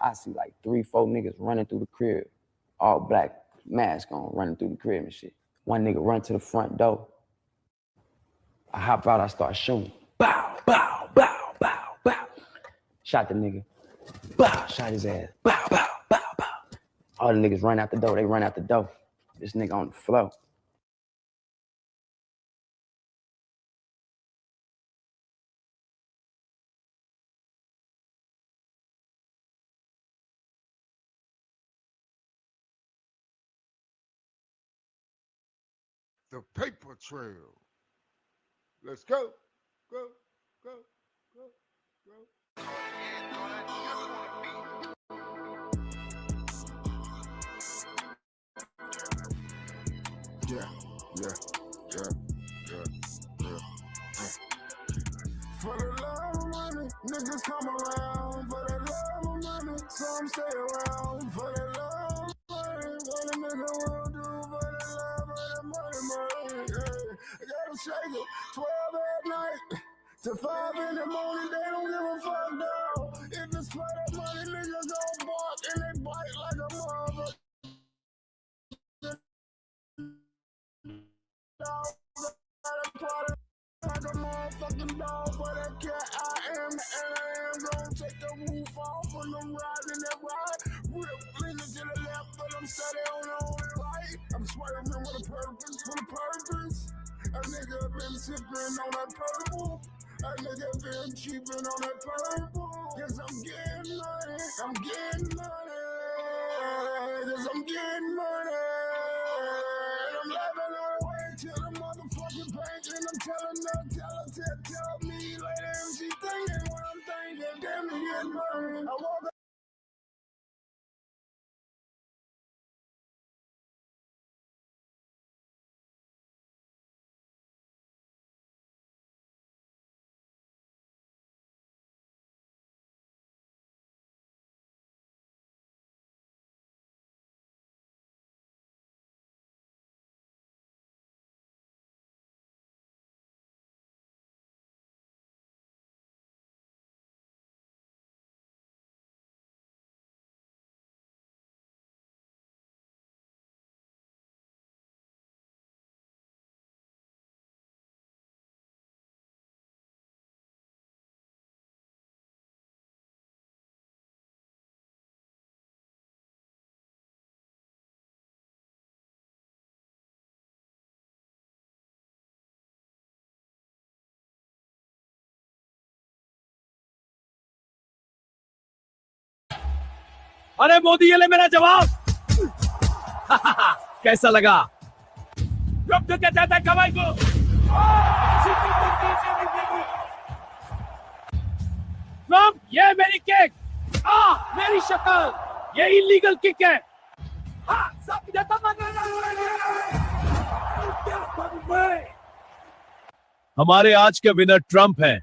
I see like 3, 4 niggas running through the crib, all black, mask on, running through the crib and shit. One nigga run to the front door. I hop out, I start shooting. Bow, bow, bow, bow, bow. Shot the nigga. Bow, shot his ass. Bow, bow, bow, bow. All the niggas run out the door, they run out the door. This nigga on the floor. The paper trail. Let's go, go, go, go, go. Yeah, yeah, yeah, yeah, yeah. For the love of money, niggas come around. For the love of money, some stay around. For the love of money, what a nigga will do for the love of the money. Yeah. I gotta shake it, 12 at night to 5 in the morning. They don't give a fuck now. If it's for that money, niggas gon' bark and they bite like a mother. Like a motherfucking dog for that cat. I am gonna take the roof off when I'm riding that ride. Rip leaning to the left, but I'm steady on the only right. I'm swerving with a purpose. A nigga been sipping on that purple. A nigga been cheaping on that purple. Cause I'm getting money. I'm getting money. Cause I'm getting money. And I'm laughing all the way to the motherfucking bank. And I'm telling her, tell me later. And she thinking what I'm thinking. Damn, me getting money. I woke up. अरे मोदी ये ले मेरा जवाब कैसा लगा रुक तो कहता था कमाई को ट्रम्प ये मेरी किक मेरी शक्ल ये इलीगल किक है हमारे आज के विनर ट्रम्प हैं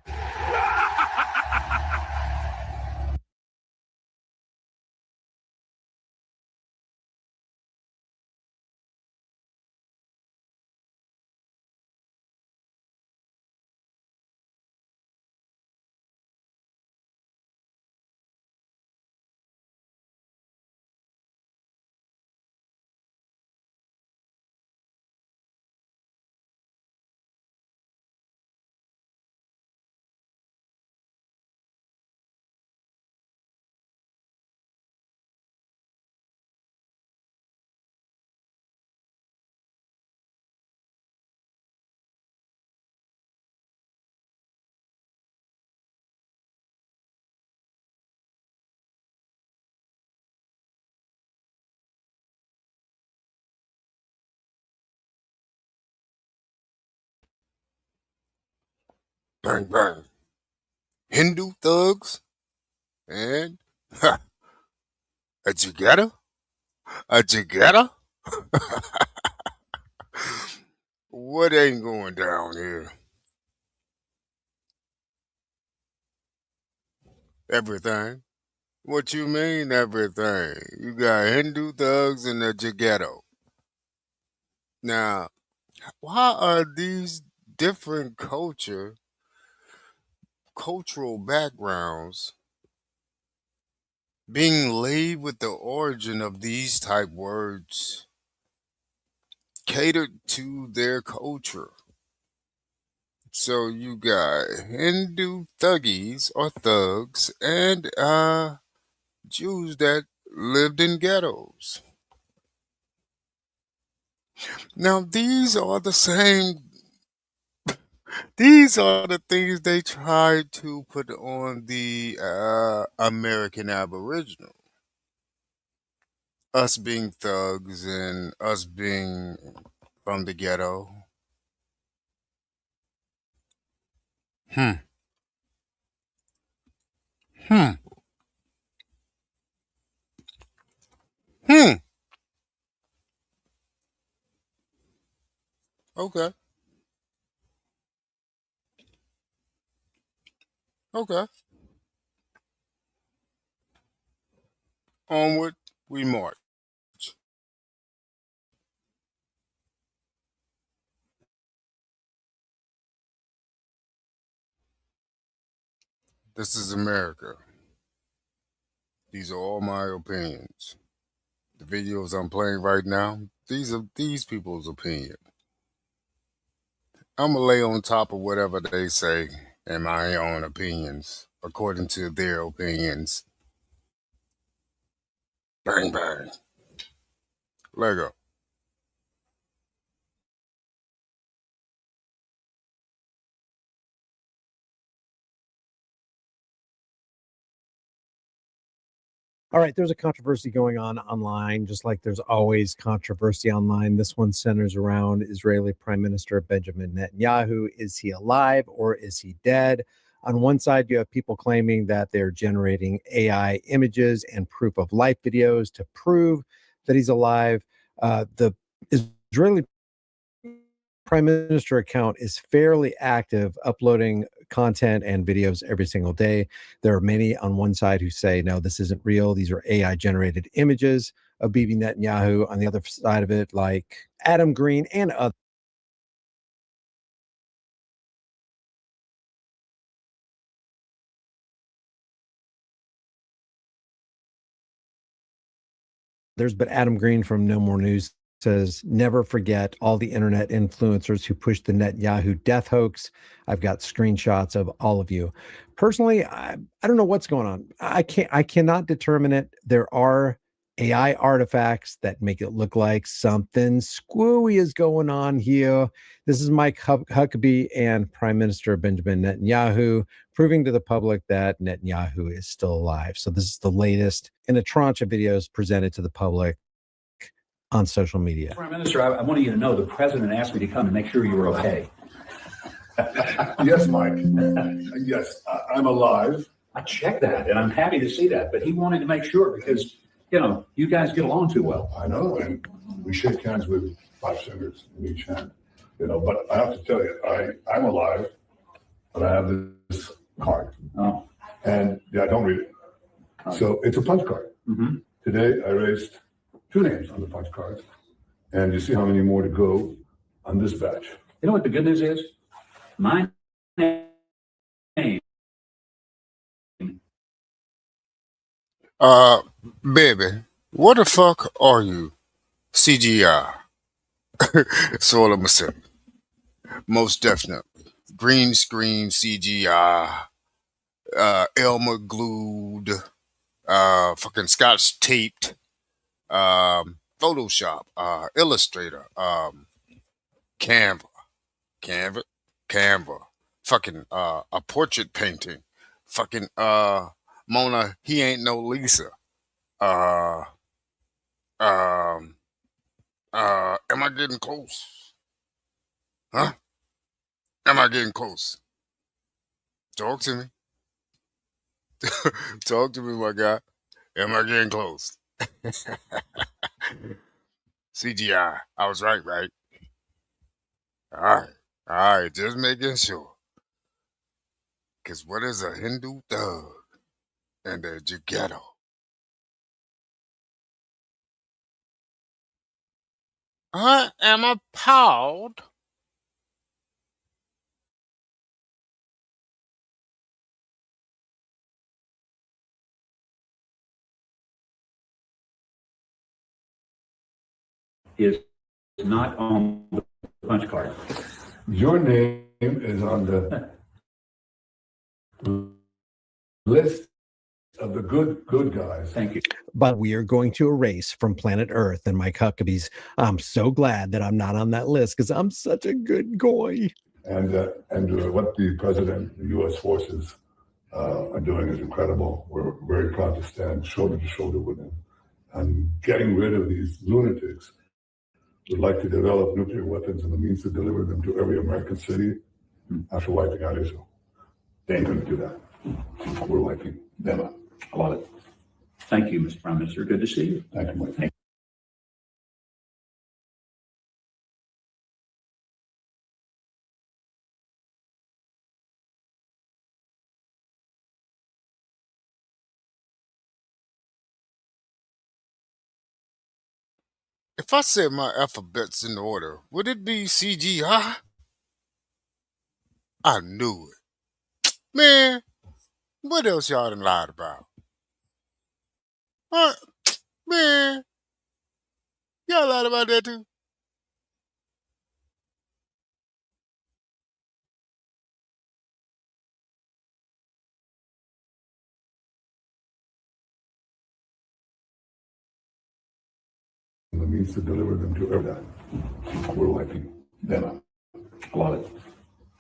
Bang, bang. Hindu thugs and a JEWGHETTO? A JEWGHETTO? What ain't going down here? Everything. What you mean everything? You got Hindu thugs and a JEWGHETTO. Now, why are these different cultural backgrounds being laid with the origin of these type words catered to their culture. So you got Hindu thuggies or thugs and Jews that lived in ghettos. Now these are the things they tried to put on the American Aboriginal. Us being thugs and us being from the ghetto. Hmm. Hmm. Hmm. Okay. Okay. Onward we march. This is America. These are all my opinions. The videos I'm playing right now, these are these people's opinion. I'm gonna lay on top of whatever they say and my own opinions, according to their opinions. Bang bang. Lego. All right, there's a controversy going on online, just like there's always controversy online. This one centers around Israeli Prime Minister Benjamin Netanyahu. Is he alive or is he dead? On one side, you have people claiming that they're generating AI images and proof of life videos to prove that he's alive. The Israeli Prime Minister account is fairly active, uploading content and videos every single day. There are many on one side who say, no, this isn't real. These are AI generated images of Bibi Netanyahu. On the other side of it, like Adam Green and others, but Adam Green from No More News says, never forget all the internet influencers who pushed the Netanyahu death hoax. I've got screenshots of all of you. Personally, I don't know what's going on. I cannot determine it. There are AI artifacts that make it look like something screwy is going on here. This is Mike Huckabee and Prime Minister Benjamin Netanyahu proving to the public that Netanyahu is still alive. So this is the latest in a tranche of videos presented to the public on social media. Prime Minister, I wanted you to know the president asked me to come and make sure you were okay. Yes, Mike. Yes, I'm alive. I checked that, and I'm happy to see that. But he wanted to make sure because, you guys get along too well. I know, and we shake hands with 5 fingers in each hand. But I have to tell you, I'm alive, but I have this card. Oh. And I don't read it. So it's a punch card. Mm-hmm. Today I raised 2 names on the punch card, and you see how many more to go on this batch. You know what the good news is? My name. Baby, what the fuck are you? CGI. That's all I'm gonna say. Most definitely. Green screen CGI. Elmer glued. Fucking Scotch taped. Photoshop. Illustrator. Canva. Canva. Fucking a portrait painting. Fucking Mona, he ain't no Lisa. Uh am I getting close? Huh? Am I getting close? Talk to me. Talk to me, my guy. Am I getting close? CGI. I was right? All right. All right, just making sure. Because what is a Hindu thug and a JEWGHETTO? I am appalled. is not on the punch card. Your name is on the list of the good guys. Thank you. But we are going to erase from planet Earth and Mike Huckabees. I'm so glad that I'm not on that list because I'm such a good guy. And what the president, the U.S. forces are doing is incredible. We're very proud to stand shoulder to shoulder with them. And getting rid of these lunatics who would like to develop nuclear weapons and the means to deliver them to every American city after wiping out Israel. They ain't going to do that. We're wiping them out. I love it. Thank you, Mr. Prime Minister. Good to see you. Thank you, Mike. Thank you. If I said my alphabet's in order, would it be CGI? I knew it. Man, what else y'all done lied about? Man, y'all lied about that too? The means to deliver them to everyone. We're wiping them out. I love it.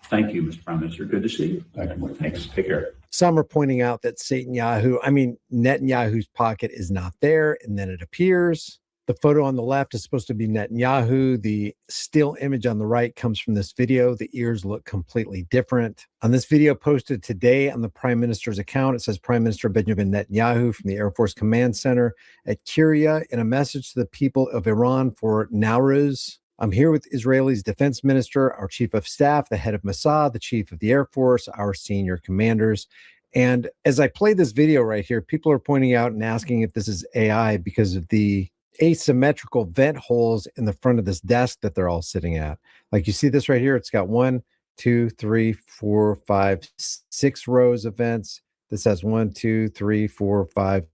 Thank you, Mr. Prime Minister. Good to see you. Thank you, Mike. Thanks. Take care. Some are pointing out that Netanyahu's pocket is not there, and then it appears. The photo on the left is supposed to be Netanyahu. The still image on the right comes from this video. The ears look completely different. On this video posted today on the Prime Minister's account, it says Prime Minister Benjamin Netanyahu from the Air Force Command Center at Kiryat in a message to the people of Iran for Nowruz. I'm here with Israel's defense minister, our chief of staff, the head of Mossad, the chief of the Air Force, our senior commanders. And as I play this video right here, people are pointing out and asking if this is AI because of the asymmetrical vent holes in the front of this desk that they're all sitting at. Like you see this right here, it's got 1, 2, 3, 4, 5, 6 rows of vents. This has 1, 2, 3, 4, 5,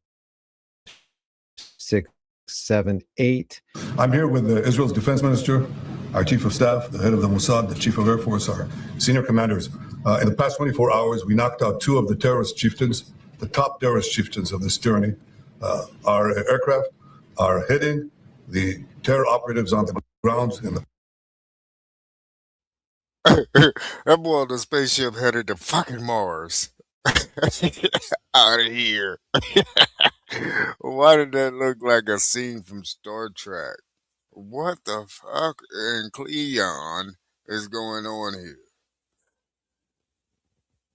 6, 7, 8. I'm here with Israel's defense minister, our chief of staff, the head of the Mossad, the chief of Air Force, our senior commanders. In the past 24 hours, we knocked out 2 of the terrorist chieftains, the top terrorist chieftains of this tyranny. Our aircraft are hitting the terror operatives on the grounds in the That boy on the spaceship headed to fucking Mars. Out of here. Why did that look like a scene from Star Trek? What the fuck in Cleon is going on here?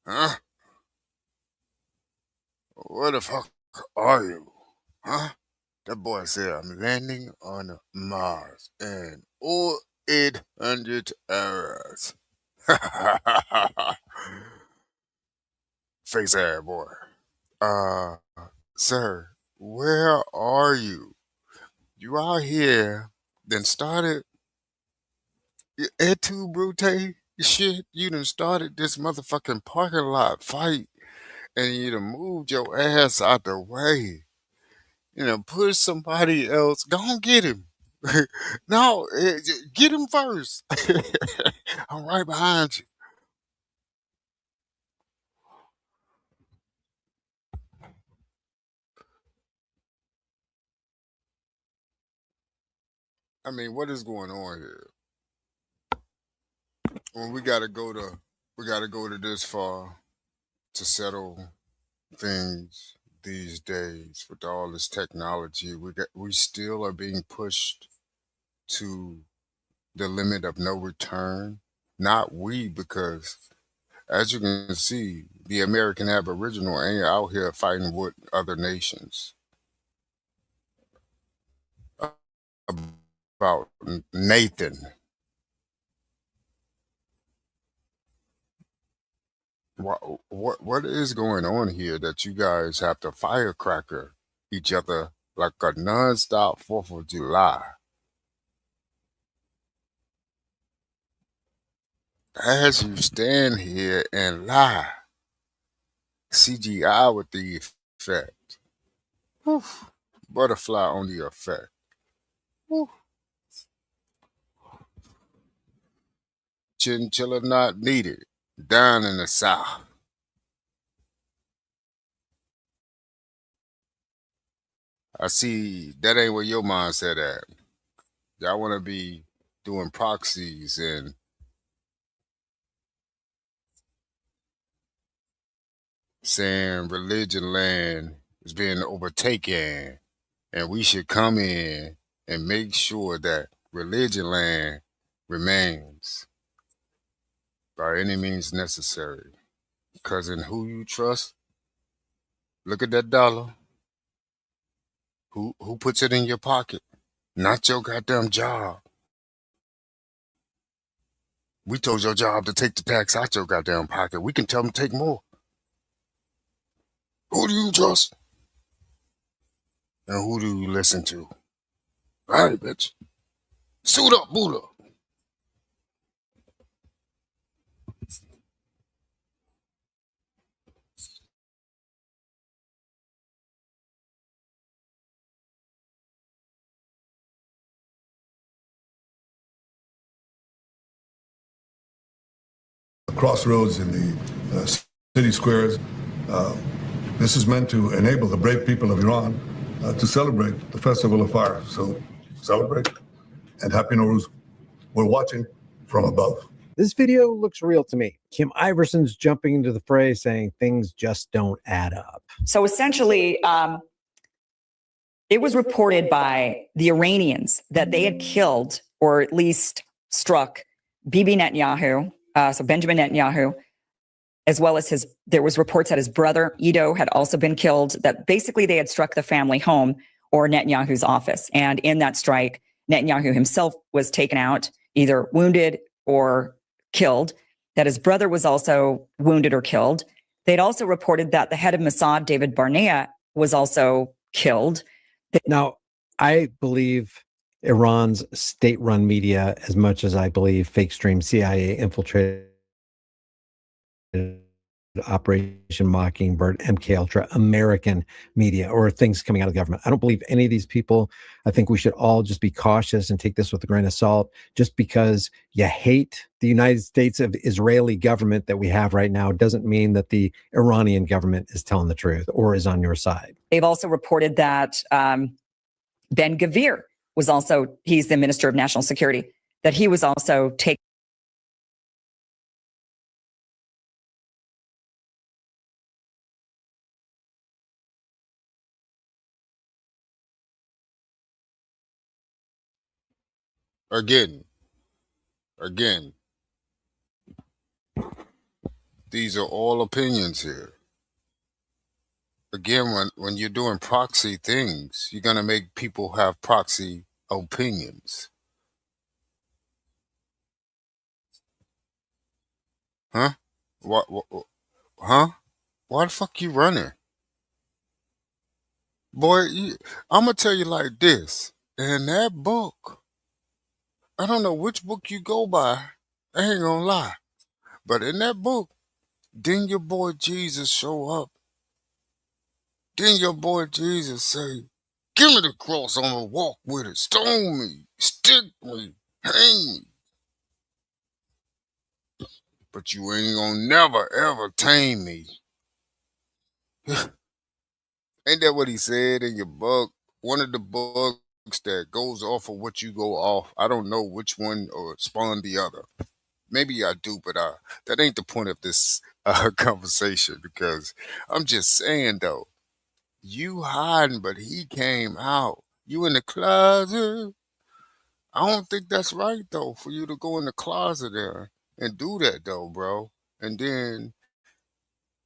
Huh? Where the fuck are you? Huh? That boy said I'm landing on Mars in 800 hours. Face ass boy. Sir, where are you? You out here then started et tu brute shit. You done started this motherfucking parking lot fight and you done moved your ass out the way. You know, push somebody else. Go on, get him. No, get him first. I'm right behind you. I mean, what is going on here? When we gotta go to this far to settle things these days with all this technology. We still are being pushed to the limit of no return. Not we, because as you can see, the American Aboriginal ain't out here fighting with other nations about Nathan. What is going on here that you guys have to firecracker each other like a nonstop 4th of July? As you stand here and lie, CGI with the effect. Whew. Butterfly on the effect. Whew. chinchilla not needed down in the South. I see that ain't where your mindset at. Y'all want to be doing proxies and saying religion land is being overtaken, and we should come in and make sure that religion land remains by any means necessary. Because in who you trust, look at that dollar. Who puts it in your pocket? Not your goddamn job. We told your job to take the tax out your goddamn pocket. We can tell them to take more. Who do you trust? And who do you listen to? All right, bitch. Suit up, boot up. Crossroads in the city squares. This is meant to enable the brave people of Iran to celebrate the Festival of Fire. So celebrate and Happy Nowruz. We're watching from above. This video looks real to me. Kim Iverson's jumping into the fray saying things just don't add up. So essentially, it was reported by the Iranians that they had killed or at least struck Bibi Netanyahu, so Benjamin Netanyahu, as well as there was reports that his brother Edo had also been killed, that basically they had struck the family home or Netanyahu's office. And in that strike, Netanyahu himself was taken out, either wounded or killed, that his brother was also wounded or killed. They'd also reported that the head of Mossad, David Barnea, was also killed. Now, I believe Iran's state-run media as much as I believe fake stream CIA infiltrated Operation Mockingbird, MK Ultra, American media, or things coming out of the government. I don't believe any of these people. I think we should all just be cautious and take this with a grain of salt. Just because you hate the United States of Israeli government that we have right now doesn't mean that the Iranian government is telling the truth or is on your side. They've also reported that Ben-Gvir was also, he's the Minister of National Security, that he was also taken. Again, these are all opinions here. Again, when you're doing proxy things, you're going to make people have proxy opinions. Huh? What? Huh? Why the fuck you running? Boy, I'm going to tell you like this. In that book, I don't know which book you go by. I ain't going to lie. But in that book, didn't your boy Jesus show up? Didn't your boy Jesus say, give me the cross, I'm gonna walk with it, stone me, stick me, hang me. But you ain't gonna never ever tame me. Ain't that what he said in your book? One of the books that goes off of what you go off. I don't know which one or spawned the other. Maybe I do, but that ain't the point of this conversation, because I'm just saying though, you hiding, but he came out. You in the closet. I don't think that's right though, for you to go in the closet there and do that though, bro. And then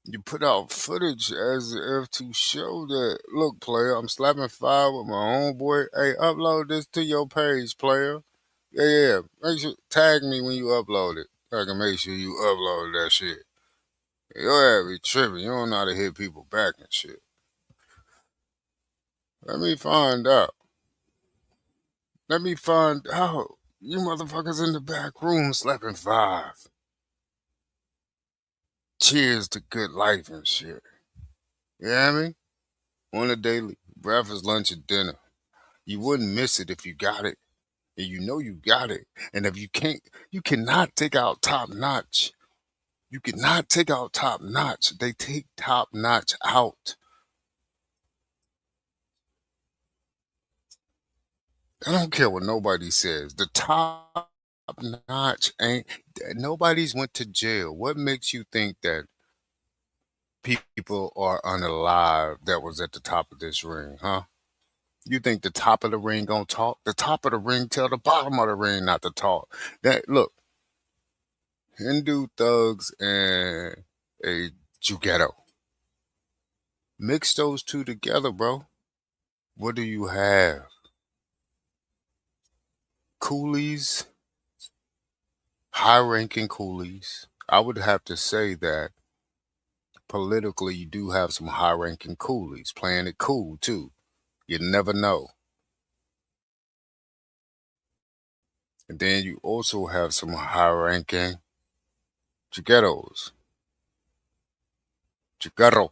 you put out footage as if to show that, look, player, I'm slapping fire with my homeboy. Hey, upload this to your page, player. Yeah. Make sure tag me when you upload it. I can make sure you upload that shit. Your ass be tripping. You don't know how to hit people back and shit. Let me find out. You motherfuckers in the back room slapping five. Cheers to good life and shit. You hear me? On a daily. Breakfast, lunch, and dinner. You wouldn't miss it if you got it. and you know you got it. And if you can't, you cannot take out top notch. You cannot take out top notch. They take top notch out. I don't care what nobody says. The top notch ain't. Nobody's went to jail. What makes you think that people are unalive that was at the top of this ring, huh? You think the top of the ring gonna talk? The top of the ring tell the bottom of the ring not to talk. That look, Hindu thugs and a JEWGHETTO. Mix those two together, bro. What do you have? Coolies, high-ranking coolies. I would have to say that politically, you do have some high-ranking coolies playing it cool too. You never know. And then you also have some high-ranking JEWGHETTOs. JEWGHETTO.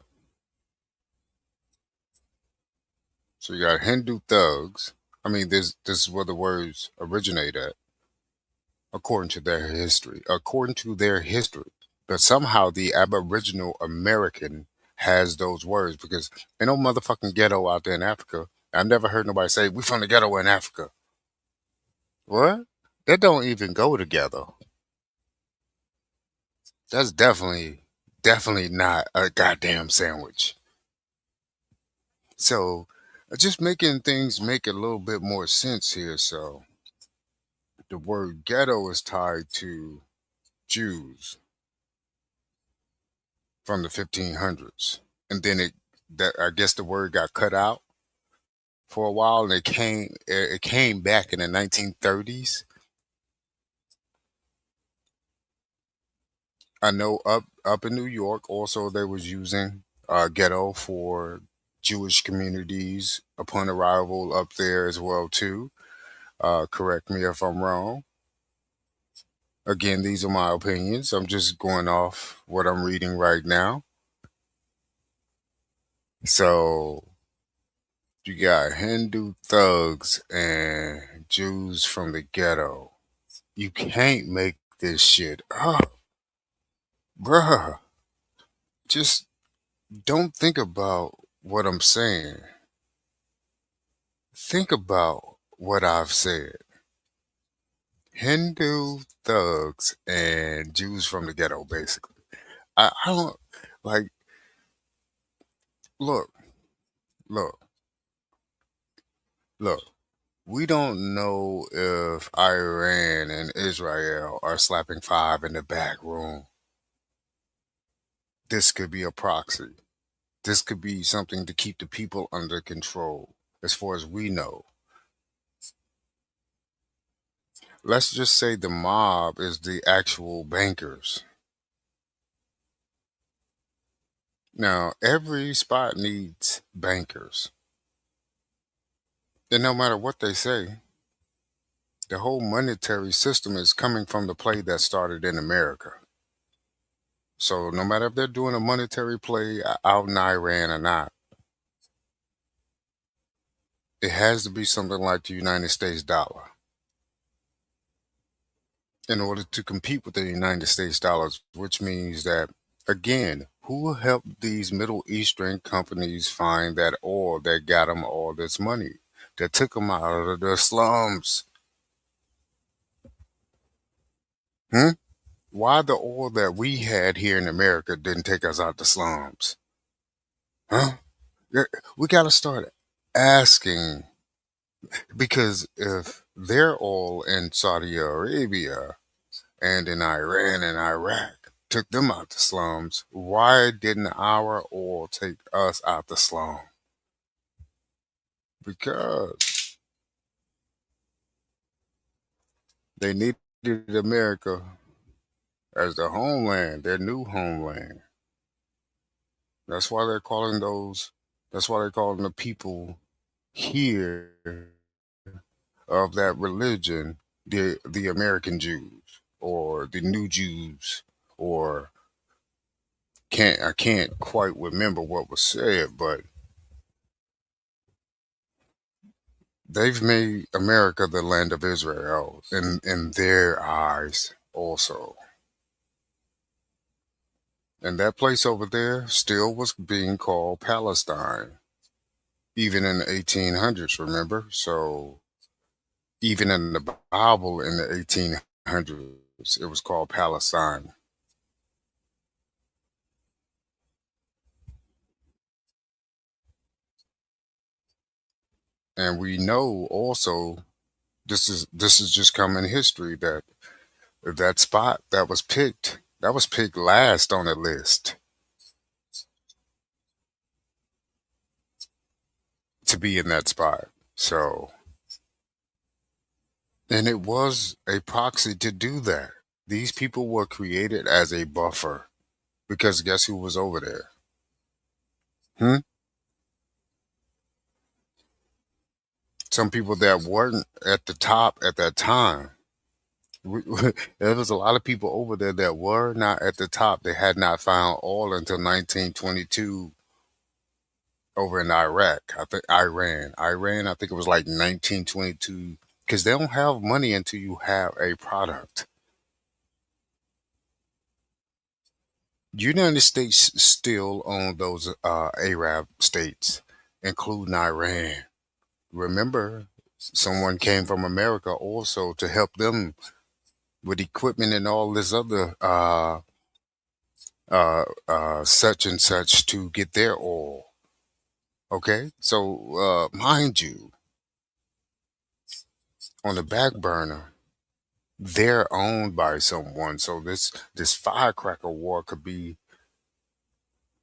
So you got Hindu thugs. I mean, this is where the words originate at, according to their history. According to their history. But somehow the Aboriginal American has those words because ain't no motherfucking ghetto out there in Africa. I've never heard nobody say, we from the ghetto in Africa. What? That don't even go together. That's definitely not a goddamn sandwich. So just making things make a little bit more sense here. So the word ghetto is tied to Jews from the 1500s. And then I guess the word got cut out for a while and it came back in the 1930s. I know up in New York also they was using ghetto for Jewish communities upon arrival up there as well too. Correct me if I'm wrong. Again, these are my opinions. I'm just going off what I'm reading right now. So you got Hindu thugs and Jews from the ghetto. You can't make this shit up, bruh. Just don't think about what I'm saying. Think about what I've said. Hindu thugs and Jews from the ghetto, basically. I don't like. Look, look, look. We don't know if Iran and Israel are slapping five in the back room. This could be a proxy. This could be something to keep the people under control, as far as we know. Let's just say the mob is the actual bankers. Now, every spot needs bankers. And no matter what they say, the whole monetary system is coming from the play that started in America. So no matter if they're doing a monetary play out in Iran or not, it has to be something like the United States dollar. In order to compete with the United States dollars, which means that, again, who helped these Middle Eastern companies find that oil that got them all this money, that took them out of the slums? Hmm? Why the oil that we had here in America didn't take us out the slums? Huh? We got to start asking, because if their oil in Saudi Arabia and in Iran and Iraq took them out the slums, why didn't our oil take us out the slum? Because they needed America as the homeland, their new homeland. That's why they're calling the people here of that religion the American Jews or the new Jews, or I can't quite remember what was said, but they've made America the land of Israel in their eyes also. And that place over there still was being called Palestine, even in the 1800s, remember? So even in the Bible in the 1800s, it was called Palestine. And we know also this is just common history that that spot that was picked last on the list to be in that spot. So, and it was a proxy to do that. These people were created as a buffer because guess who was over there? Hmm? Some people that weren't at the top at that time. There was a lot of people over there that were not at the top. They had not found oil until 1922 over in Iraq. I think Iran. I think it was like 1922 because they don't have money until you have a product. United States still own those Arab states, including Iran. Remember, someone came from America also to help them with equipment and all this other such and such to get their oil. Okay, so mind you, on the back burner, they're owned by someone. So this firecracker war could be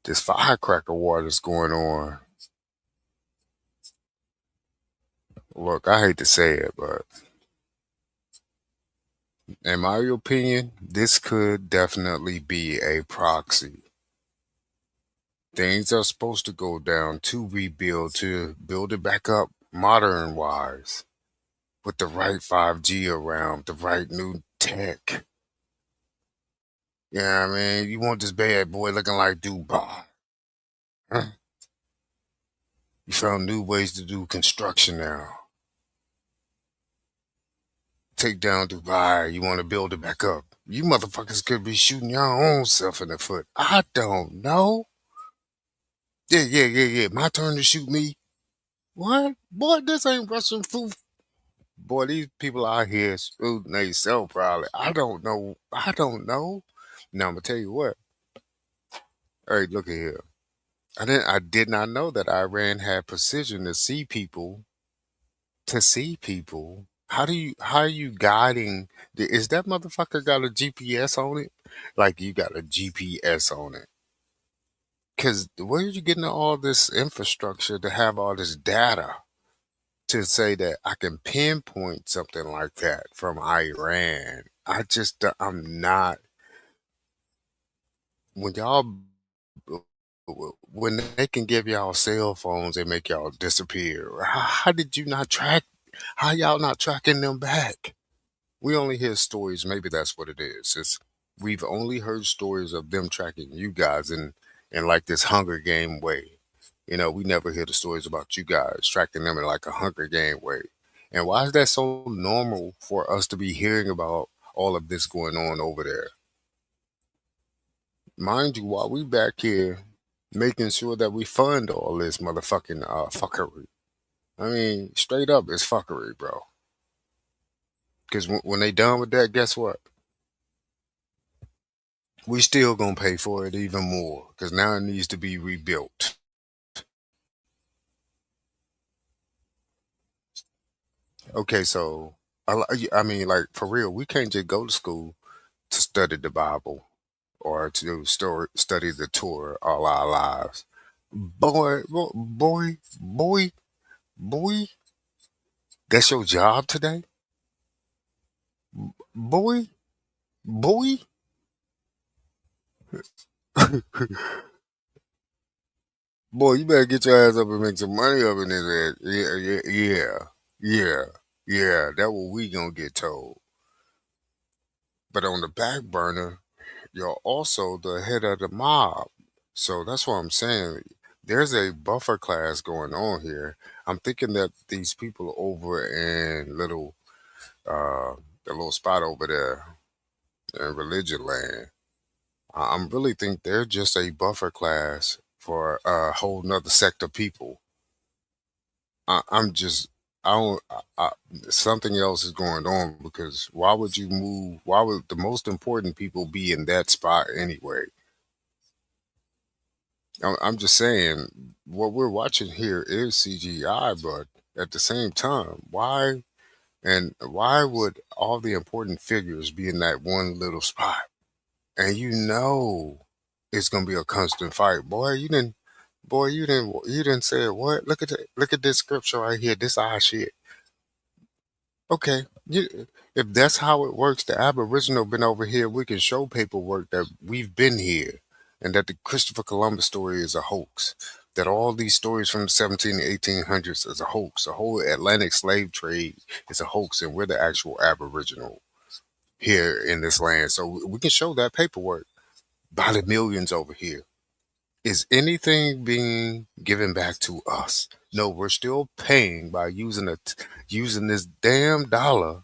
this firecracker war that's going on. Look, I hate to say it, but in my opinion, this could definitely be a proxy. Things are supposed to go down to rebuild, to build it back up modern wise, with the right 5G around, the right new tech. Yeah, I mean, you want this bad boy looking like Dubai. Huh? You found new ways to do construction now. Take down Dubai, you want to build it back up. You motherfuckers could be shooting your own self in the foot. I don't know. Yeah. My turn to shoot me. What? Boy, this ain't Russian food. Boy, these people out here shooting themselves probably. I don't know. I don't know. Now I'm gonna tell you what. All right, look at here. I did not know that Iran had precision to see people. How are you guiding is that motherfucker got a GPS on it? Like you got a GPS on it. Cause where are you getting all this infrastructure to have all this data to say that I can pinpoint something like that from Iran? I'm not when y'all when they can give y'all cell phones and make y'all disappear. How did you not track? How y'all not tracking them back? We only hear stories. Maybe that's what it is. We've only heard stories of them tracking you guys in like this Hunger Game way. You know, we never hear the stories about you guys tracking them in like a Hunger Game way. And why is that so normal for us to be hearing about all of this going on over there? Mind you, while we back here making sure that we fund all this motherfucking fuckery. I mean, straight up, it's fuckery, bro. Because when they done with that, guess what? We still gonna pay for it even more because now it needs to be rebuilt. Okay, so I mean, like for real, we can't just go to school to study the Bible or to study the Torah all our lives. Boy, that's your job today, boy, boy. Boy, you better get your ass up and make some money up in this ass. Yeah. That's what we gonna get told. But on the back burner, you're also the head of the mob. So that's what I'm saying. There's a buffer class going on here. I'm thinking that these people over in the little spot over there in religion land, I'm really think they're just a buffer class for a whole nother sect of people. I'm just, I don't, something else is going on because why would you move? Why would the most important people be in that spot anyway? I'm just saying what we're watching here is CGI, but at the same time, why would all the important figures be in that one little spot? And you know it's gonna be a constant fight. You didn't say it. What? Look at this scripture right here. This eye shit. Okay. If that's how it works, the Aboriginal been over here, we can show paperwork that we've been here and that the Christopher Columbus story is a hoax. That all these stories from the 17 and 1800s is a hoax. The whole Atlantic slave trade is a hoax, and we're the actual Aboriginal here in this land. So we can show that paperwork by the millions over here. Is anything being given back to us? No, we're still paying by using this damn dollar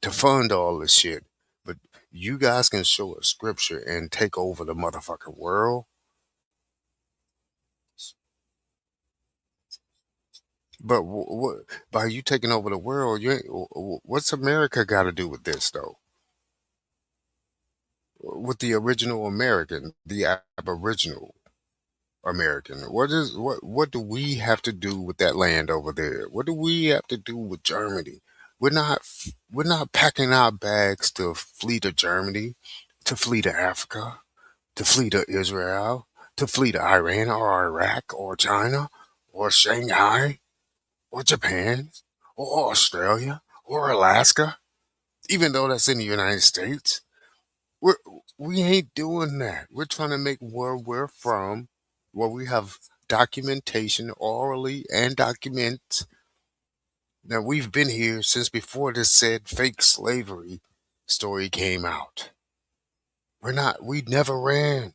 to fund all this shit. But you guys can show a scripture and take over the motherfucking world. But what by you taking over the world? What's America got to do with this though? With the original American, the Aboriginal American. What do we have to do with that land over there? What do we have to do with Germany? We're not packing our bags to flee to Germany, to flee to Africa, to flee to Israel, to flee to Iran or Iraq or China or Shanghai or Japan or Australia or Alaska, even though that's in the United States. We're, we ain't doing that. We're trying to make where we're from, where we have documentation orally and documents that we've been here since before this said fake slavery story came out. We never ran.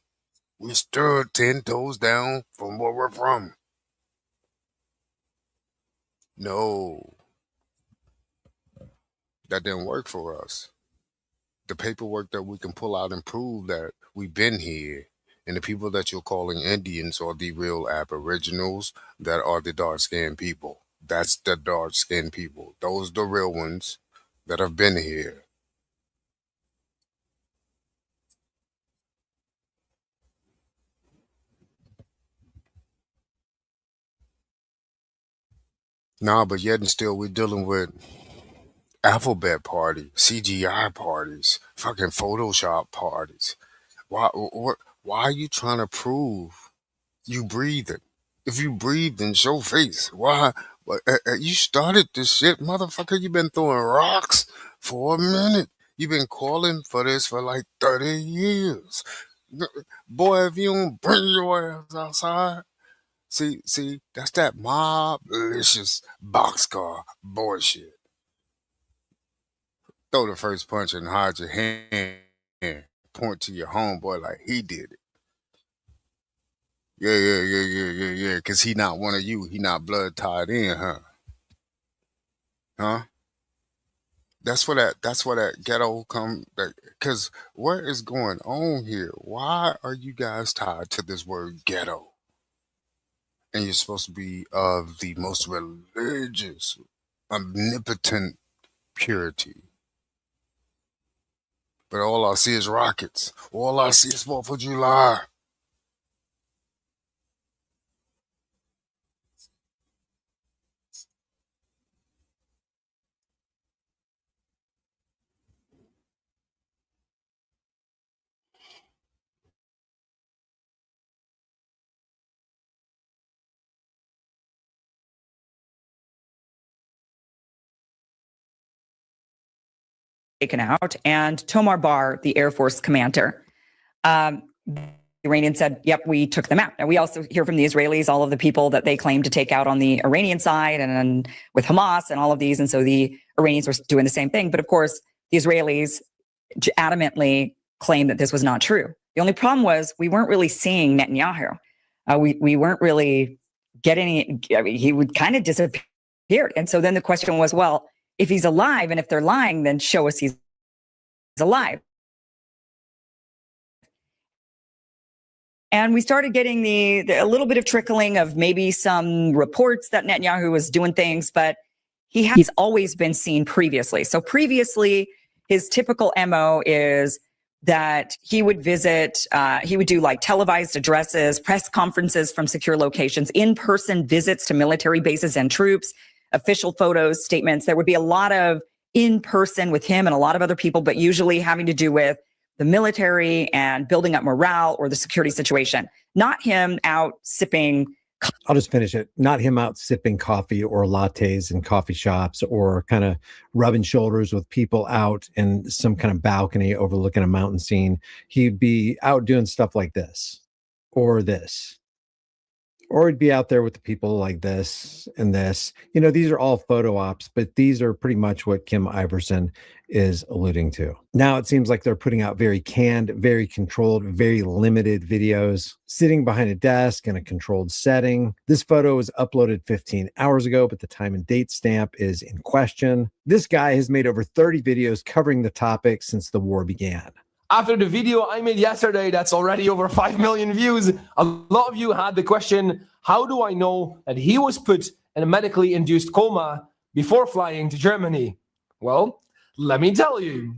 We stood 10 toes down from where we're from. No, that didn't work for us. The paperwork that we can pull out and prove that we've been here, and the people that you're calling Indians are the real Aboriginals, that are the dark skinned people. That's the dark skinned people. Those the real ones that have been here. Nah, but yet and still we're dealing with alphabet party, CGI parties, fucking Photoshop parties. Why are you trying to prove you breathing? If you breathe, then show face. Why? You started this shit, motherfucker. You been throwing rocks for a minute. You been calling for this for like 30 years. Boy, if you don't bring your ass outside, see, that's that mob-licious boxcar bullshit. Throw the first punch and hide your hand. Point to your homeboy like he did it. Yeah. Cause he not one of you. He not blood tied in, huh? Huh? That's where that ghetto come that cause what is going on here? Why are you guys tied to this word ghetto? And you're supposed to be of the most religious, omnipotent purity. But all I see is rockets. All I see is 4th of July. Taken out, and Tomar Bar, the Air Force commander. The Iranian said, yep, we took them out. And we also hear from the Israelis, all of the people that they claim to take out on the Iranian side and with Hamas and all of these. And so the Iranians were doing the same thing. But of course, the Israelis adamantly claimed that this was not true. The only problem was we weren't really seeing Netanyahu. We weren't really get any, I mean, he would kind of disappear. And so then the question was, well, if he's alive and if they're lying, then show us he's alive. And we started getting a little bit of trickling of maybe some reports that Netanyahu was doing things, but he's always been seen previously. So previously, his typical MO is that he would visit, he would do like televised addresses, press conferences from secure locations, in-person visits to military bases and troops, official photos, statements. There would be a lot of in-person with him and a lot of other people, but usually having to do with the military and building up morale or the security situation, not him out sipping. I'll just finish it. Not him out sipping coffee or lattes in coffee shops or kind of rubbing shoulders with people out in some kind of balcony overlooking a mountain scene. He'd be out doing stuff like this or this. Or he'd be out there with the people like this and this. You know, these are all photo ops, but these are pretty much what Kim Iverson is alluding to. Now it seems like they're putting out very canned, very controlled, very limited videos, sitting behind a desk in a controlled setting. This photo was uploaded 15 hours ago, but the time and date stamp is in question. This guy has made over 30 videos covering the topic since the war began. After the video I made yesterday, that's already over 5 million views, a lot of you had the question, how do I know that he was put in a medically induced coma before flying to Germany? Well, let me tell you.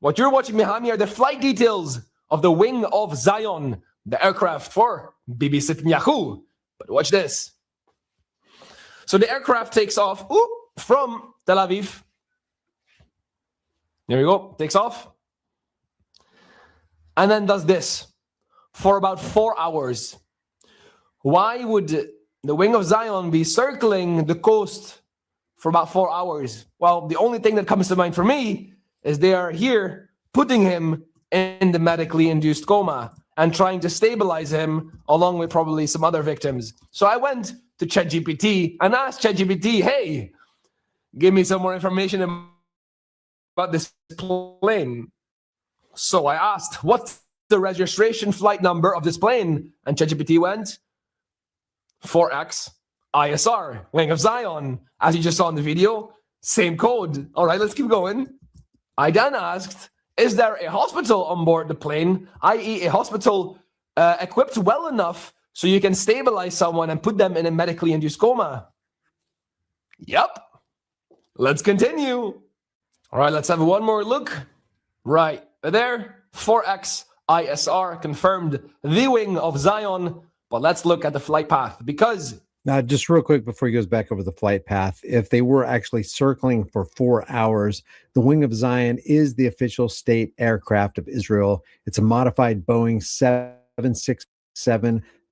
What you're watching behind me are the flight details of the Wing of Zion, the aircraft for Bibi Netanyahu. But watch this. So the aircraft takes off from Tel Aviv. There we go, takes off. And then does this for about 4 hours. Why would the Wing of Zion be circling the coast for about 4 hours? Well, the only thing that comes to mind for me is they are here putting him in the medically induced coma and trying to stabilize him along with probably some other victims. So I went to ChatGPT and asked ChatGPT, hey, give me some more information about this plane. So I asked, what's the registration flight number of this plane? And ChatGPT went, 4X ISR, Wing of Zion. As you just saw in the video, same code. All right, let's keep going. I then asked, is there a hospital on board the plane, i.e. a hospital equipped well enough so you can stabilize someone and put them in a medically induced coma? Yep. Let's continue. All right, let's have one more look. Right. There, 4X ISR confirmed the Wing of Zion, but let's look at the flight path because... Now, just real quick before he goes back over the flight path, if they were actually circling for 4 hours, the Wing of Zion is the official state aircraft of Israel. It's a modified Boeing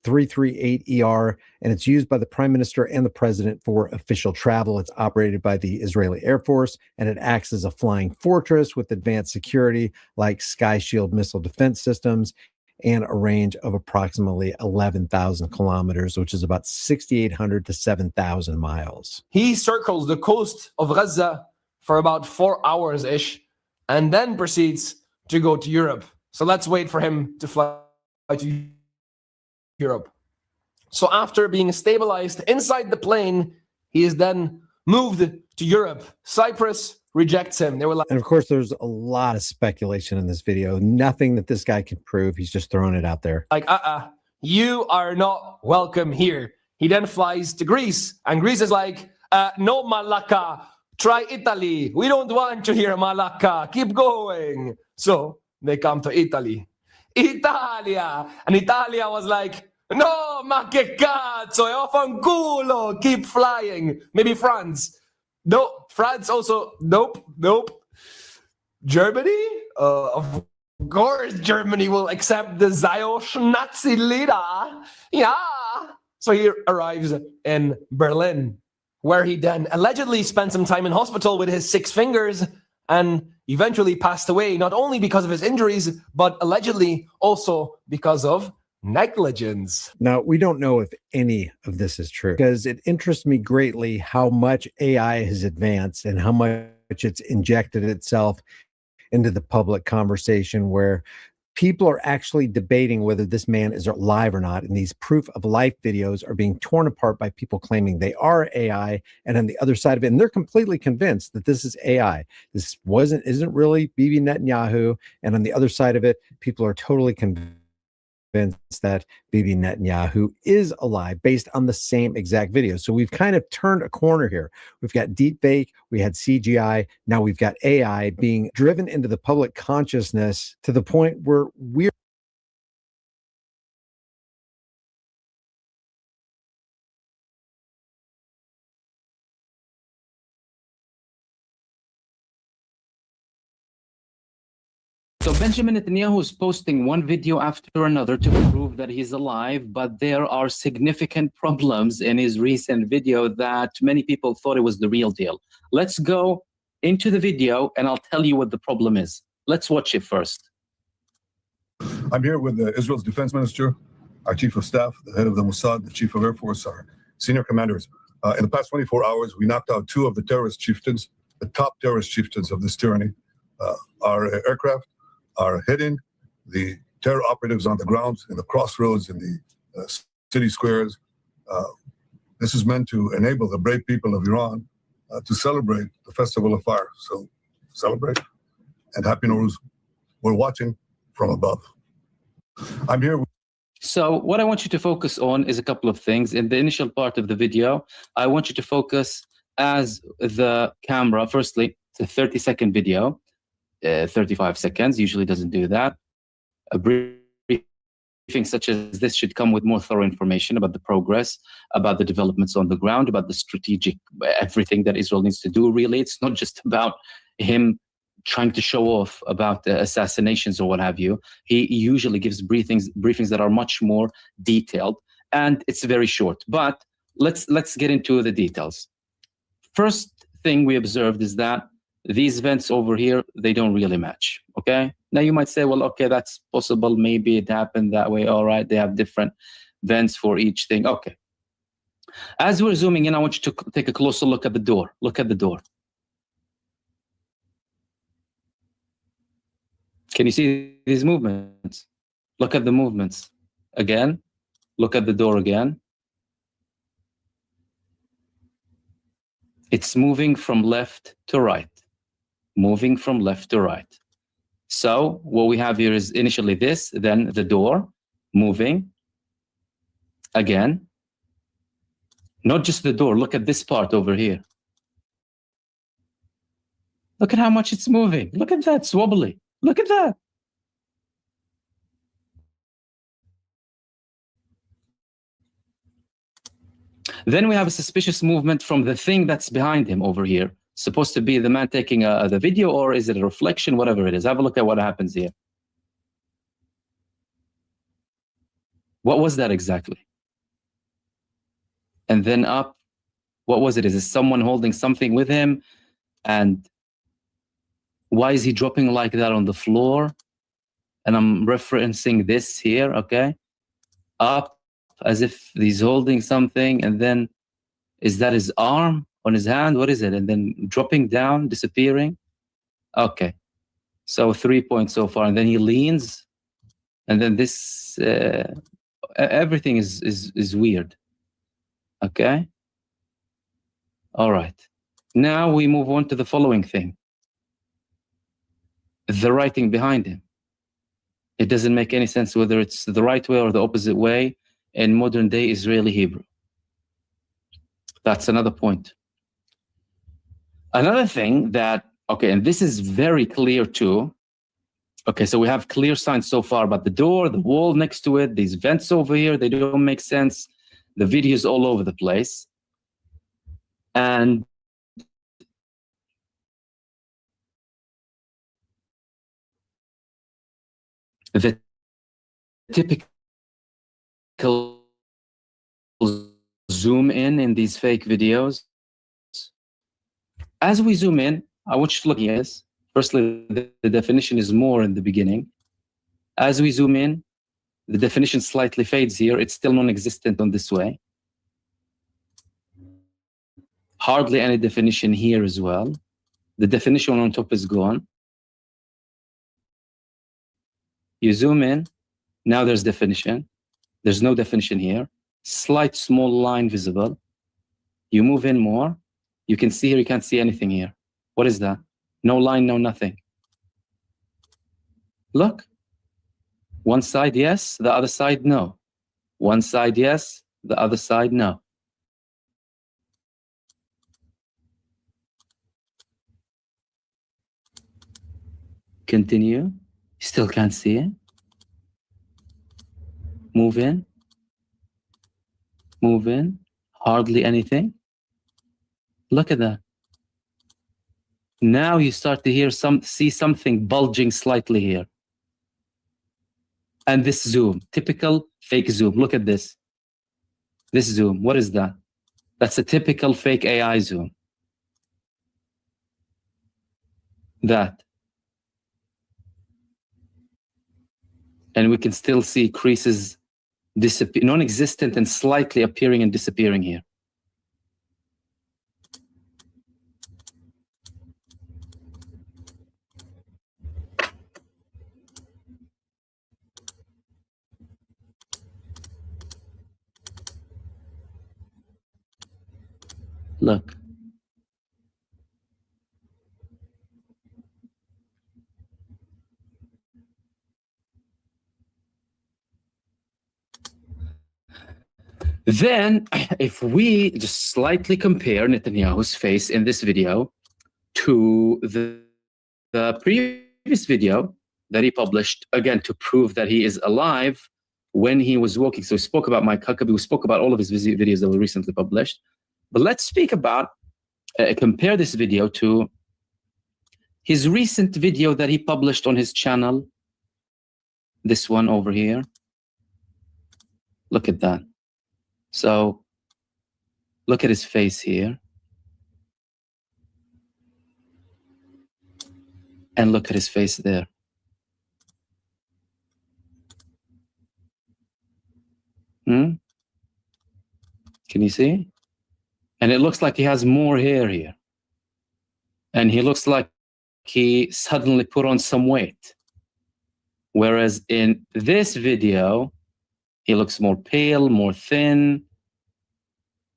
767-338ER, and it's used by the Prime Minister and the President for official travel. It's operated by the Israeli Air Force, and it acts as a flying fortress with advanced security like Sky Shield missile defense systems and a range of approximately 11,000 kilometers, which is about 6,800 to 7,000 miles. He circles the coast of Gaza for about 4 hours-ish and then proceeds to go to Europe. So let's wait for him to fly to Europe. So after being stabilized inside the plane, he is then moved to Europe. Cyprus rejects him. They were like, and of course, there's a lot of speculation in this video. Nothing that this guy can prove. He's just throwing it out there. Like, you are not welcome here. He then flies to Greece, and Greece is like, no, Malacca, try Italy. We don't want you here, Malacca. Keep going. So they come to Italy. Italia. And Italia was like, no, ma che cazzo, e affanculo, keep flying. Maybe France. No, France also, nope. Germany? Of course, Germany will accept the Zionist Nazi leader. Yeah. So he arrives in Berlin, where he then allegedly spent some time in hospital with his 6 fingers and eventually passed away, not only because of his injuries, but allegedly also because of negligence. Now, we don't know if any of this is true because it interests me greatly how much AI has advanced and how much it's injected itself into the public conversation, where people are actually debating whether this man is alive or not. And these proof of life videos are being torn apart by people claiming they are AI. And on the other side of it, and they're completely convinced that this is AI. This isn't really Bibi Netanyahu. And on the other side of it, people are totally convinced that Bibi Netanyahu is alive based on the same exact video. So we've kind of turned a corner here. We've got deepfake, we had CGI, now we've got AI being driven into the public consciousness to the point where we're So Benjamin Netanyahu is posting one video after another to prove that he's alive, but there are significant problems in his recent video that many people thought it was the real deal. Let's go into the video and I'll tell you what the problem is. Let's watch it first. I'm here with Israel's defense minister, our chief of staff, the head of the Mossad, the chief of Air Force, our senior commanders. In the past 24 hours, we knocked out 2 of the terrorist chieftains, the top terrorist chieftains of this tyranny. Our aircraft are hitting the terror operatives on the ground, in the crossroads, in the city squares. This is meant to enable the brave people of Iran to celebrate the Festival of Fire. So celebrate and Happy Nowruz. We're watching from above. I'm here. So what I want you to focus on is a couple of things. In the initial part of the video, I want you to focus as the camera, firstly, it's a 30-second video. 35 seconds usually doesn't do that. A briefing such as this should come with more thorough information about the progress, about the developments on the ground, about the strategic, everything that Israel needs to do. Really, it's not just about him trying to show off about the assassinations or what have you. He usually gives briefings that are much more detailed, and it's very short. But let's get into the details. First thing we observed is that these vents over here, they don't really match, okay? Now you might say, well, okay, that's possible. Maybe it happened that way. All right, they have different vents for each thing. Okay. As we're zooming in, I want you to take a closer look at the door. Look at the door. Can you see these movements? Look at the movements. Again, look at the door again. It's moving from left to right. Moving from left to right. So what we have here is initially this, then the door moving again. Not just the door, look at this part over here. Look at how much it's moving. Look at that, it's wobbly. Look at that. Then we have a suspicious movement from the thing that's behind him over here. Supposed to be the man taking the video, or is it a reflection? Whatever it is. Have a look at what happens here. What was that exactly? And then up, what was it? Is it someone holding something with him? And why is he dropping like that on the floor? And I'm referencing this here, okay? Up, as if he's holding something, and then is that his arm on his hand? What is it? And then dropping down, disappearing. Okay, so 3 points so far, and then he leans, and then this everything is weird. Okay, all right. Now we move on to the following thing. The writing behind him. It doesn't make any sense whether it's the right way or the opposite way in modern day Israeli Hebrew. That's another point. Another thing that, okay, and this is very clear too. Okay, so we have clear signs so far about the door, the wall next to it, these vents over here, they don't make sense. The video is all over the place. And the typical zoom in these fake videos. As we zoom in, I want you to look at this. Firstly, the definition is more in the beginning. As we zoom in, the definition slightly fades here. It's still non-existent on this way. Hardly any definition here as well. The definition on top is gone. You zoom in. Now there's definition. There's no definition here. Slight small line visible. You move in more. You can see here, you can't see anything here. What is that? No line, no nothing. Look. One side, yes. The other side, no. One side, yes. The other side, no. Continue. Still can't see it. Move in. Move in. Hardly anything. Look at that. Now you start to see something bulging slightly here. And this zoom, typical fake zoom. Look at this. This zoom, what is that? That's a typical fake AI zoom. That. And we can still see creases disappear, non-existent and slightly appearing and disappearing here. Look. Then, if we just slightly compare Netanyahu's face in this video to the previous video that he published, again, to prove that he is alive when he was walking. So we spoke about Mike Huckabee, we spoke about all of his videos that were recently published. But let's speak about, compare this video to his recent video that he published on his channel. This one over here. Look at that. So look at his face here. And look at his face there. Can you see? And it looks like he has more hair here. And he looks like he suddenly put on some weight. Whereas in this video, he looks more pale, more thin.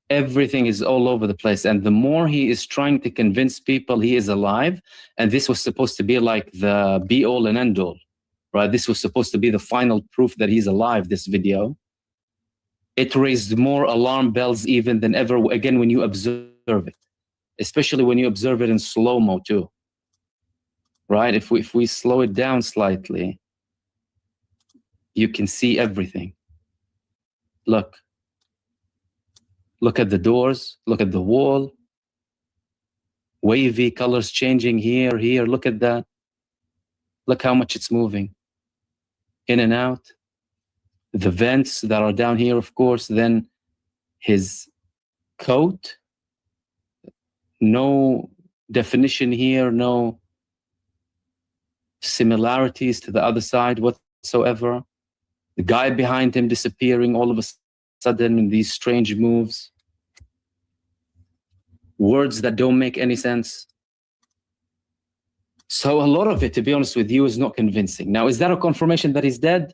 Everything is all over the place. And the more he is trying to convince people he is alive, and this was supposed to be like the be-all and end-all, right? This was supposed to be the final proof that he's alive, this video. It raised more alarm bells even than ever, again, when you observe it, especially when you observe it in slow-mo too, right? If we slow it down slightly, you can see everything. Look. Look at the doors, look at the wall. Wavy colors changing here, here, look at that. Look how much it's moving. In and out. The vents that are down here, of course, then his coat. No definition here, no similarities to the other side whatsoever. The guy behind him disappearing all of a sudden in these strange moves. Words that don't make any sense. So a lot of it, to be honest with you, is not convincing. Now, is that a confirmation that he's dead?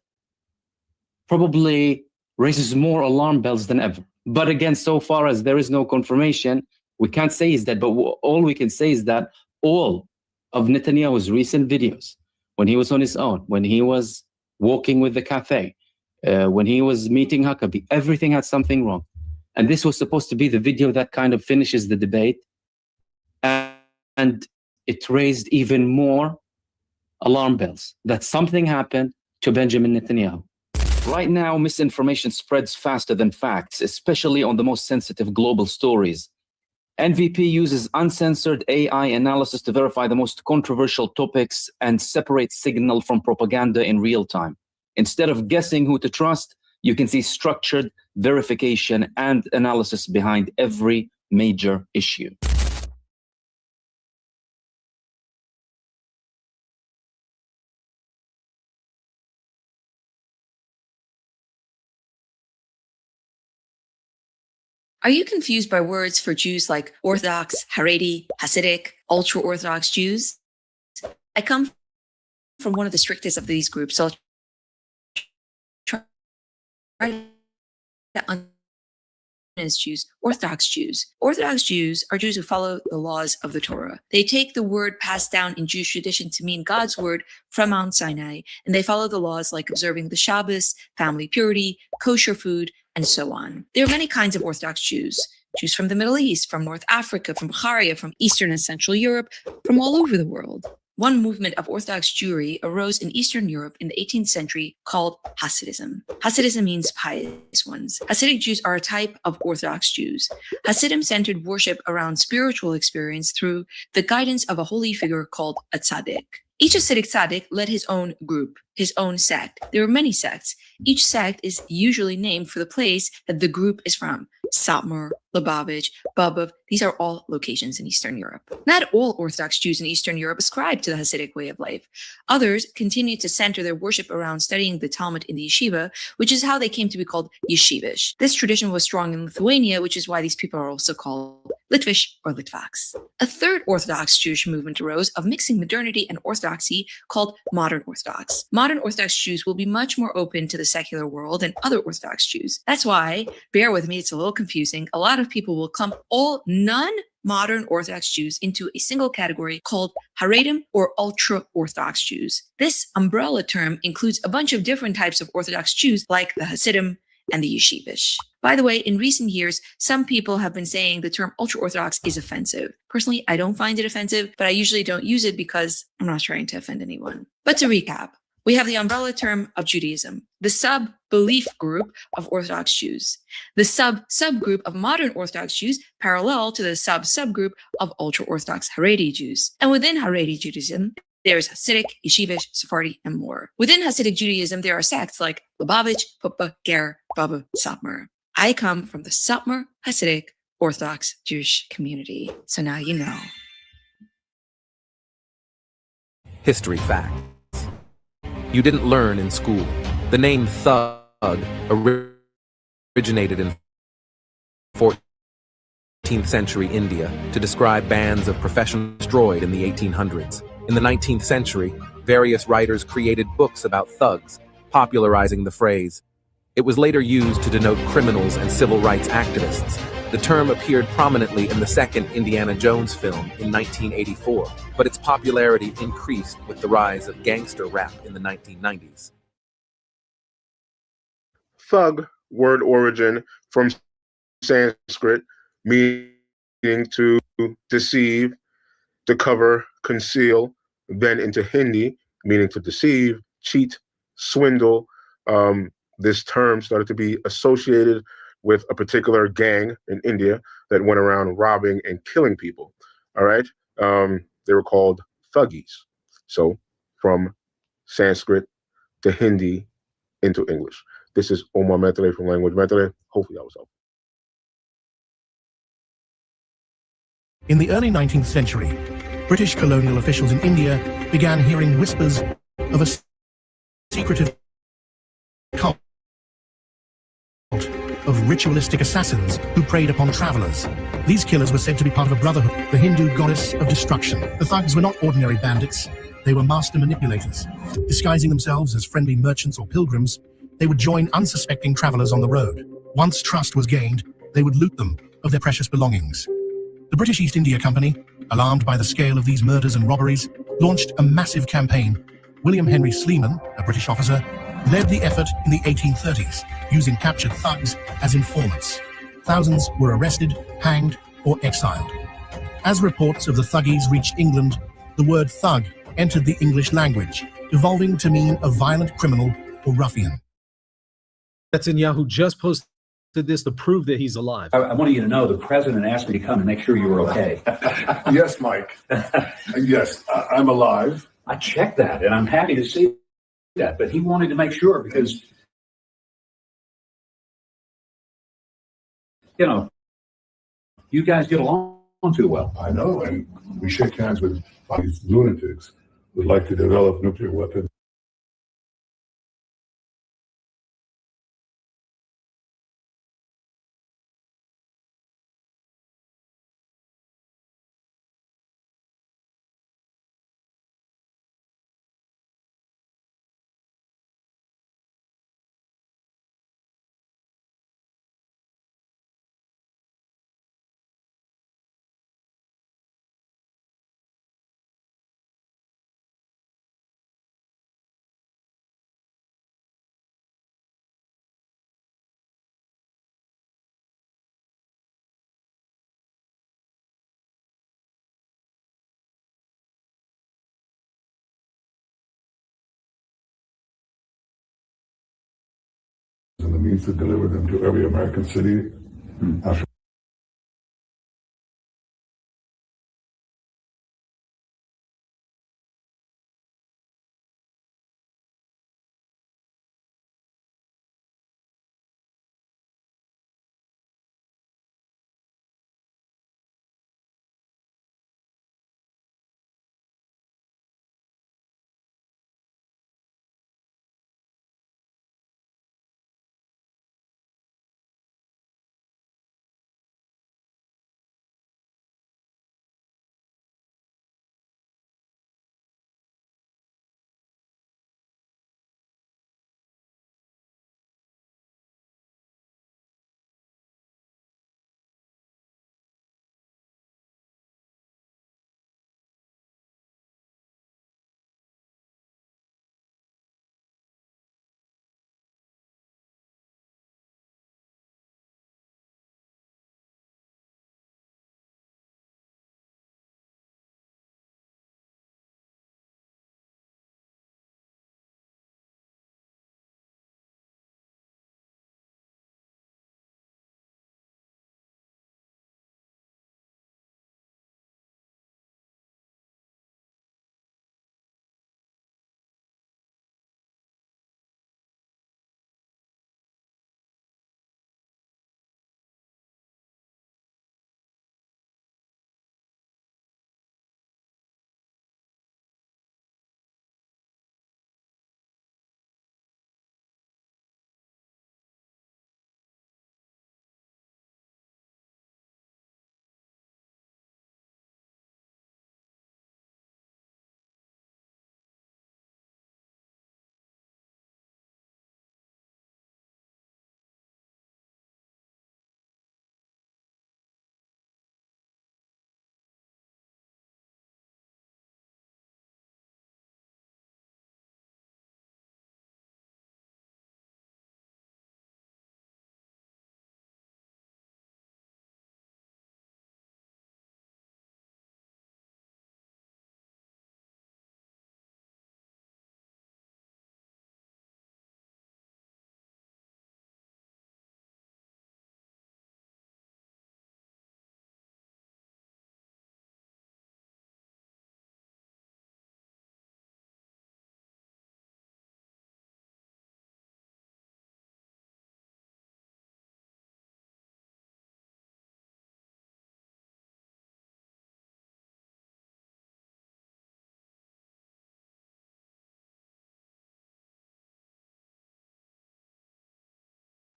Probably raises more alarm bells than ever. But again, so far as there is no confirmation, we can't say he's dead. But all we can say is that all of Netanyahu's recent videos, when he was on his own, when he was walking with the cafe, when he was meeting Huckabee, everything had something wrong. And this was supposed to be the video that kind of finishes the debate. And it raised even more alarm bells that something happened to Benjamin Netanyahu. Right now, misinformation spreads faster than facts, especially on the most sensitive global stories. NVP uses uncensored AI analysis to verify the most controversial topics and separate signal from propaganda in real time. Instead of guessing who to trust, you can see structured verification and analysis behind every major issue. Are you confused by words for Jews like Orthodox, Haredi, Hasidic, ultra-Orthodox Jews? I come from one of the strictest of these groups, so I'll as Jews, Orthodox Jews. Orthodox Jews are Jews who follow the laws of the Torah. They take the word passed down in Jewish tradition to mean God's word from Mount Sinai, and they follow the laws like observing the Shabbos, family purity, kosher food, and so on. There are many kinds of Orthodox Jews. Jews from the Middle East, from North Africa, from Bulgaria, from Eastern and Central Europe, from all over the world. One movement of Orthodox Jewry arose in Eastern Europe in the 18th century called Hasidism. Hasidism means pious ones. Hasidic Jews are a type of Orthodox Jews. Hasidim centered worship around spiritual experience through the guidance of a holy figure called a tzaddik. Each Hasidic tzaddik led his own group, his own sect. There are many sects. Each sect is usually named for the place that the group is from. Satmar, Lubavitch, Babov, these are all locations in Eastern Europe. Not all Orthodox Jews in Eastern Europe ascribe to the Hasidic way of life. Others continue to center their worship around studying the Talmud in the yeshiva, which is how they came to be called yeshivish. This tradition was strong in Lithuania, which is why these people are also called Litvish or Litvaks. A third Orthodox Jewish movement arose of mixing modernity and orthodoxy called modern Orthodox. Modern Orthodox Jews will be much more open to the secular world than other Orthodox Jews. That's why, bear with me, it's a little confusing. A lot of people will clump all non-modern Orthodox Jews into a single category called Haredim or ultra-Orthodox Jews. This umbrella term includes a bunch of different types of Orthodox Jews like the Hasidim and the Yeshivish. By the way, in recent years, some people have been saying the term ultra-Orthodox is offensive. Personally, I don't find it offensive, but I usually don't use it because I'm not trying to offend anyone. But to recap, we have the umbrella term of Judaism, the sub-belief group of Orthodox Jews, the sub-subgroup of modern Orthodox Jews parallel to the sub-subgroup of ultra-Orthodox Haredi Jews. And within Haredi Judaism, there's Hasidic, Yeshivish, Sephardi, and more. Within Hasidic Judaism, there are sects like Lubavitch, Papah, Ger, Baba, Satmar. I come from the Satmar Hasidic Orthodox Jewish community, so now you know. History facts. You didn't learn in school. The name thug originated in 14th century India to describe bands of professionals destroyed in the 1800s. In the 19th century, various writers created books about thugs, popularizing the phrase. It was later used to denote criminals and civil rights activists. The term appeared prominently in the second Indiana Jones film in 1984, but its popularity increased with the rise of gangster rap in the 1990s. Thug, word origin from Sanskrit, meaning to deceive, to cover, conceal, then into Hindi, meaning to deceive, cheat, swindle. This term started to be associated with a particular gang in India that went around robbing and killing people. All right. They were called thuggies. So from Sanskrit to Hindi into English. This is Omar Metre from Language Metre. Hopefully that was helpful. In the early 19th century, British colonial officials in India began hearing whispers of a secretive cult of ritualistic assassins who preyed upon travelers. These killers were said to be part of a brotherhood, the Hindu goddess of destruction. The thugs were not ordinary bandits. They were master manipulators. Disguising themselves as friendly merchants or pilgrims, they would join unsuspecting travelers on the road. Once trust was gained, they would loot them of their precious belongings. The British East India Company, alarmed by the scale of these murders and robberies, launched a massive campaign. William Henry Sleeman, a British officer, led the effort in the 1830s, using captured thugs as informants. Thousands were arrested, hanged, or exiled. As reports of the thuggies reached England, the word thug entered the English language, evolving to mean a violent criminal or ruffian. Netanyahu just posted this to prove that he's alive. I wanted you to know the president asked me to come and make sure you were okay. Yes, Mike. Yes, I'm alive. I checked that, and I'm happy to see that. But he wanted to make sure because, you know, you guys get along too well. I know, and we shake hands with these lunatics who like to develop nuclear weapons. and the means to deliver them to every American city. After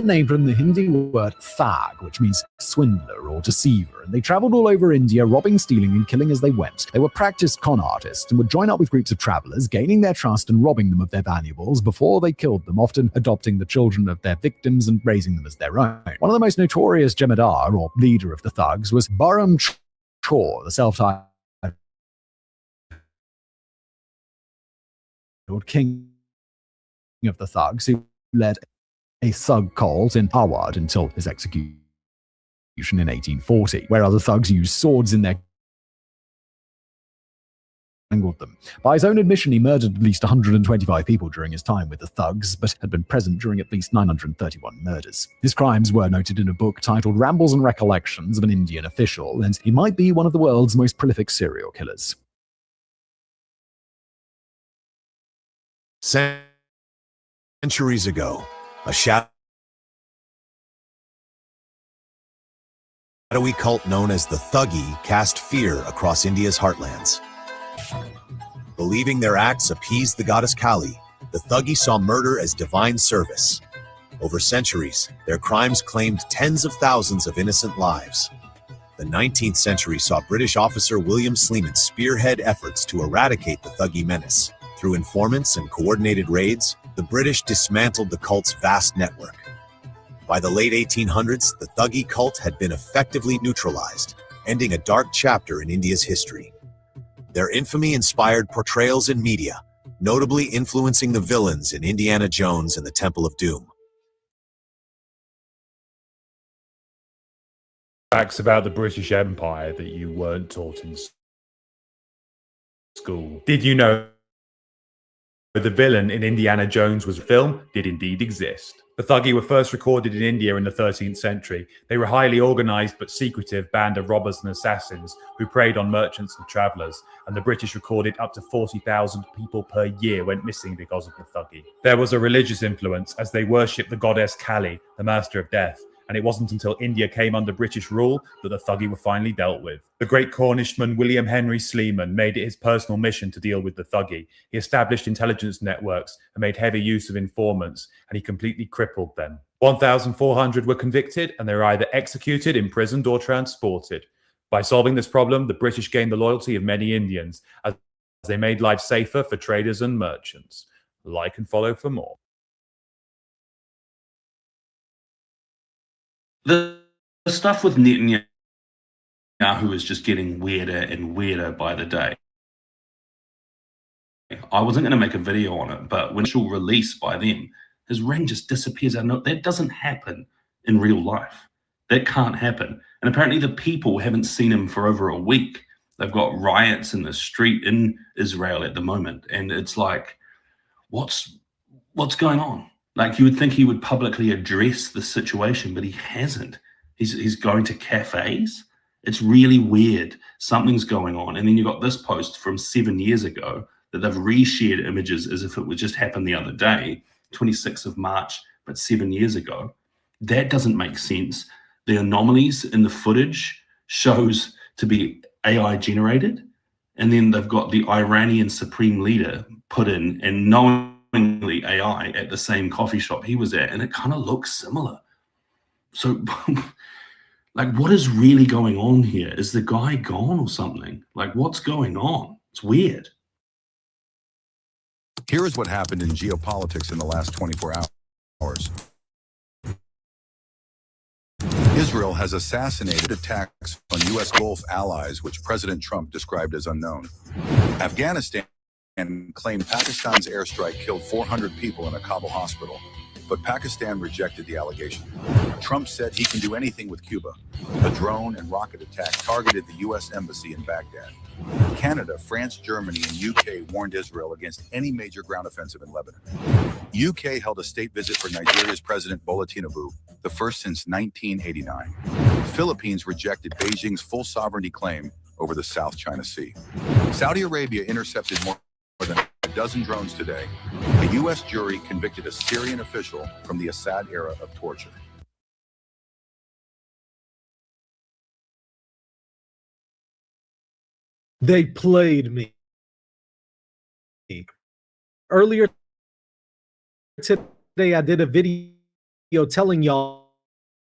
name from the Hindi word thug, which means swindler or deceiver, and they traveled all over India, robbing, stealing, and killing as they went. They were practiced con artists and would join up with groups of travelers, gaining their trust and robbing them of their valuables before they killed them, often adopting the children of their victims and raising them as their own. One of the most notorious Jemadar, or leader of the thugs, was Bahram Chor, the self-titled king of the thugs, who led a thug cult in Awadh until his execution in 1840, where other thugs used swords in their strangled them. By his own admission, he murdered at least 125 people during his time with the thugs, but had been present during at least 931 murders. His crimes were noted in a book titled Rambles and Recollections of an Indian Official, and he might be one of the world's most prolific serial killers. Centuries ago, a shadowy cult known as the Thugs cast fear across India's heartlands. Believing their acts appeased the goddess Kali, the Thugs saw murder as divine service. Over centuries, their crimes claimed tens of thousands of innocent lives. The 19th century saw British officer William Sleeman spearhead efforts to eradicate the Thugs menace. Through informants and coordinated raids, the British dismantled the cult's vast network. By the late 1800s, the Thugs cult had been effectively neutralized, ending a dark chapter in India's history. Their infamy inspired portrayals in media, notably influencing the villains in Indiana Jones and the Temple of Doom. Facts about the British Empire that you weren't taught in school. Did you know the villain in Indiana Jones was a film did indeed exist? The Thuggee were first recorded in India in the 13th century. They were a highly organized but secretive band of robbers and assassins who preyed on merchants and travelers, and the British recorded up to 40,000 people per year went missing because of the Thuggee. There was a religious influence as they worshipped the goddess Kali, the master of death, and it wasn't until India came under British rule that the Thuggee were finally dealt with. The great Cornishman William Henry Sleeman made it his personal mission to deal with the Thuggee. He established intelligence networks and made heavy use of informants, and he completely crippled them. 1,400 were convicted, and they were either executed, imprisoned, or transported. By solving this problem, the British gained the loyalty of many Indians, as they made life safer for traders and merchants. Like and follow for more. The stuff with Netanyahu is just getting weirder and weirder by the day. I wasn't going to make a video on it, but when it's released by them, his ring just disappears. That doesn't happen in real life. That can't happen. And apparently the people haven't seen him for over a week. They've got riots in the street in Israel at the moment. And it's like, what's going on? Like, you would think he would publicly address the situation, but he hasn't. He's going to cafes. It's really weird. Something's going on. And then you got this post from 7 years ago that they've reshared images as if it would just happen the other day, 26th of March, but 7 years ago. That doesn't make sense. The anomalies in the footage shows to be AI generated. And then they've got the Iranian supreme leader put in, and knowingly AI at the same coffee shop he was at, and it kind of looks similar. So like, what is really going on here? Is the guy gone or something? Like, what's going on? It's weird. Here is what happened in geopolitics in the last 24 hours. Israel has assassinated attacks on U.S. Gulf allies, which President Trump described as unknown. Afghanistan claimed Pakistan's airstrike killed 400 people in a Kabul hospital, but Pakistan rejected the allegation. Trump said he can do anything with Cuba. A drone and rocket attack targeted the U.S. embassy in Baghdad. Canada, France, Germany, and UK warned Israel against any major ground offensive in Lebanon. UK held a state visit for Nigeria's President Bola Tinubu, the first since 1989. Philippines rejected Beijing's full sovereignty claim over the South China Sea. Saudi Arabia intercepted more than a dozen drones today. A U.S. jury convicted a Syrian official from the Assad era of torture. They played me. Earlier today, I did a video telling y'all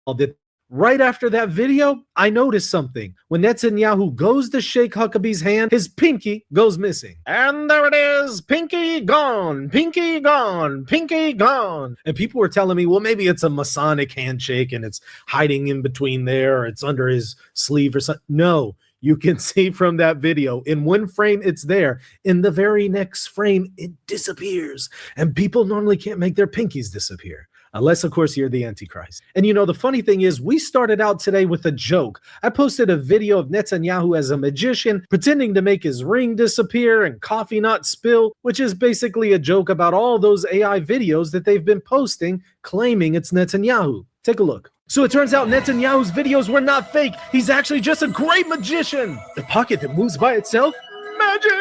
that right after that video, I noticed something. When Netanyahu goes to shake Huckabee's hand, his pinky goes missing. And there it is, pinky gone, pinky gone, pinky gone. And people were telling me, well, maybe it's a Masonic handshake and it's hiding in between there, or it's under his sleeve or something. No, you can see from that video, in one frame, it's there. In the very next frame, it disappears. And people normally can't make their pinkies disappear. Unless, of course, you're the Antichrist. And you know, the funny thing is, we started out today with a joke. I posted a video of Netanyahu as a magician pretending to make his ring disappear and coffee not spill, which is basically a joke about all those AI videos that they've been posting claiming it's Netanyahu. Take a look. So it turns out Netanyahu's videos were not fake. He's actually just a great magician. The pocket that moves by itself? Magic!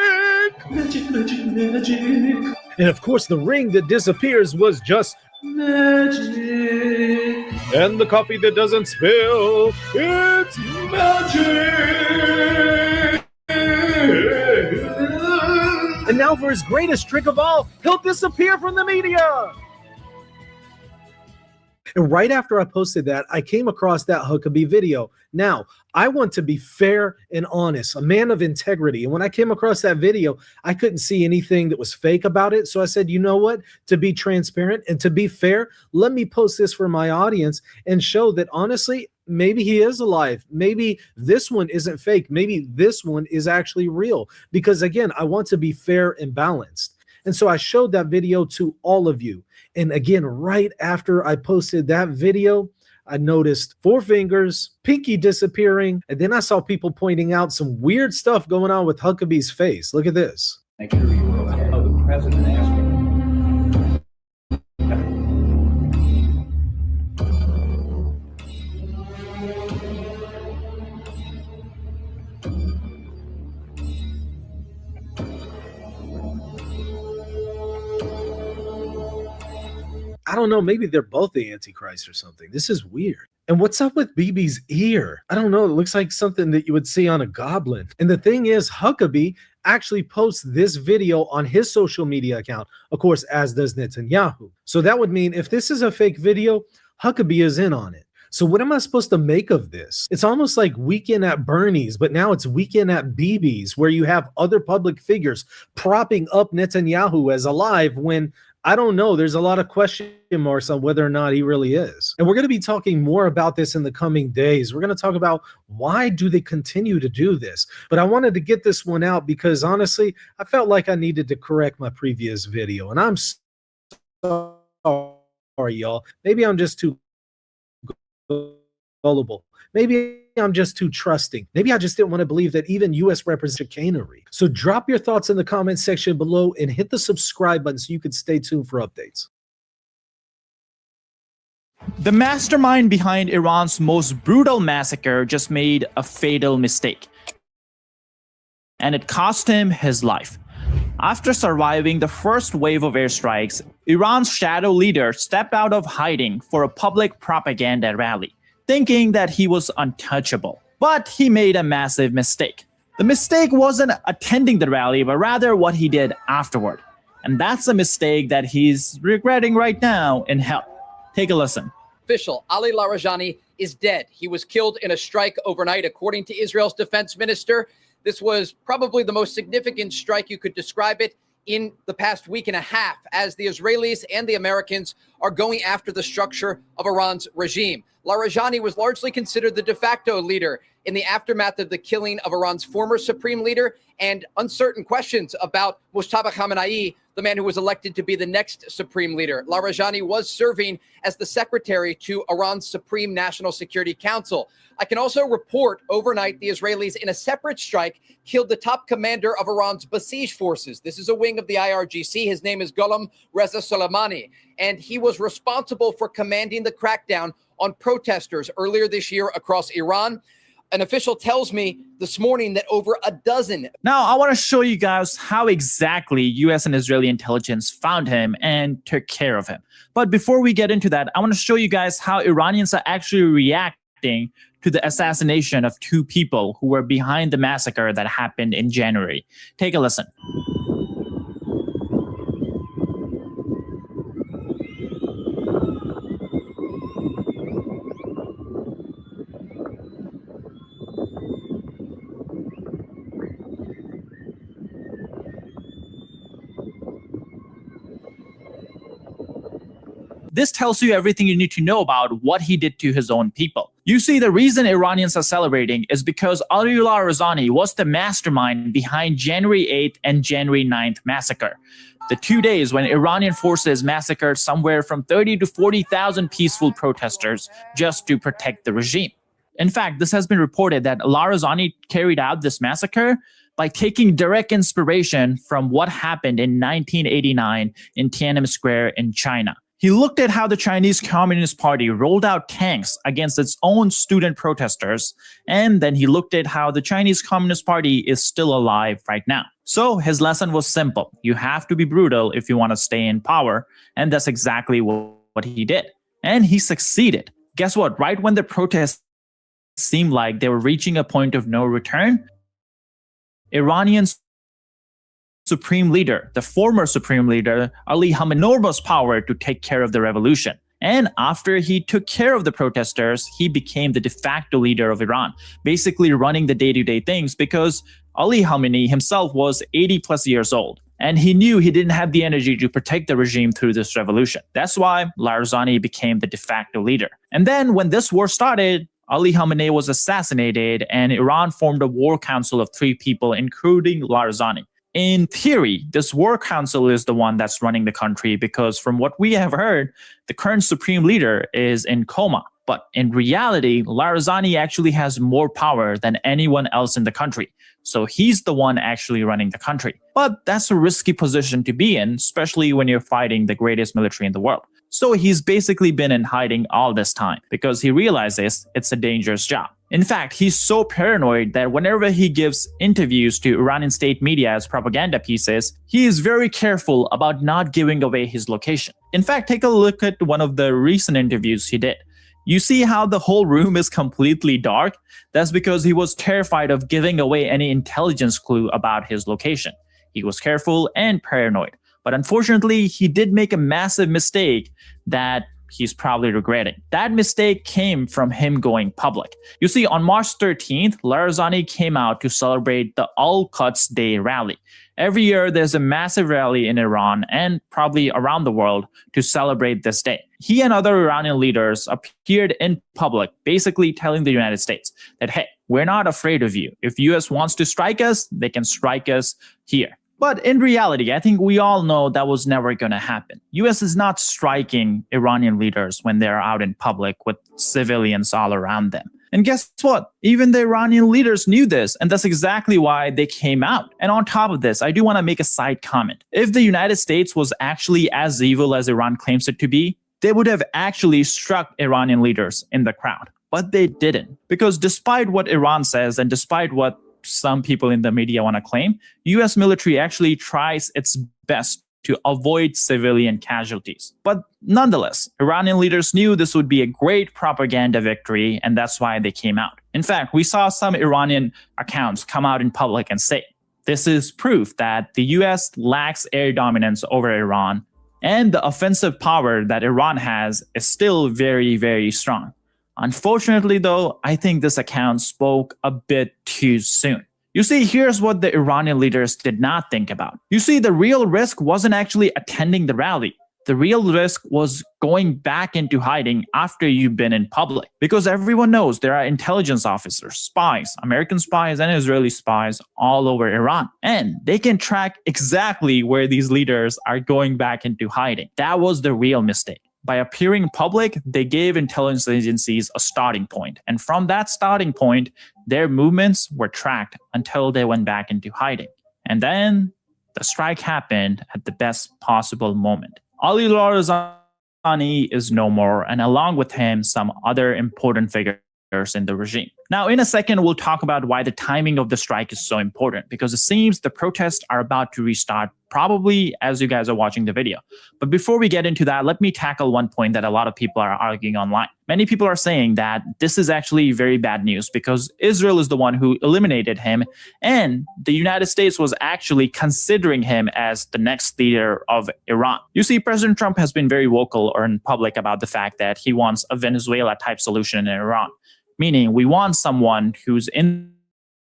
Magic, magic, magic. And of course, the ring that disappears was just magic. And the coffee that doesn't spill, it's magic. And now for his greatest trick of all, he'll disappear from the media. And right after I posted that, I came across that Huckabee video. Now, I want to be fair and honest, a man of integrity. And when I came across that video, I couldn't see anything that was fake about it. So I said, you know what? To be transparent and to be fair, let me post this for my audience and show that honestly, maybe he is alive. Maybe this one isn't fake. Maybe this one is actually real. Because again, I want to be fair and balanced. And so I showed that video to all of you. And again, right after I posted that video, I noticed 4 fingers, pinky disappearing, and then I saw people pointing out some weird stuff going on with Huckabee's face. Look at this. Make sure you know the president asked I don't know, maybe they're both the Antichrist or something. This is weird. And what's up with Bibi's ear? I don't know. It looks like something that you would see on a goblin. And the thing is, Huckabee actually posts this video on his social media account, of course, as does Netanyahu. So that would mean if this is a fake video, Huckabee is in on it. So what am I supposed to make of this? It's almost like Weekend at Bernie's, but now it's Weekend at Bibi's, where you have other public figures propping up Netanyahu as alive when, I don't know, there's a lot of question marks on whether or not he really is. And we're going to be talking more about this in the coming days. We're going to talk about why do they continue to do this. But I wanted to get this one out because honestly, I felt like I needed to correct my previous video. And I'm sorry, y'all. Maybe I'm just too gullible. Maybe I'm just too trusting. Maybe I just didn't want to believe that even U.S. represents chicanery. So drop your thoughts in the comment section below and hit the subscribe button so you can stay tuned for updates. The mastermind behind Iran's most brutal massacre just made a fatal mistake, and it cost him his life. After surviving the first wave of airstrikes, Iran's shadow leader stepped out of hiding for a public propaganda rally, thinking that he was untouchable. But he made a massive mistake. The mistake wasn't attending the rally, but rather what he did afterward. And that's a mistake that he's regretting right now in hell. Take a listen. Official Ali Larijani is dead. He was killed in a strike overnight, according to Israel's defense minister. This was probably the most significant strike, you could describe it, in the past week and a half, as the Israelis and the Americans are going after the structure of Iran's regime. Larijani was largely considered the de facto leader in the aftermath of the killing of Iran's former supreme leader and uncertain questions about Mojtaba Khamenei, the man who was elected to be the next supreme leader. Larijani was serving as the secretary to Iran's Supreme National Security Council. I can also report overnight the Israelis, in a separate strike, killed the top commander of Iran's Basij forces. This is a wing of the IRGC. His name is Ghulam Reza Soleimani, and he was responsible for commanding the crackdown on protesters earlier this year across Iran. An official tells me this morning that over a dozen. Now, I want to show you guys how exactly US and Israeli intelligence found him and took care of him. But before we get into that, I want to show you guys how Iranians are actually reacting to the assassination of two people who were behind the massacre that happened in January. Take a listen. This tells you everything you need to know about what he did to his own people. You see, the reason Iranians are celebrating is because Ali Larijani was the mastermind behind January 8th and January 9th massacre. The 2 days when Iranian forces massacred somewhere from 30 to 40,000 peaceful protesters just to protect the regime. In fact, this has been reported that Larijani carried out this massacre by taking direct inspiration from what happened in 1989 in Tiananmen Square in China. He looked at how the Chinese Communist Party rolled out tanks against its own student protesters, and then he looked at how the Chinese Communist Party is still alive right now. So his lesson was simple. You have to be brutal if you want to stay in power, and that's exactly what he did. And he succeeded. Guess what? Right when the protests seemed like they were reaching a point of no return, Iranians Supreme Leader, the former Supreme Leader, Ali Khamenei, was power to take care of the revolution. And after he took care of the protesters, he became the de facto leader of Iran, basically running the day-to-day things because Ali Khamenei himself was 80 plus years old. And he knew he didn't have the energy to protect the regime through this revolution. That's why Larijani became the de facto leader. And then when this war started, Ali Khamenei was assassinated and Iran formed a war council of 3 people, including Larijani. In theory, this war council is the one that's running the country because from what we have heard, the current supreme leader is in coma. But in reality, Larijani actually has more power than anyone else in the country. So he's the one actually running the country. But that's a risky position to be in, especially when you're fighting the greatest military in the world. So he's basically been in hiding all this time because he realizes it's a dangerous job. In fact, he's so paranoid that whenever he gives interviews to Iranian state media as propaganda pieces, he is very careful about not giving away his location. In fact, take a look at one of the recent interviews he did. You see how the whole room is completely dark? That's because he was terrified of giving away any intelligence clue about his location. He was careful and paranoid. But unfortunately, he did make a massive mistake that he's probably regretting. That mistake came from him going public. You see, on March 13th, Larzani came out to celebrate the Al-Quds Day rally. Every year, there's a massive rally in Iran and probably around the world to celebrate this day. He and other Iranian leaders appeared in public, basically telling the United States that, hey, we're not afraid of you. If US wants to strike us, they can strike us here. But in reality, I think we all know that was never going to happen. US is not striking Iranian leaders when they're out in public with civilians all around them. And guess what? Even the Iranian leaders knew this, and that's exactly why they came out. And on top of this, I do want to make a side comment. If the United States was actually as evil as Iran claims it to be, they would have actually struck Iranian leaders in the crowd. But they didn't. Because despite what Iran says, and despite what some people in the media want to claim, US military actually tries its best to avoid civilian casualties. But nonetheless, Iranian leaders knew this would be a great propaganda victory, and that's why they came out. In fact, we saw some Iranian accounts come out in public and say, this is proof that the US lacks air dominance over Iran, and the offensive power that Iran has is still very, very strong. Unfortunately, though, I think this account spoke a bit too soon. You see, here's what the Iranian leaders did not think about. You see, the real risk wasn't actually attending the rally. The real risk was going back into hiding after you've been in public. Because everyone knows there are intelligence officers, spies, American spies and Israeli spies all over Iran. And they can track exactly where these leaders are going back into hiding. That was the real mistake. By appearing in public, they gave intelligence agencies a starting point. And from that starting point, their movements were tracked until they went back into hiding. And then the strike happened at the best possible moment. Ali Larzani is no more, and along with him, some other important figures in the regime. Now, in a second, we'll talk about why the timing of the strike is so important, because it seems the protests are about to restart probably as you guys are watching the video. But before we get into that, let me tackle one point that a lot of people are arguing online. Many people are saying that this is actually very bad news because Israel is the one who eliminated him, and the United States was actually considering him as the next leader of Iran. You see, President Trump has been very vocal or in public about the fact that he wants a Venezuela-type solution in Iran. Meaning we want someone who's in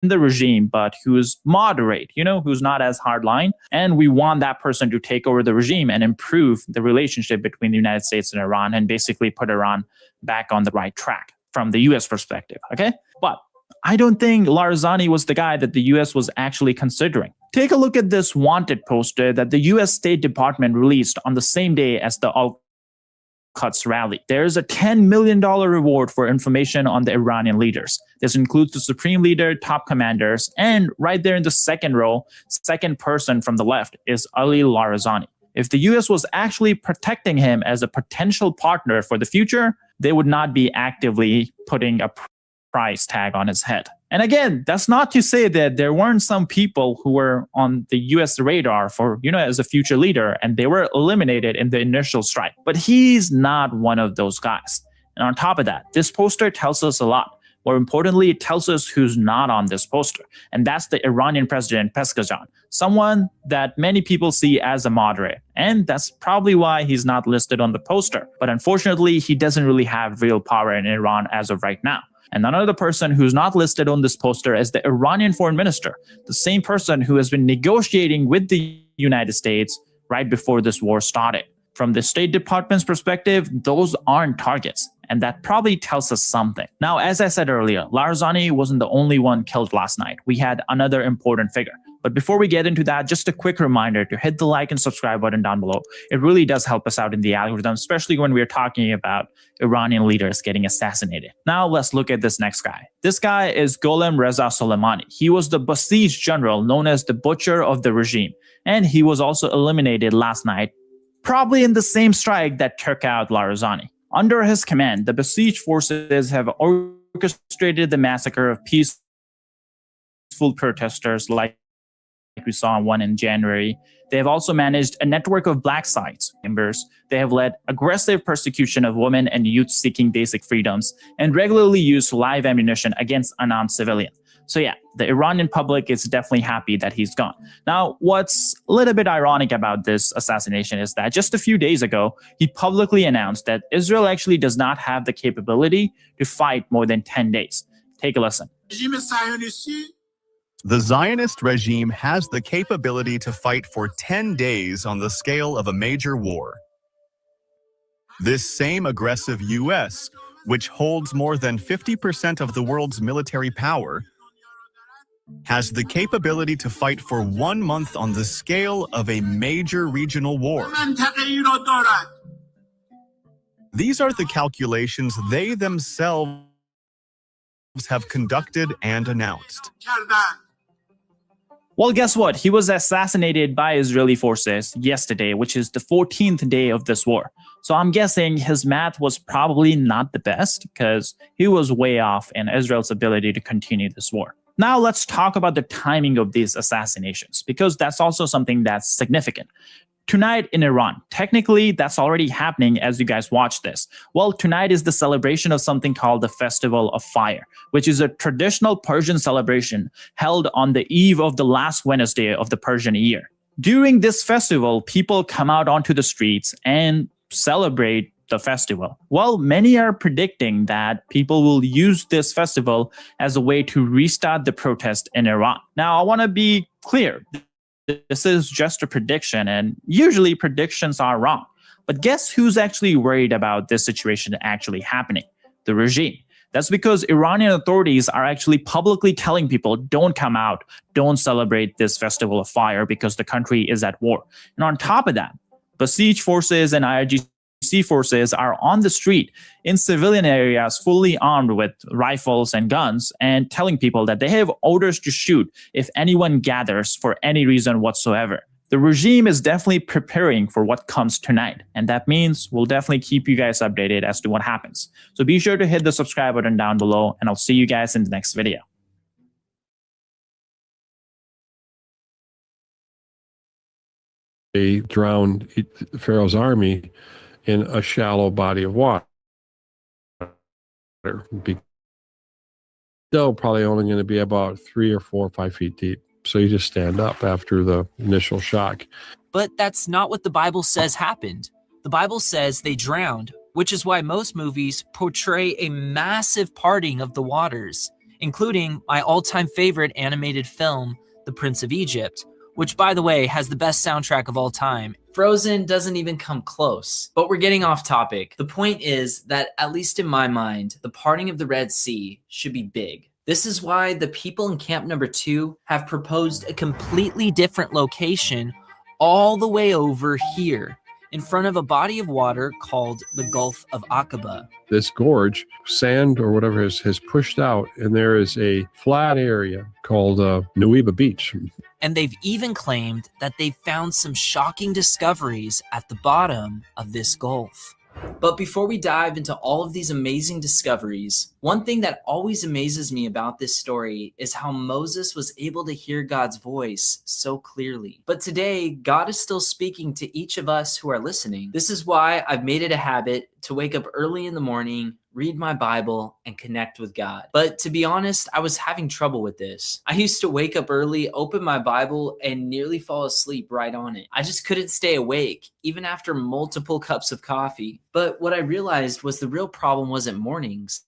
the regime, but who's moderate, who's not as hardline. And we want that person to take over the regime and improve the relationship between the United States and Iran and basically put Iran back on the right track from the US perspective, okay? But I don't think Larzani was the guy that the US was actually considering. Take a look at this wanted poster that the US State Department released on the same day as the Al-Quds rally. There's a $10 million reward for information on the Iranian leaders. This includes the supreme leader, top commanders, and right there in the second row, second person from the left is Ali Larzani. If the US was actually protecting him as a potential partner for the future, they would not be actively putting a price tag on his head. And again, that's not to say that there weren't some people who were on the US radar for, as a future leader, and they were eliminated in the initial strike. But he's not one of those guys. And on top of that, this poster tells us a lot. More importantly, it tells us who's not on this poster. And that's the Iranian president, Pezeshkian, someone that many people see as a moderate. And that's probably why he's not listed on the poster. But unfortunately, he doesn't really have real power in Iran as of right now. And another person who's not listed on this poster is the Iranian foreign minister, the same person who has been negotiating with the United States right before this war started. From the State Department's perspective, those aren't targets. And that probably tells us something. Now, as I said earlier, Larzani wasn't the only one killed last night. We had another important figure. But before we get into that, just a quick reminder to hit the like and subscribe button down below. It really does help us out in the algorithm, especially when we're talking about Iranian leaders getting assassinated. Now let's look at this next guy. This guy is Gholam Reza Soleimani. He was the Basij general known as the Butcher of the regime. And he was also eliminated last night, probably in the same strike that took out Larzani. Under his command, the Basij forces have orchestrated the massacre of peaceful protesters like we saw one in January. They have also managed a network of black sites members. They have led aggressive persecution of women and youth seeking basic freedoms and regularly used live ammunition against unarmed civilians. So yeah, the Iranian public is definitely happy that he's gone. Now, what's a little bit ironic about this assassination is that just a few days ago, he publicly announced that Israel actually does not have the capability to fight more than 10 days. Take a listen. The Zionist regime has the capability to fight for 10 days on the scale of a major war. This same aggressive U.S., which holds more than 50% of the world's military power, has the capability to fight for 1 month on the scale of a major regional war. These are the calculations they themselves have conducted and announced. Well, guess what? He was assassinated by Israeli forces yesterday, which is the 14th day of this war. So I'm guessing his math was probably not the best because he was way off in Israel's ability to continue this war. Now let's talk about the timing of these assassinations, because that's also something that's significant. Tonight in Iran, technically that's already happening as you guys watch this. Well, tonight is the celebration of something called the Festival of Fire, which is a traditional Persian celebration held on the eve of the last Wednesday of the Persian year. During this festival, people come out onto the streets and celebrate the festival. Well, many are predicting that people will use this festival as a way to restart the protest in Iran. Now, I want to be clear. This is just a prediction, and usually predictions are wrong. But guess who's actually worried about this situation actually happening? The regime. That's because Iranian authorities are actually publicly telling people, don't come out, don't celebrate this Festival of Fire because the country is at war. And on top of that, Basij forces and IRGC forces are on the street in civilian areas fully armed with rifles and guns and telling people that they have orders to shoot if anyone gathers for any reason whatsoever. The regime is definitely preparing for what comes tonight, and that means we'll definitely keep you guys updated as to what happens. So be sure to hit the subscribe button down below, and I'll see you guys in the next video. They drowned Pharaoh's army in a shallow body of water. Still probably only going to be about 3 or 4 or 5 feet deep. So you just stand up after the initial shock. But that's not what the Bible says happened. The Bible says they drowned, which is why most movies portray a massive parting of the waters, including my all-time favorite animated film, The Prince of Egypt, which, by the way, has the best soundtrack of all time. Frozen doesn't even come close. But we're getting off topic. The point is that, at least in my mind, the parting of the Red Sea should be big. This is why the people in Camp Number 2 have proposed a completely different location all the way over here, in front of a body of water called the Gulf of Aqaba. This gorge, sand or whatever has pushed out, and there is a flat area called Nuweiba Beach. And they've even claimed that they've found some shocking discoveries at the bottom of this gulf. But before we dive into all of these amazing discoveries, one thing that always amazes me about this story is how Moses was able to hear God's voice so clearly. But today, God is still speaking to each of us who are listening. This is why I've made it a habit to wake up early in the morning, read my Bible, and connect with God. But to be honest, I was having trouble with this. I used to wake up early, open my Bible, and nearly fall asleep right on it. I just couldn't stay awake, even after multiple cups of coffee. But what I realized was the real problem wasn't mornings.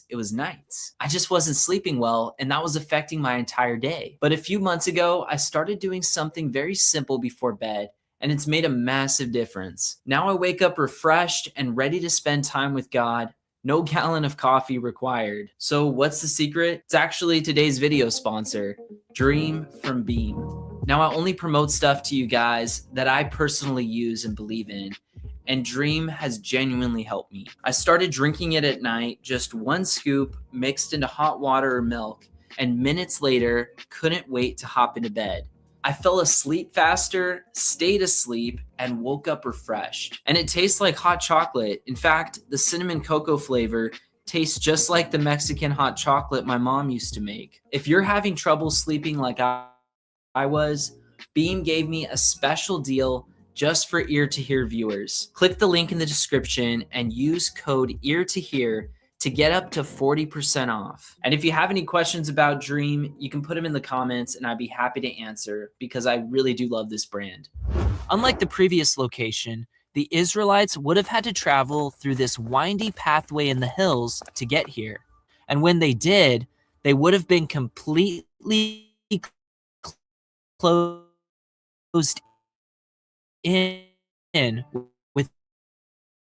It was nights. I just wasn't sleeping well, and that was affecting my entire day. But a few months ago, I started doing something very simple before bed, and it's made a massive difference. Now I wake up refreshed and ready to spend time with God. No gallon of coffee required. So what's the secret? It's actually today's video sponsor, Dream from Beam. Now I only promote stuff to you guys that I personally use and believe in, and Dream has genuinely helped me. I started drinking it at night, just 1 scoop mixed into hot water or milk, and minutes later, couldn't wait to hop into bed. I fell asleep faster, stayed asleep, and woke up refreshed. And it tastes like hot chocolate. In fact, the cinnamon cocoa flavor tastes just like the Mexican hot chocolate my mom used to make. If you're having trouble sleeping like I was, Beam gave me a special deal just for ear to hear viewers. Click the link in the description and use code ear to hear to get up to 40% off. And if you have any questions about Dream, you can put them in the comments and I'd be happy to answer because I really do love this brand. Unlike the previous location, the Israelites would have had to travel through this windy pathway in the hills to get here. And when they did, they would have been completely closed in with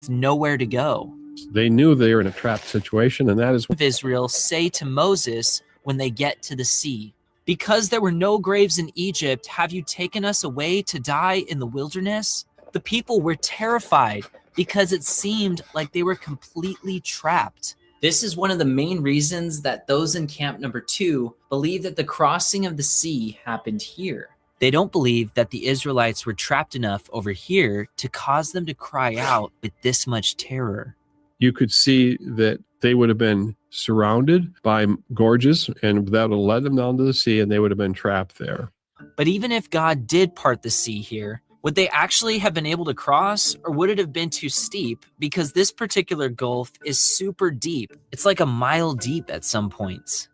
nowhere to go. They knew they were in a trapped situation, and that is what Israel say to Moses when they get to the sea. Because there were no graves in Egypt, have you taken us away to die in the wilderness? The people were terrified because it seemed like they were completely trapped. This is one of the main reasons that those in camp number 2 believe that the crossing of the sea happened here. They don't believe that the Israelites were trapped enough over here to cause them to cry out with this much terror. you could see that they would have been surrounded by gorges, and that would have led them down to the sea, and they would have been trapped there. But even if God did part the sea here, would they actually have been able to cross, or would it have been too steep? Because this particular gulf is super deep. It's like a mile deep at some points.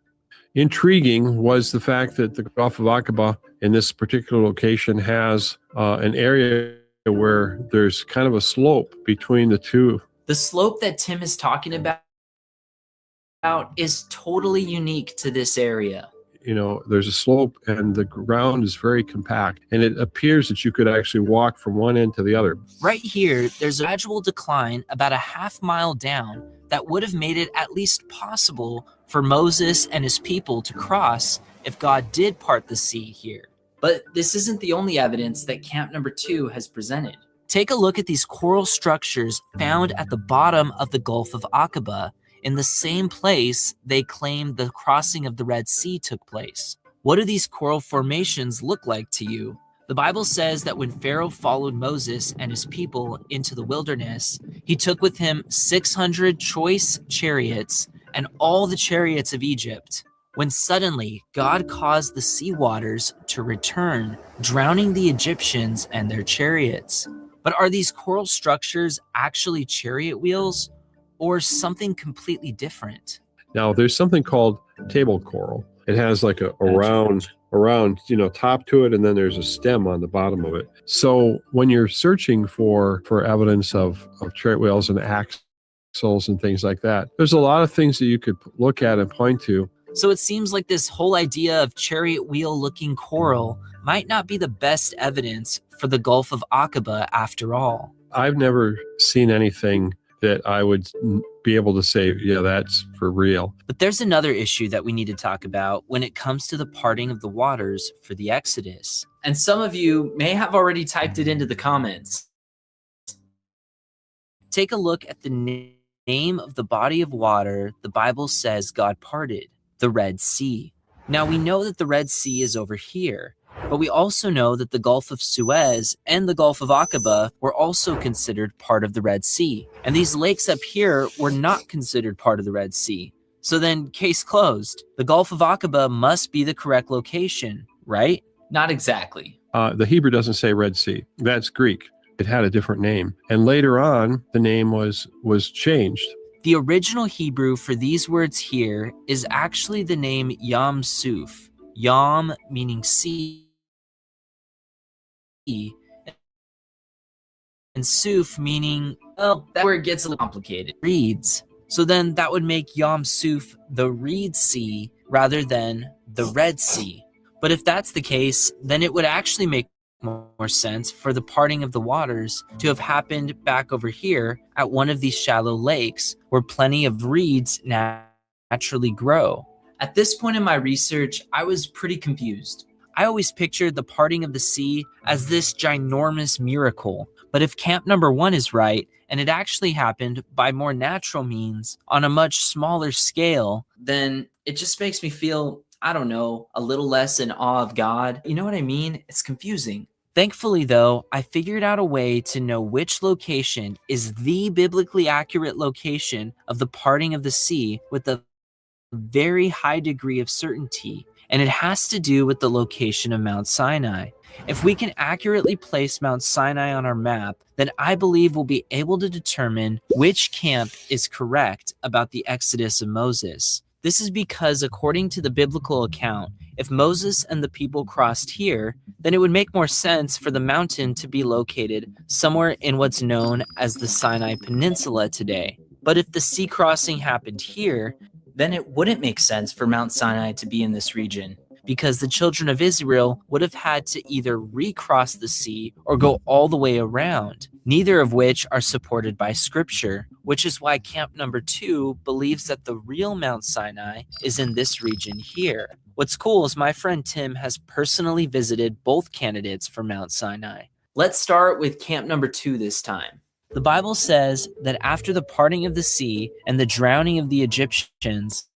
Intriguing was the fact that the Gulf of Aqaba in this particular location has an area where there's kind of a slope between the two. The slope that Tim is talking about is totally unique to this area. You know, there's a slope and the ground is very compact, and it appears that you could actually walk from one end to the other. Right here, there's a gradual decline about a half mile down that would have made it at least possible for Moses and his people to cross if God did part the sea here. But this isn't the only evidence that Camp Number 2 has presented. Take a look at these coral structures found at the bottom of the Gulf of Aqaba, in the same place they claim the crossing of the Red Sea took place. What do these coral formations look like to you? The Bible says that when Pharaoh followed Moses and his people into the wilderness, he took with him 600 choice chariots and all the chariots of Egypt. When suddenly God caused the sea waters to return, drowning the Egyptians and their chariots. But are these coral structures actually chariot wheels, or something completely different? Now, there's something called table coral. It has like a round, top to it, and then there's a stem on the bottom of it. So when you're searching for evidence of chariot wheels and axles and things like that, there's a lot of things that you could look at and point to. So it seems like this whole idea of chariot wheel looking coral might not be the best evidence for the Gulf of Aqaba after all. I've never seen anything that I would be able to say, yeah, that's for real. But there's another issue that we need to talk about when it comes to the parting of the waters for the Exodus. And some of you may have already typed it into the comments. Take a look at the name of the body of water the Bible says God parted, the Red Sea. Now we know that the Red Sea is over here, but we also know that the Gulf of Suez and the Gulf of Aqaba were also considered part of the Red Sea. And these lakes up here were not considered part of the Red Sea. So then, case closed. The Gulf of Aqaba must be the correct location, right? Not exactly. The Hebrew doesn't say Red Sea. That's Greek. It had a different name. And later on, the name was changed. The original Hebrew for these words here is actually the name Yam Suf. Yam meaning sea, and Suf meaning, well, that word gets a little complicated. Reeds. So then that would make Yam Suf the Reed Sea rather than the Red Sea. But if that's the case, then it would actually make more sense for the parting of the waters to have happened back over here at one of these shallow lakes where plenty of reeds naturally grow. At this point in my research, I was pretty confused. I always pictured the parting of the sea as this ginormous miracle. But if Camp Number 1 is right, and it actually happened by more natural means on a much smaller scale, then it just makes me feel, I don't know, a little less in awe of God. You know what I mean? It's confusing. Thankfully, though, I figured out a way to know which location is the biblically accurate location of the parting of the sea with a very high degree of certainty. and it has to do with the location of Mount Sinai. If we can accurately place Mount Sinai on our map, then I believe we'll be able to determine which camp is correct about the Exodus of Moses. This is because, according to the biblical account, if Moses and the people crossed here, then it would make more sense for the mountain to be located somewhere in what's known as the Sinai Peninsula today. But if the sea crossing happened here, then it wouldn't make sense for Mount Sinai to be in this region, because the children of Israel would have had to either recross the sea or go all the way around, neither of which are supported by scripture, which is why camp number 2 believes that the real Mount Sinai is in this region here. What's cool is my friend Tim has personally visited both candidates for Mount Sinai. Let's start with camp number 2 this time. The Bible says that after the parting of the sea and the drowning of the Egyptians,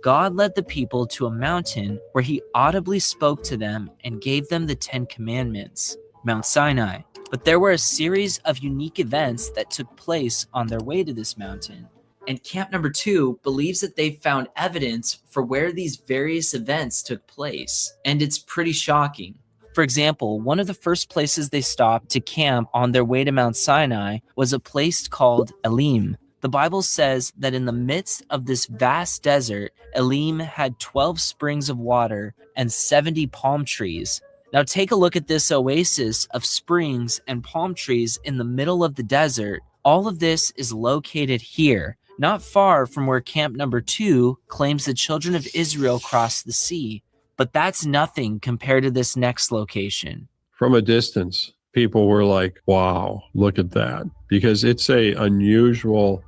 God led the people to a mountain where he audibly spoke to them and gave them the 10 Commandments, Mount Sinai. But there were a series of unique events that took place on their way to this mountain. And camp number 2 believes that they found evidence for where these various events took place. And it's pretty shocking. For example, one of the first places they stopped to camp on their way to Mount Sinai was a place called Elim. The Bible says that in the midst of this vast desert, Elim had 12 springs of water and 70 palm trees. Now take a look at this oasis of springs and palm trees in the middle of the desert. All of this is located here, not far from where camp number 2 claims the children of Israel crossed the sea. But that's nothing compared to this next location. From a distance, people were like, wow, look at that. Because it's a unusual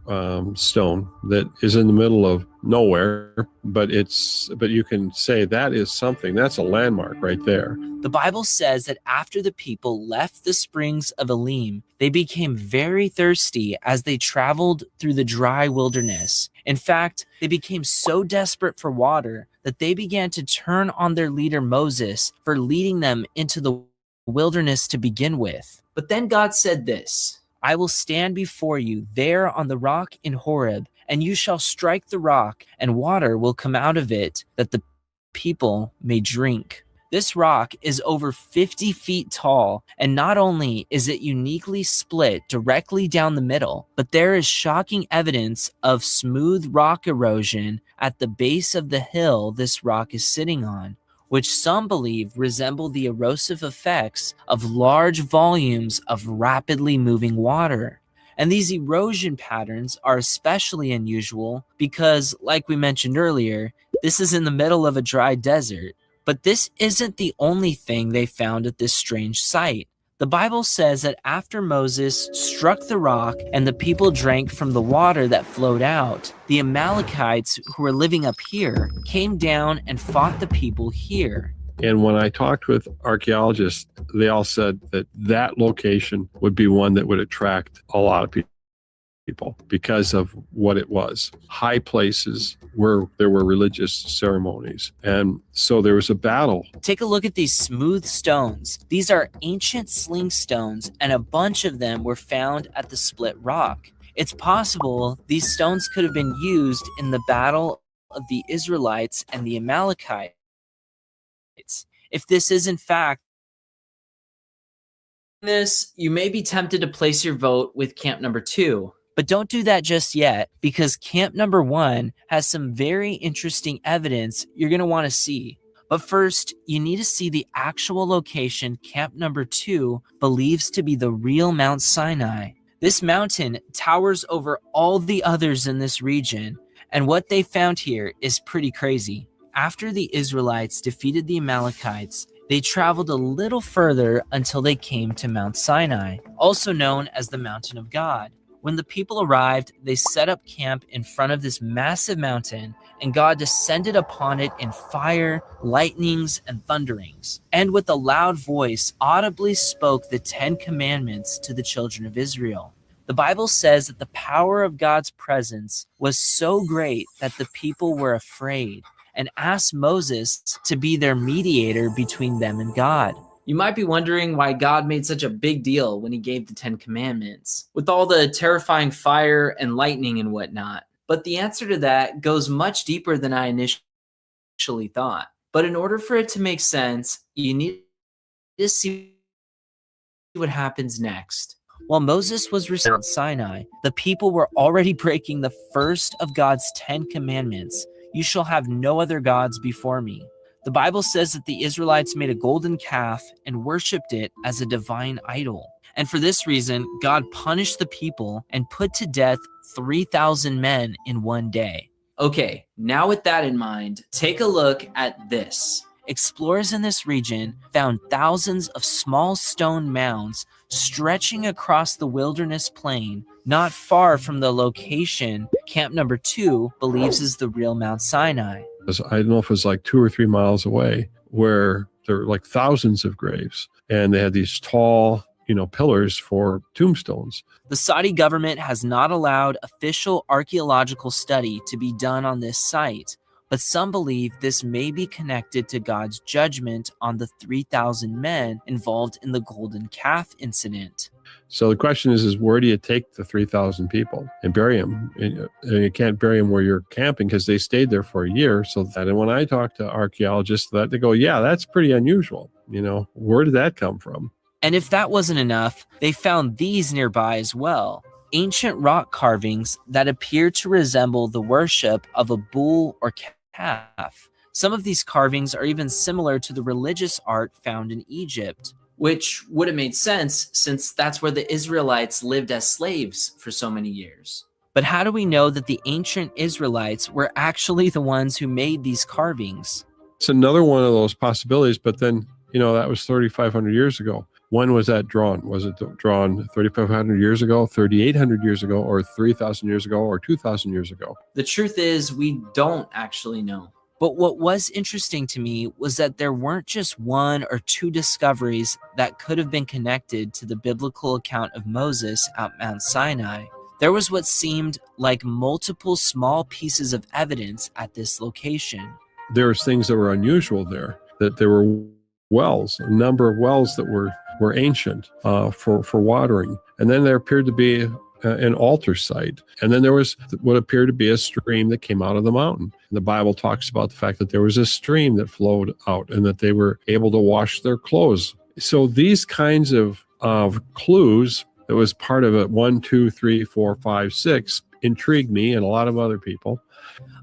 stone that is in the middle of nowhere, but you can say that is something. That's a landmark right there. The Bible says that after the people left the springs of Elim, they became very thirsty as they traveled through the dry wilderness. In fact, they became so desperate for water that they began to turn on their leader Moses for leading them into the wilderness to begin with. But then God said this, I will stand before you there on the rock in Horeb, and you shall strike the rock, and water will come out of it, that the people may drink. This rock is over 50 feet tall, and not only is it uniquely split directly down the middle, but there is shocking evidence of smooth rock erosion at the base of the hill this rock is sitting on, which some believe resemble the erosive effects of large volumes of rapidly moving water. And these erosion patterns are especially unusual because, like we mentioned earlier, this is in the middle of a dry desert. But this isn't the only thing they found at this strange site. The Bible says that after Moses struck the rock and the people drank from the water that flowed out, the Amalekites who were living up here came down and fought the people here. And when I talked with archaeologists, they all said that that location would be one that would attract a lot of people because of what it was. High places where there were religious ceremonies. And so there was a battle. Take a look at these smooth stones. These are ancient sling stones, and a bunch of them were found at the split rock. It's possible these stones could have been used in the battle of the Israelites and the Amalekites. If this is in fact this, you may be tempted to place your vote with camp number 2. But don't do that just yet, because camp number 1 has some very interesting evidence you're going to want to see. But first, you need to see the actual location camp number 2 believes to be the real Mount Sinai. This mountain towers over all the others in this region, and what they found here is pretty crazy. After the Israelites defeated the Amalekites, they traveled a little further until they came to Mount Sinai, also known as the Mountain of God. When the people arrived, they set up camp in front of this massive mountain, and God descended upon it in fire, lightnings, and thunderings, and with a loud voice audibly spoke the 10 Commandments to the children of Israel. The Bible says that the power of God's presence was so great that the people were afraid and asked Moses to be their mediator between them and God. You might be wondering why God made such a big deal when he gave the 10 Commandments, with all the terrifying fire and lightning and whatnot. But the answer to that goes much deeper than I initially initially thought. But in order for it to make sense, you need to see what happens next. While Moses was reciting Mount Sinai, the people were already breaking the first of God's 10 commandments. You shall have no other gods before me. The Bible says that the Israelites made a golden calf and worshipped it as a divine idol. And for this reason, God punished the people and put to death 3,000 men in one day. Okay, now with that in mind, take a look at this. Explorers in this region found thousands of small stone mounds stretching across the wilderness plain, not far from the location Camp Number 2 believes is the real Mount Sinai. I don't know if it was like 2 or 3 miles away, where there were like thousands of graves, and they had these tall, pillars for tombstones. The Saudi government has not allowed official archaeological study to be done on this site, but some believe this may be connected to God's judgment on the 3,000 men involved in the golden calf incident. So the question is where do you take the 3,000 people and bury them? And you can't bury them where you're camping because they stayed there for a year. And when I talk to archaeologists, they go, yeah, that's pretty unusual. Where did that come from? And if that wasn't enough, they found these nearby as well. Ancient rock carvings that appear to resemble the worship of a bull or calf. Some of these carvings are even similar to the religious art found in Egypt, which would have made sense since that's where the Israelites lived as slaves for so many years. But how do we know that the ancient Israelites were actually the ones who made these carvings? It's another one of those possibilities, but then, that was 3,500 years ago. When was that drawn? Was it drawn 3,500 years ago, 3,800 years ago, or 3,000 years ago, or 2,000 years ago? The truth is, we don't actually know. But what was interesting to me was that there weren't just 1 or 2 discoveries that could have been connected to the biblical account of Moses at Mount Sinai. There was what seemed like multiple small pieces of evidence at this location. There was things that were unusual there, that there were wells, a number of wells that were ancient for watering. And then there appeared to be an altar site. And then there was what appeared to be a stream that came out of the mountain. The Bible talks about the fact that there was a stream that flowed out and that they were able to wash their clothes. So these kinds of clues that was part of it, 1, 2, 3, 4, 5, 6, intrigued me and a lot of other people.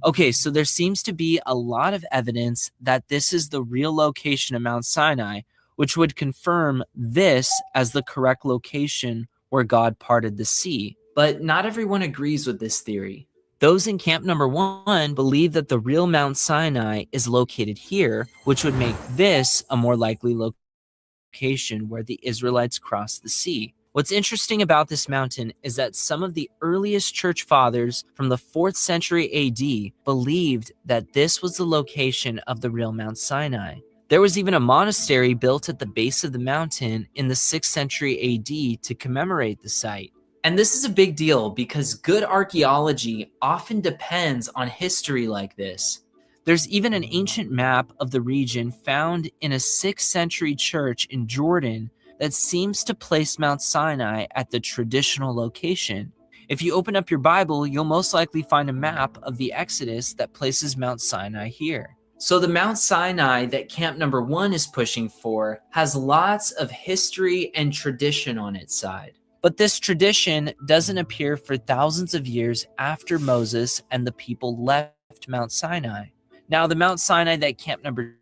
Okay, so there seems to be a lot of evidence that this is the real location of Mount Sinai, which would confirm this as the correct location where God parted the sea. But not everyone agrees with this theory. Those in Camp Number 1 believe that the real Mount Sinai is located here, which would make this a more likely location where the Israelites crossed the sea. What's interesting about this mountain is that some of the earliest church fathers from the 4th century AD believed that this was the location of the real Mount Sinai. There was even a monastery built at the base of the mountain in the 6th century AD to commemorate the site. And this is a big deal because good archaeology often depends on history like this. There's even an ancient map of the region found in a 6th century church in Jordan that seems to place Mount Sinai at the traditional location. If you open up your Bible, you'll most likely find a map of the Exodus that places Mount Sinai here. So the Mount Sinai that Camp Number 1 is pushing for has lots of history and tradition on its side. But this tradition doesn't appear for thousands of years after Moses and the people left Mount Sinai. Now, the Mount Sinai that Camp Number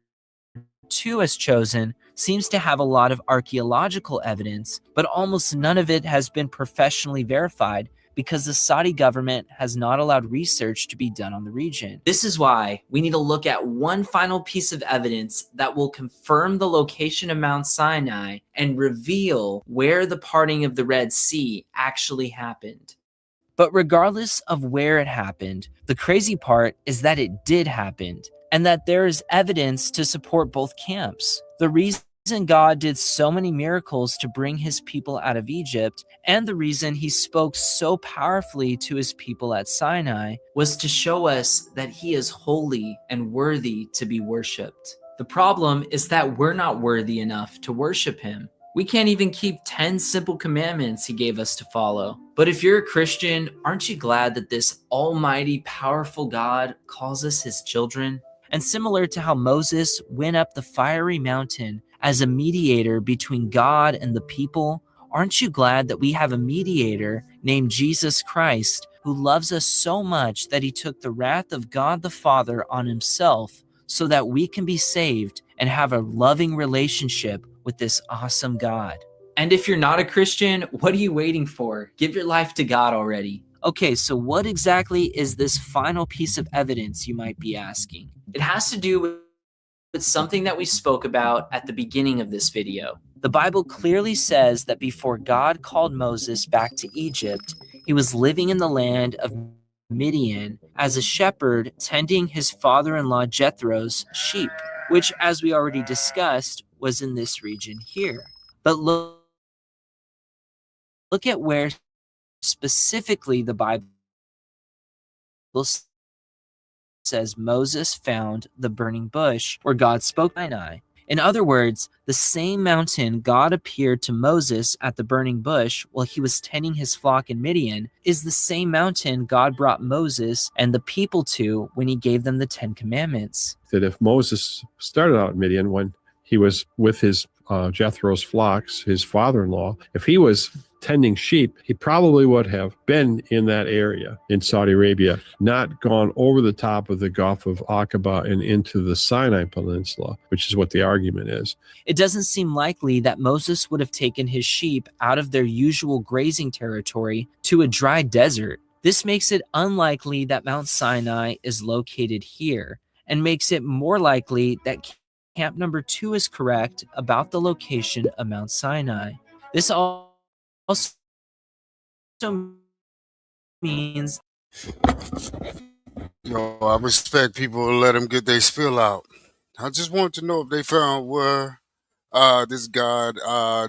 2 has chosen seems to have a lot of archaeological evidence, but almost none of it has been professionally verified because the Saudi government has not allowed research to be done on the region. This is why we need to look at one final piece of evidence that will confirm the location of Mount Sinai and reveal where the parting of the Red Sea actually happened. But regardless of where it happened, the crazy part is that it did happen, and that there is evidence to support both camps. The reason God did so many miracles to bring his people out of Egypt, and the reason he spoke so powerfully to his people at Sinai, was to show us that he is holy and worthy to be worshipped. The problem is that we're not worthy enough to worship him. We can't even keep 10 simple commandments he gave us to follow. But if you're a Christian, aren't you glad that this almighty, powerful God calls us his children? And similar to how Moses went up the fiery mountain as a mediator between God and the people, aren't you glad that we have a mediator named Jesus Christ who loves us so much that he took the wrath of God the Father on himself so that we can be saved and have a loving relationship with this awesome God? And if you're not a Christian, what are you waiting for? Give your life to God already. Okay, so what exactly is this final piece of evidence, you might be asking? It has to do with something that we spoke about at the beginning of this video. The Bible clearly says that before God called Moses back to Egypt, he was living in the land of Midian as a shepherd tending his father-in-law Jethro's sheep, which, as we already discussed, was in this region here. But look at where specifically the Bible says Moses found the burning bush where God spoke to Sinai. In other words, the same mountain God appeared to Moses at the burning bush while he was tending his flock in Midian is the same mountain God brought Moses and the people to when he gave them the 10 Commandments. That if Moses started out in Midian when he was with his Jethro's flocks, his father-in-law, if he was tending sheep, he probably would have been in that area in Saudi Arabia, not gone over the top of the Gulf of Aqaba and into the Sinai Peninsula, which is what the argument is. It doesn't seem likely that Moses would have taken his sheep out of their usual grazing territory to a dry desert. This makes it unlikely that Mount Sinai is located here, and makes it more likely that camp number 2 is correct about the location of Mount Sinai. This also means... Yo, I respect people who let them get their spill out. I just want to know if they found where this god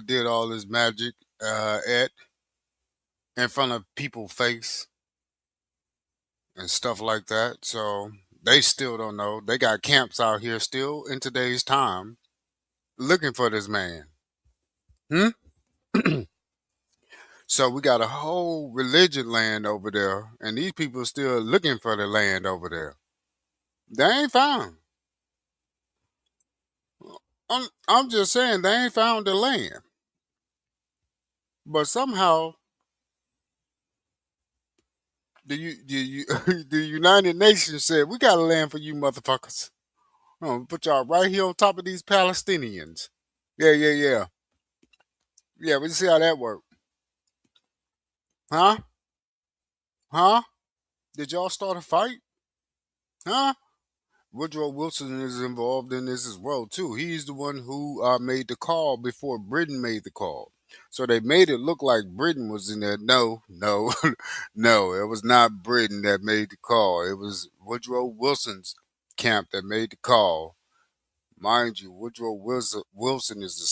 did all his magic at in front of people's face and stuff like that. So they still don't know. They got camps out here still in today's time looking for this man. So we got a whole religion land over there, and these people still looking for the land over there. They ain't found. I'm just saying they ain't found the land. But somehow the United Nations said we got a land for you motherfuckers. I'm gonna put y'all right here on top of these Palestinians. Yeah. Yeah, we see how that worked. Huh? Did y'all start a fight? Huh? Woodrow Wilson is involved in this as well too. He's the one who made the call before Britain made the call. So they made it look like Britain was in there. No, no, it was not Britain that made the call. It was Woodrow Wilson's camp that made the call. Mind you, Woodrow Wilson is the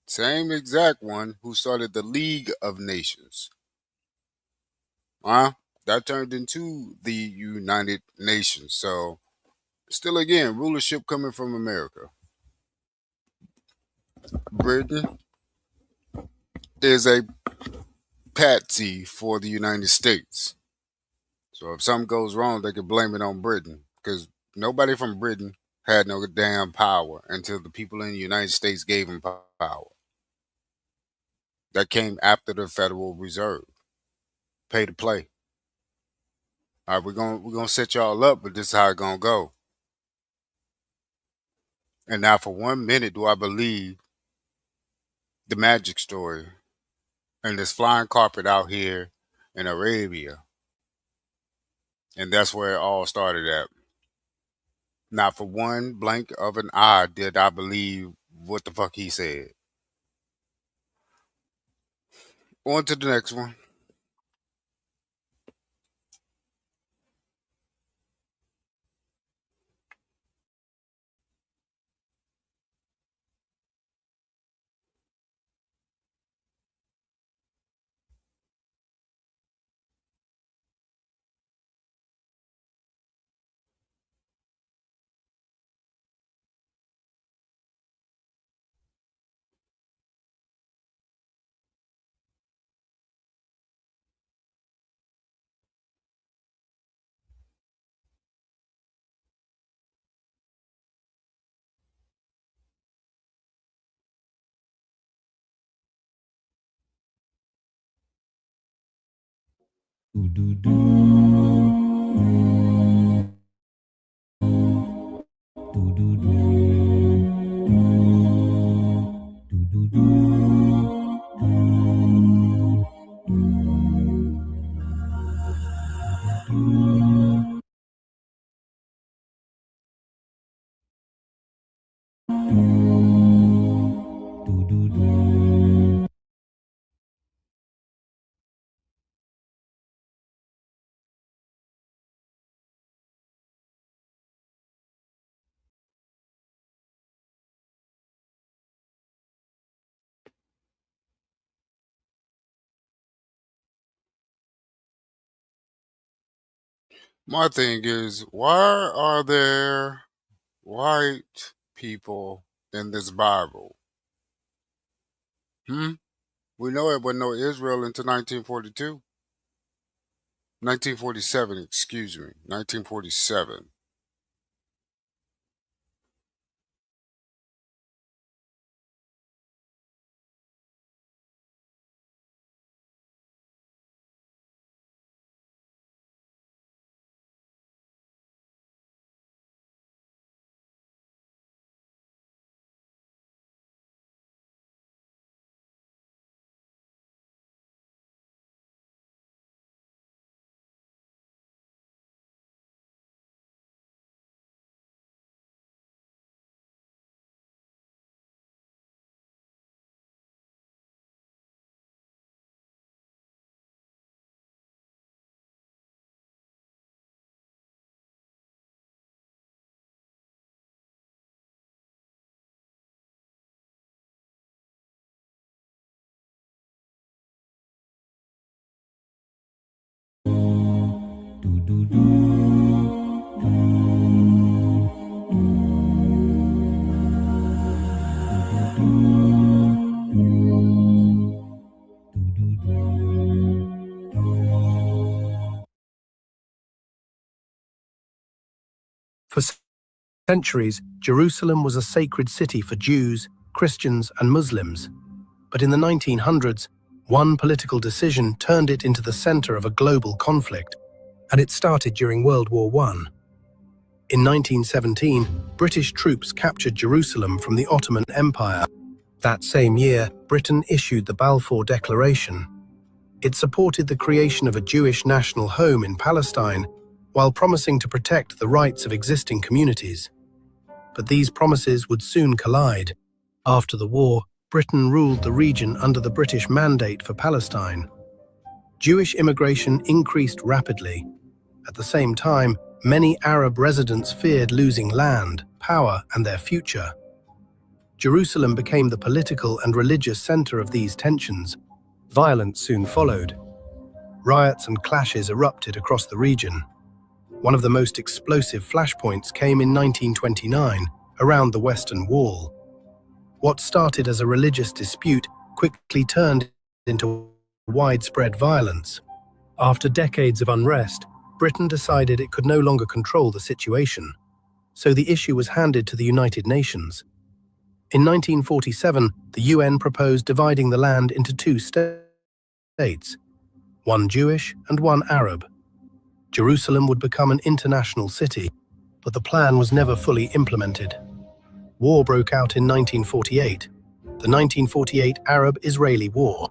same exact one who started the League of Nations. That turned into the United Nations. So still again, rulership coming from America. Britain is a patsy for the United States. So if something goes wrong, they can blame it on Britain because nobody from Britain had no damn power until the people in the United States gave them power. That came after the Federal Reserve. Pay to play. All right, we're gonna set y'all up, but this is how it's gonna go. And now for 1 minute do I believe the magic story and this flying carpet out here in Arabia. And that's where it all started at. Not for one blink of an eye did I believe what the fuck he said. On to the next one. My thing is, why are there white people in this Bible? We know it wasn't no Israel until 1942. 1947, excuse me. 1947. For centuries, Jerusalem was a sacred city for Jews, Christians, and Muslims. But in the 1900s, one political decision turned it into the center of a global conflict, and it started during World War I. In 1917, British troops captured Jerusalem from the Ottoman Empire. That same year, Britain issued the Balfour Declaration. It supported the creation of a Jewish national home in Palestine, while promising to protect the rights of existing communities. But these promises would soon collide. After the war, Britain ruled the region under the British Mandate for Palestine. Jewish immigration increased rapidly. At the same time, many Arab residents feared losing land, power, and their future. Jerusalem became the political and religious center of these tensions. Violence soon followed. Riots and clashes erupted across the region. One of the most explosive flashpoints came in 1929, around the Western Wall. What started as a religious dispute quickly turned into widespread violence. After decades of unrest, Britain decided it could no longer control the situation, so the issue was handed to the United Nations. In 1947, the UN proposed dividing the land into two states, one Jewish and one Arab. Jerusalem would become an international city, but the plan was never fully implemented. War broke out in 1948, the 1948 Arab-Israeli War,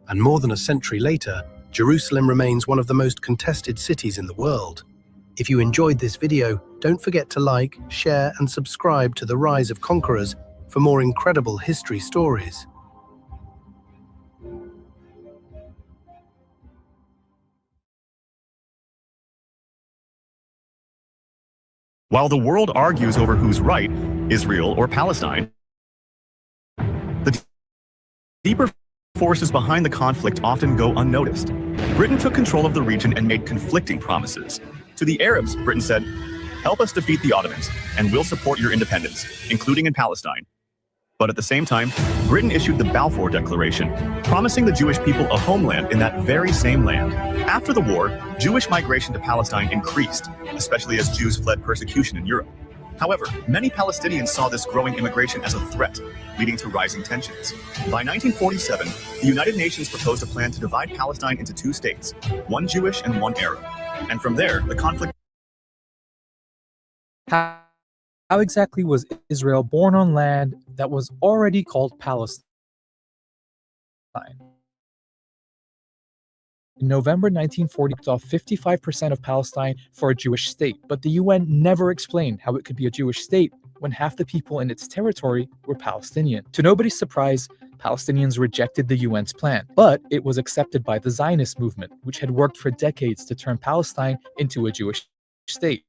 and more than a century later, Jerusalem remains one of the most contested cities in the world. If you enjoyed this video, don't forget to like, share, and subscribe to The Rise of Conquerors for more incredible history stories. While the world argues over who's right, Israel or Palestine, the deeper forces behind the conflict often go unnoticed. Britain took control of the region and made conflicting promises. To the Arabs, Britain said, "Help us defeat the Ottomans, and we'll support your independence, including in Palestine." But at the same time, Britain issued the Balfour Declaration, promising the Jewish people a homeland in that very same land. After the war, Jewish migration to Palestine increased, especially as Jews fled persecution in Europe. However, many Palestinians saw this growing immigration as a threat, leading to rising tensions. By 1947, the United Nations proposed a plan to divide Palestine into two states, one Jewish and one Arab. And from there, the conflict. How exactly was Israel born on land that was already called Palestine? In November 1940, it off 55% of Palestine for a Jewish state, but the UN never explained how it could be a Jewish state when half the people in its territory were Palestinian. To nobody's surprise, Palestinians rejected the UN's plan, but it was accepted by the Zionist movement, which had worked for decades to turn Palestine into a Jewish state.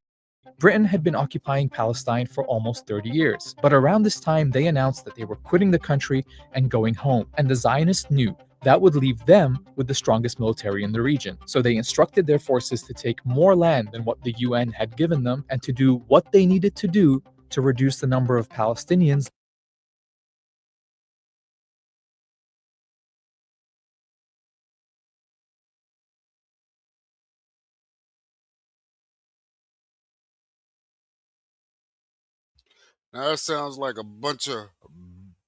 Britain had been occupying Palestine for almost 30 years, but around this time they announced that they were quitting the country and going home, and the Zionists knew that would leave them with the strongest military in the region. So they instructed their forces to take more land than what the UN had given them and to do what they needed to do to reduce the number of Palestinians. Now that sounds like a bunch of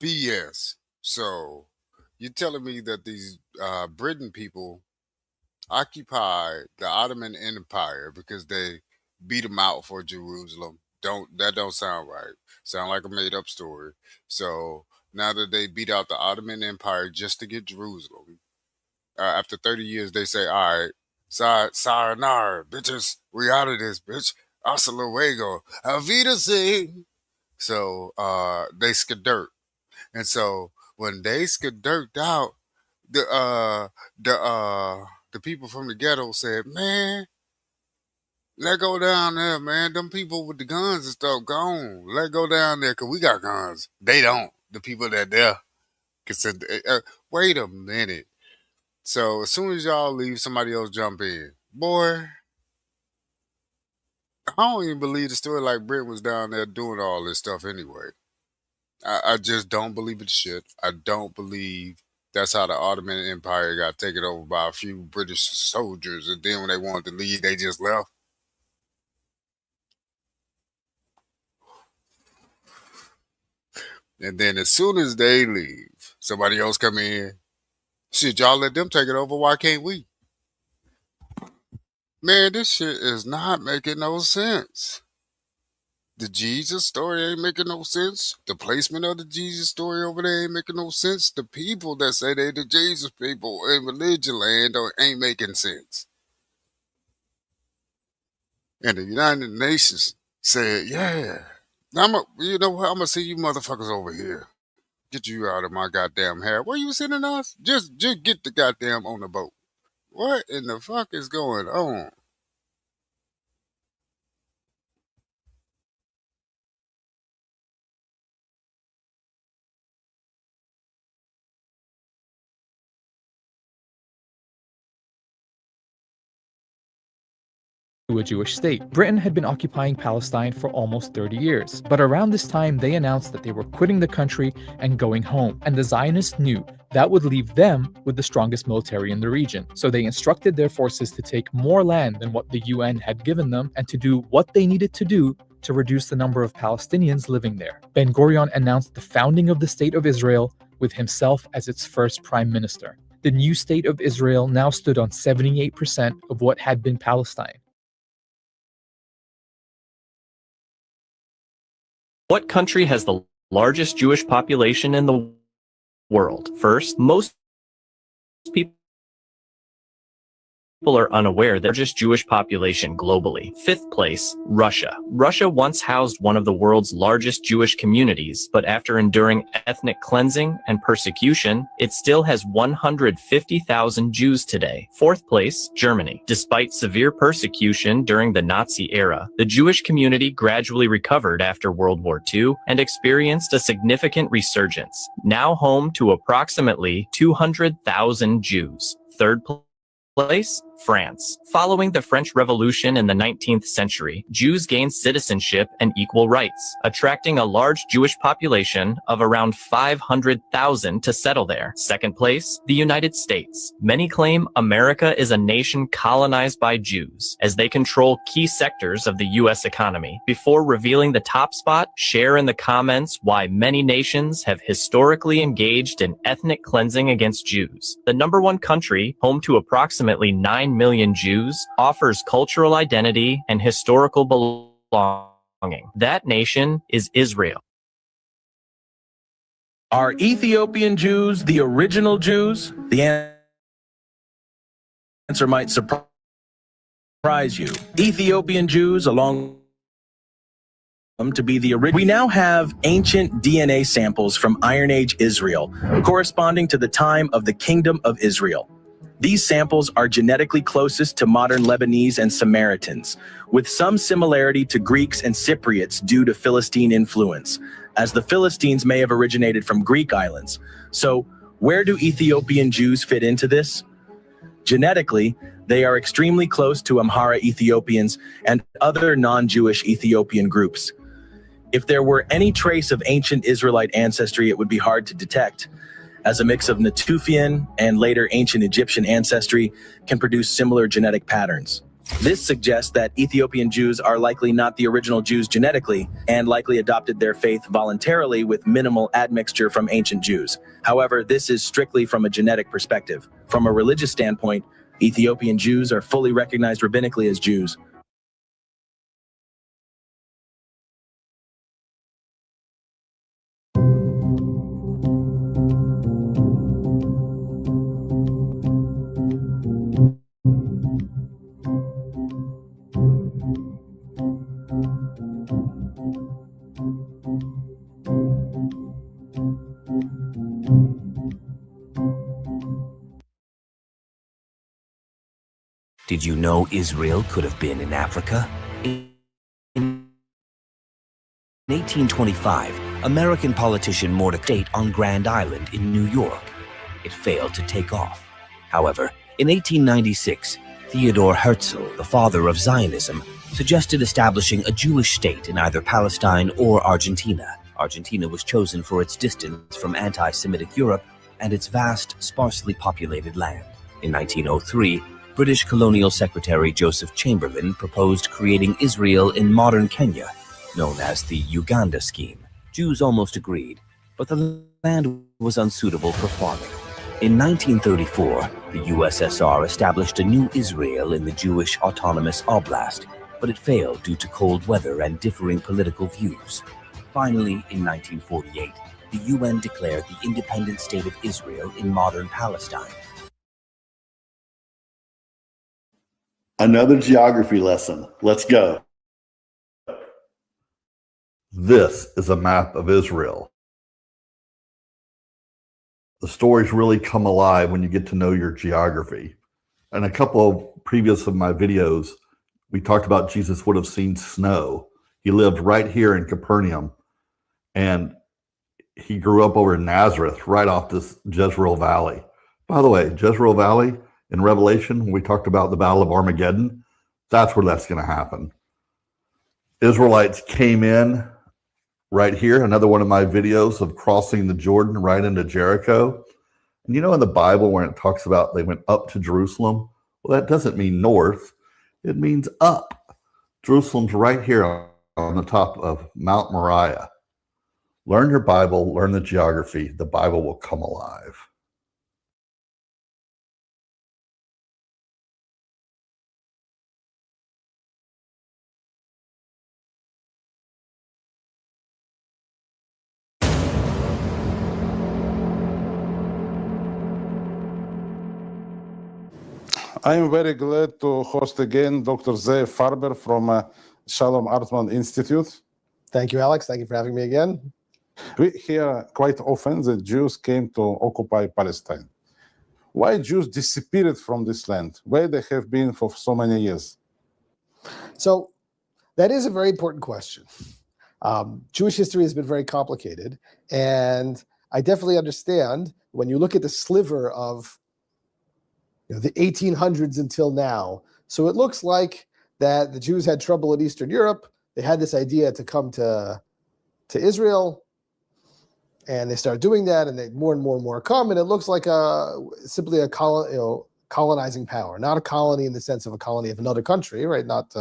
BS. So you're telling me that these Britain people occupied the Ottoman Empire because they beat them out for Jerusalem? Don't sound right. Sound like a made up story. So now that they beat out the Ottoman Empire just to get Jerusalem, after 30 years they say, all right, sayonara, bitches, we out of this, bitch. Hasta luego, Avita Singh. So they skidirt, and so when they skidirked out, the people from the ghetto said, "Man, let go down there, man. Them people with the guns and stuff gone. Let go down there, cause we got guns. They don't. The people that there can say, wait a minute. So as soon as y'all leave, somebody else jump in. Boy, I don't even believe the story like Britain was down there doing all this stuff anyway. I just don't believe it shit. I don't believe that's how the Ottoman Empire got taken over by a few British soldiers, and then when they wanted to leave, they just left. And then as soon as they leave, somebody else come in. Shit, y'all let them take it over. Why can't we? Man, this shit is not making no sense. The Jesus story ain't making no sense. The placement of the Jesus story over there ain't making no sense. The people that say they the Jesus people in religion land ain't making sense. And the United Nations said, yeah, you know what? I'm gonna see you motherfuckers over here. Get you out of my goddamn hair. Where you sending us? Just get the goddamn on the boat. What in the fuck is going on? To a Jewish state. Britain had been occupying Palestine for almost 30 years, but around this time they announced that they were quitting the country and going home, and the Zionists knew that would leave them with the strongest military in the region. So they instructed their forces to take more land than what the UN had given them and to do what they needed to do to reduce the number of Palestinians living there. Ben-Gurion announced the founding of the State of Israel with himself as its first prime minister. The new State of Israel now stood on 78% of what had been Palestine. What country has the largest Jewish population in the world? First, most people are unaware that the largest Jewish population globally. Fifth place, Russia. Russia once housed one of the world's largest Jewish communities, but after enduring ethnic cleansing and persecution, it still has 150,000 Jews today. Fourth place, Germany. Despite severe persecution during the Nazi era, the Jewish community gradually recovered after World War II and experienced a significant resurgence, now home to approximately 200,000 Jews. Third place, France. Following the French Revolution in the 19th century, Jews gained citizenship and equal rights, attracting a large Jewish population of around 500,000 to settle there. Second place, the United States. Many claim America is a nation colonized by Jews, as they control key sectors of the U.S. economy. Before revealing the top spot, share in the comments why many nations have historically engaged in ethnic cleansing against Jews. The number one country, home to approximately 9 million Jews, offers cultural identity and historical belonging. That nation is Israel. Are Ethiopian Jews the original Jews? The answer might surprise you. Ethiopian Jews, along to be the original. We now have ancient DNA samples from Iron Age Israel, corresponding to the time of the Kingdom of Israel. These samples are genetically closest to modern Lebanese and Samaritans, with some similarity to Greeks and Cypriots due to Philistine influence, as the Philistines may have originated from Greek islands. So, where do Ethiopian Jews fit into this? Genetically, they are extremely close to Amhara Ethiopians and other non-Jewish Ethiopian groups. If there were any trace of ancient Israelite ancestry, it would be hard to detect, as a mix of Natufian and later ancient Egyptian ancestry can produce similar genetic patterns. This suggests that Ethiopian Jews are likely not the original Jews genetically and likely adopted their faith voluntarily with minimal admixture from ancient Jews. However, this is strictly from a genetic perspective. From a religious standpoint, Ethiopian Jews are fully recognized rabbinically as Jews. Did you know Israel could have been in Africa? In 1825, American politician Mordecai State on Grand Island in New York. It failed to take off. However, in 1896, Theodor Herzl, the father of Zionism, suggested establishing a Jewish state in either Palestine or Argentina. Argentina was chosen for its distance from anti-Semitic Europe and its vast, sparsely populated land. In 1903, British colonial secretary Joseph Chamberlain proposed creating Israel in modern Kenya, known as the Uganda Scheme. Jews almost agreed, but the land was unsuitable for farming. In 1934, the USSR established a new Israel in the Jewish Autonomous Oblast, but it failed due to cold weather and differing political views. Finally, in 1948, the UN declared the independent state of Israel in modern Palestine. Another geography lesson. Let's go. This is a map of Israel. The stories really come alive when you get to know your geography. In a couple of previous of my videos, we talked about Jesus would have seen snow. He lived right here in Capernaum, and he grew up over in Nazareth, right off this Jezreel Valley. By the way, Jezreel Valley, in Revelation, when we talked about the Battle of Armageddon, that's where that's going to happen. Israelites came in right here, another one of my videos of crossing the Jordan right into Jericho. And you know in the Bible when it talks about they went up to Jerusalem, well, that doesn't mean north. It means up. Jerusalem's right here on the top of Mount Moriah. Learn your Bible, learn the geography. The Bible will come alive. I am very glad to host again Dr. Zeev Farber from Shalom Hartman Institute. Thank you, Alex. Thank you for having me again. We hear quite often that Jews came to occupy Palestine. Why Jews disappeared from this land, where they have been for so many years? So that is a very important question. Jewish history has been very complicated, and I definitely understand when you look at the sliver of the 1800s until now. So it looks like that the Jews had trouble in Eastern Europe. They had this idea to come to Israel, and they started doing that, and they more and more come, and it looks like simply a colonizing power, not a colony in the sense of a colony of another country, right? Not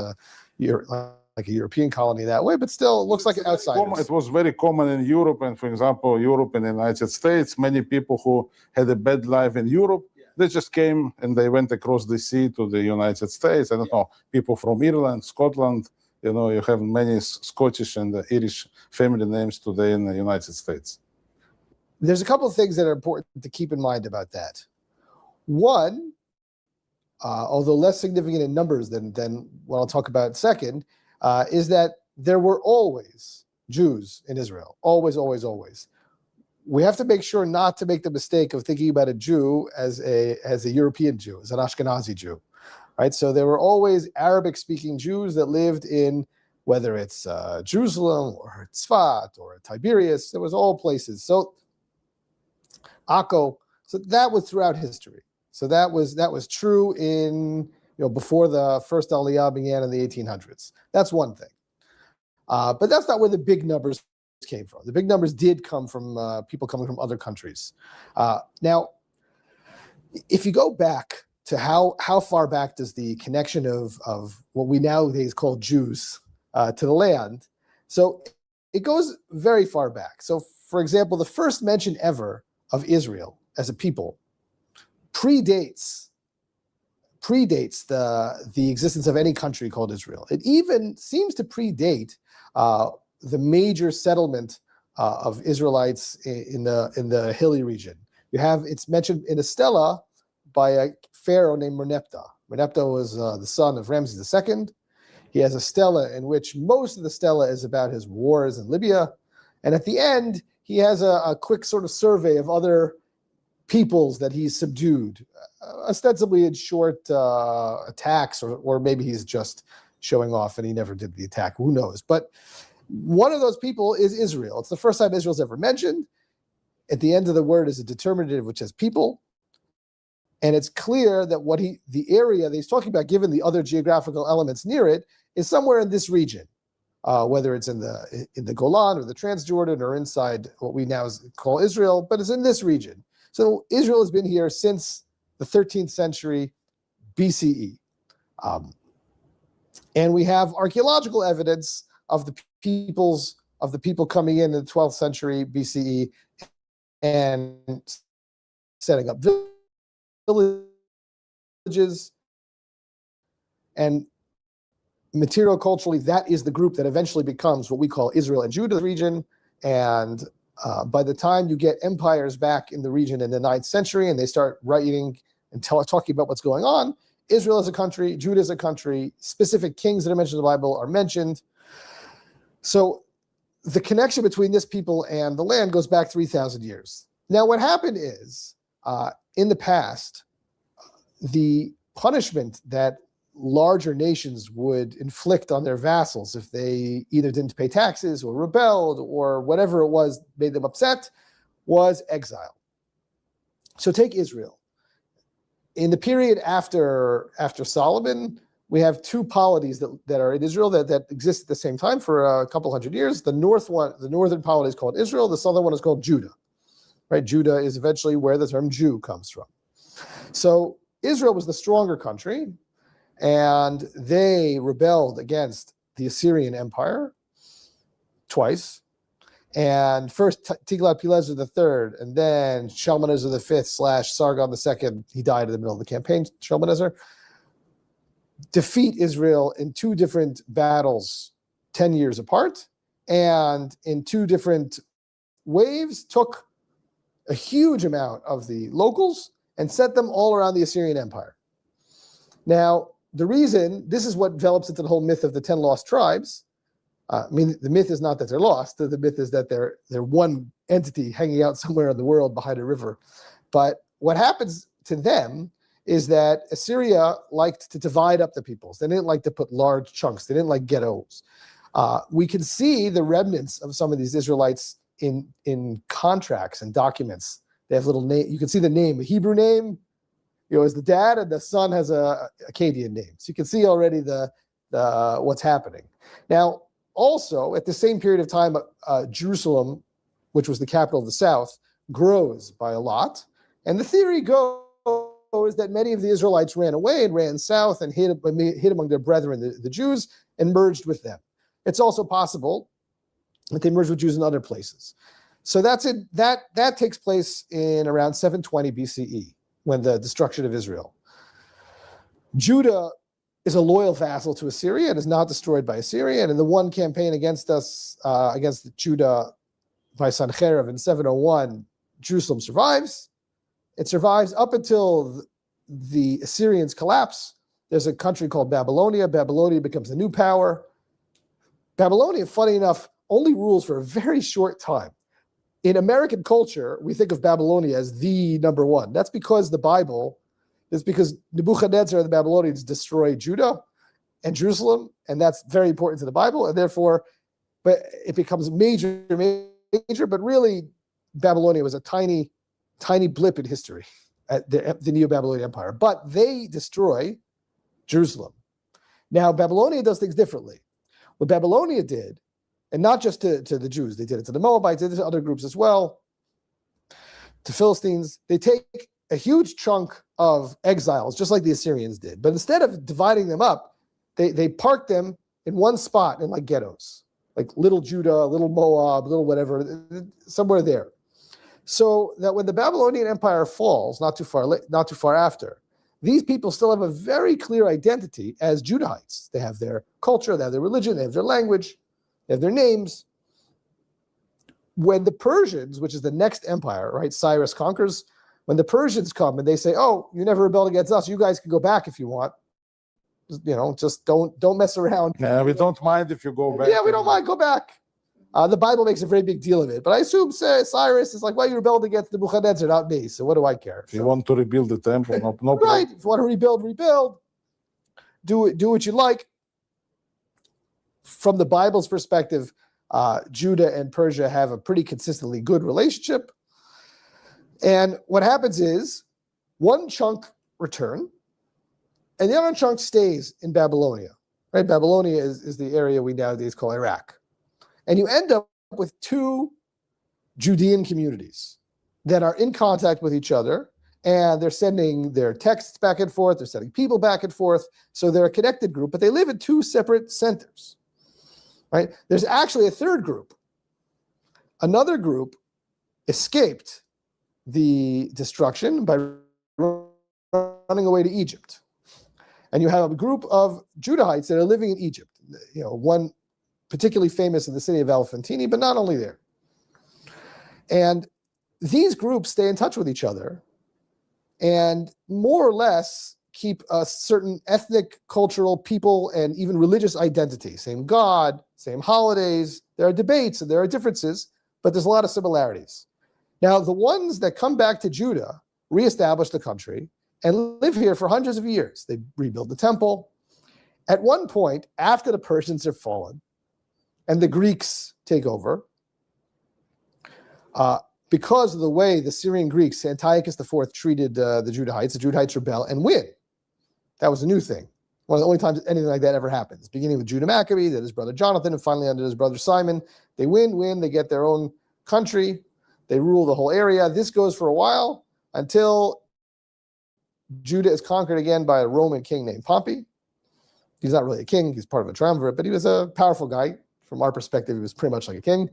like a European colony that way, but still it looks like outsiders. It was very common in Europe, and for example, Europe and the United States, many people who had a bad life in Europe, they just came and they went across the sea to the United States. I don't know, people from Ireland, Scotland, you have many Scottish and Irish family names today in the United States. There's a couple of things that are important to keep in mind about that. One, although less significant in numbers than what I'll talk about second, is that there were always Jews in Israel. Always, always, always. We have to make sure not to make the mistake of thinking about a Jew as a European Jew, as an Ashkenazi Jew, right? So there were always Arabic-speaking Jews that lived in, whether it's Jerusalem or Tzfat or Tiberias, there was all places. So Akko, so that was throughout history. So that was true in before the first Aliyah began in the 1800s. That's one thing, but that's not where the big numbers came from. The big numbers did come from people coming from other countries. Now, if you go back to how far back does the connection of what we nowadays call Jews to the land? So it goes very far back. So, for example, the first mention ever of Israel as a people predates the existence of any country called Israel. It even seems to predate the major settlement of Israelites in the hilly region. It's mentioned in a stela by a pharaoh named Merneptah. Merneptah was the son of Ramses II. He has a stela in which most of the stela is about his wars in Libya, and at the end he has a quick sort of survey of other peoples that he's subdued, ostensibly in short attacks, or maybe he's just showing off and he never did the attack. Who knows? But one of those people is Israel. It's the first time Israel's ever mentioned. At the end of the word is a determinative which has people. And it's clear that the area that he's talking about, given the other geographical elements near it, is somewhere in this region, whether it's in the Golan or the Transjordan or inside what we now call Israel, but it's in this region. So Israel has been here since the 13th century BCE. And we have archaeological evidence of the people coming in the 12th century BCE and setting up villages. And material culturally, that is the group that eventually becomes what we call Israel and Judah region. And by the time you get empires back in the region in the 9th century and they start writing and talking about what's going on, Israel is a country, Judah is a country, specific kings that are mentioned in the Bible are mentioned. So the connection between this people and the land goes back 3,000 years. Now, what happened is, in the past, the punishment that larger nations would inflict on their vassals if they either didn't pay taxes or rebelled or whatever it was made them upset was exile. So take Israel. In the period after Solomon, we have two polities that are in Israel that exist at the same time for a couple hundred years. The northern polity is called Israel. The southern one is called Judah. Right? Judah is eventually where the term Jew comes from. So Israel was the stronger country, and they rebelled against the Assyrian Empire twice. And first Tiglath-Pileser III, and then Shalmaneser V / Sargon II, he died in the middle of the campaign, Shalmaneser, defeat Israel in two different battles 10 years apart, and in two different waves took a huge amount of the locals and sent them all around the Assyrian Empire. Now, the reason, this is what develops into the whole myth of the 10 lost tribes. I mean, the myth is not that they're lost. The myth is that they're one entity hanging out somewhere in the world behind a river. But what happens to them is that Assyria liked to divide up the peoples. They didn't like to put large chunks. They didn't like ghettos. We can see the remnants of some of these Israelites in contracts and documents. They have little name. You can see the name, the Hebrew name. is the dad, and the son has a Akkadian name. So you can see already the what's happening. Now, also at the same period of time, Jerusalem, which was the capital of the south, grows by a lot. And the theory goes that many of the Israelites ran away and ran south and hid among their brethren, the Jews, and merged with them. It's also possible that they merged with Jews in other places. So that's it. That takes place in around 720 BCE, when the destruction of Israel. Judah is a loyal vassal to Assyria and is not destroyed by Assyria. And in the one campaign against Judah by Sancherib in 701, Jerusalem survives. It survives up until the Assyrians collapse. There's a country called Babylonia. Babylonia becomes a new power. Babylonia, funny enough, only rules for a very short time. In American culture, we think of Babylonia as the number one. That's because the Bible is because Nebuchadnezzar, the Babylonians, destroyed Judah and Jerusalem, and that's very important to the Bible, and therefore, but it becomes major, but really, Babylonia was a tiny blip in history at the Neo-Babylonian Empire, but they destroy Jerusalem. Now, Babylonia does things differently. What Babylonia did, and not just to the Jews, they did it to the Moabites, they did it to other groups as well, to Philistines. They take a huge chunk of exiles, just like the Assyrians did. But instead of dividing them up, they park them in one spot in like ghettos, like little Judah, little Moab, little whatever, somewhere there. So that when the Babylonian Empire falls, not too far after, these people still have a very clear identity as Judahites. They have their culture, they have their religion, they have their language, they have their names. When the Persians, which is the next empire, right, Cyrus conquers, when the Persians come and they say, oh, you never rebelled against us, you guys can go back if you want. Just don't mess around. Yeah, we don't mind if you go back. Yeah, we don't mind, go back. The Bible makes a very big deal of it. But I assume Cyrus is like, well, you rebelled against Nebuchadnezzar, not me, so what do I care? If you want to rebuild the temple, no right, if you want to rebuild. Do what you like. From the Bible's perspective, Judah and Persia have a pretty consistently good relationship. And what happens is one chunk return, and the other chunk stays in Babylonia. Right? Babylonia is the area we nowadays call Iraq. And you end up with two Judean communities that are in contact with each other, and they're sending their texts back and forth, they're sending people back and forth, so they're a connected group, but they live in two separate centers. Right? There's actually a third group. Another group escaped the destruction by running away to Egypt. And you have a group of Judahites that are living in Egypt. One particularly famous in the city of Elephantine, but not only there. And these groups stay in touch with each other and more or less keep a certain ethnic, cultural, people, and even religious identity. Same God, same holidays. There are debates and there are differences, but there's a lot of similarities. Now, the ones that come back to Judah reestablish the country and live here for hundreds of years. They rebuild the temple. At one point, after the Persians have fallen and the Greeks take over, because of the way the Syrian Greeks, Antiochus IV, treated the Judahites rebel and win. That was a new thing. One of the only times anything like that ever happens. Beginning with Judah Maccabee, then his brother Jonathan, and finally under his brother Simon. They win, they get their own country. They rule the whole area. This goes for a while until Judah is conquered again by a Roman king named Pompey. He's not really a king, he's part of a triumvirate, but he was a powerful guy. From our perspective, he was pretty much like a king.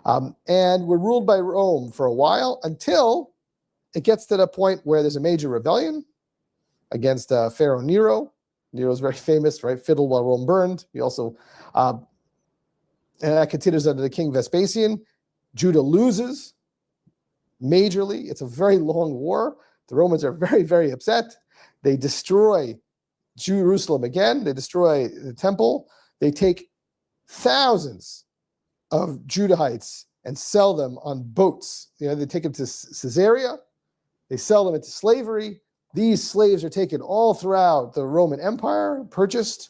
And we're ruled by Rome for a while until it gets to the point where there's a major rebellion against Pharaoh Nero. Nero's very famous, right? Fiddled while Rome burned. He also, and that continues under the king Vespasian. Judah loses majorly. It's a very long war. The Romans are very, very upset. They destroy Jerusalem again. They destroy the temple. They take thousands of Judahites and sell them on boats. They take them to Caesarea. They sell them into slavery. These slaves are taken all throughout the Roman Empire, purchased.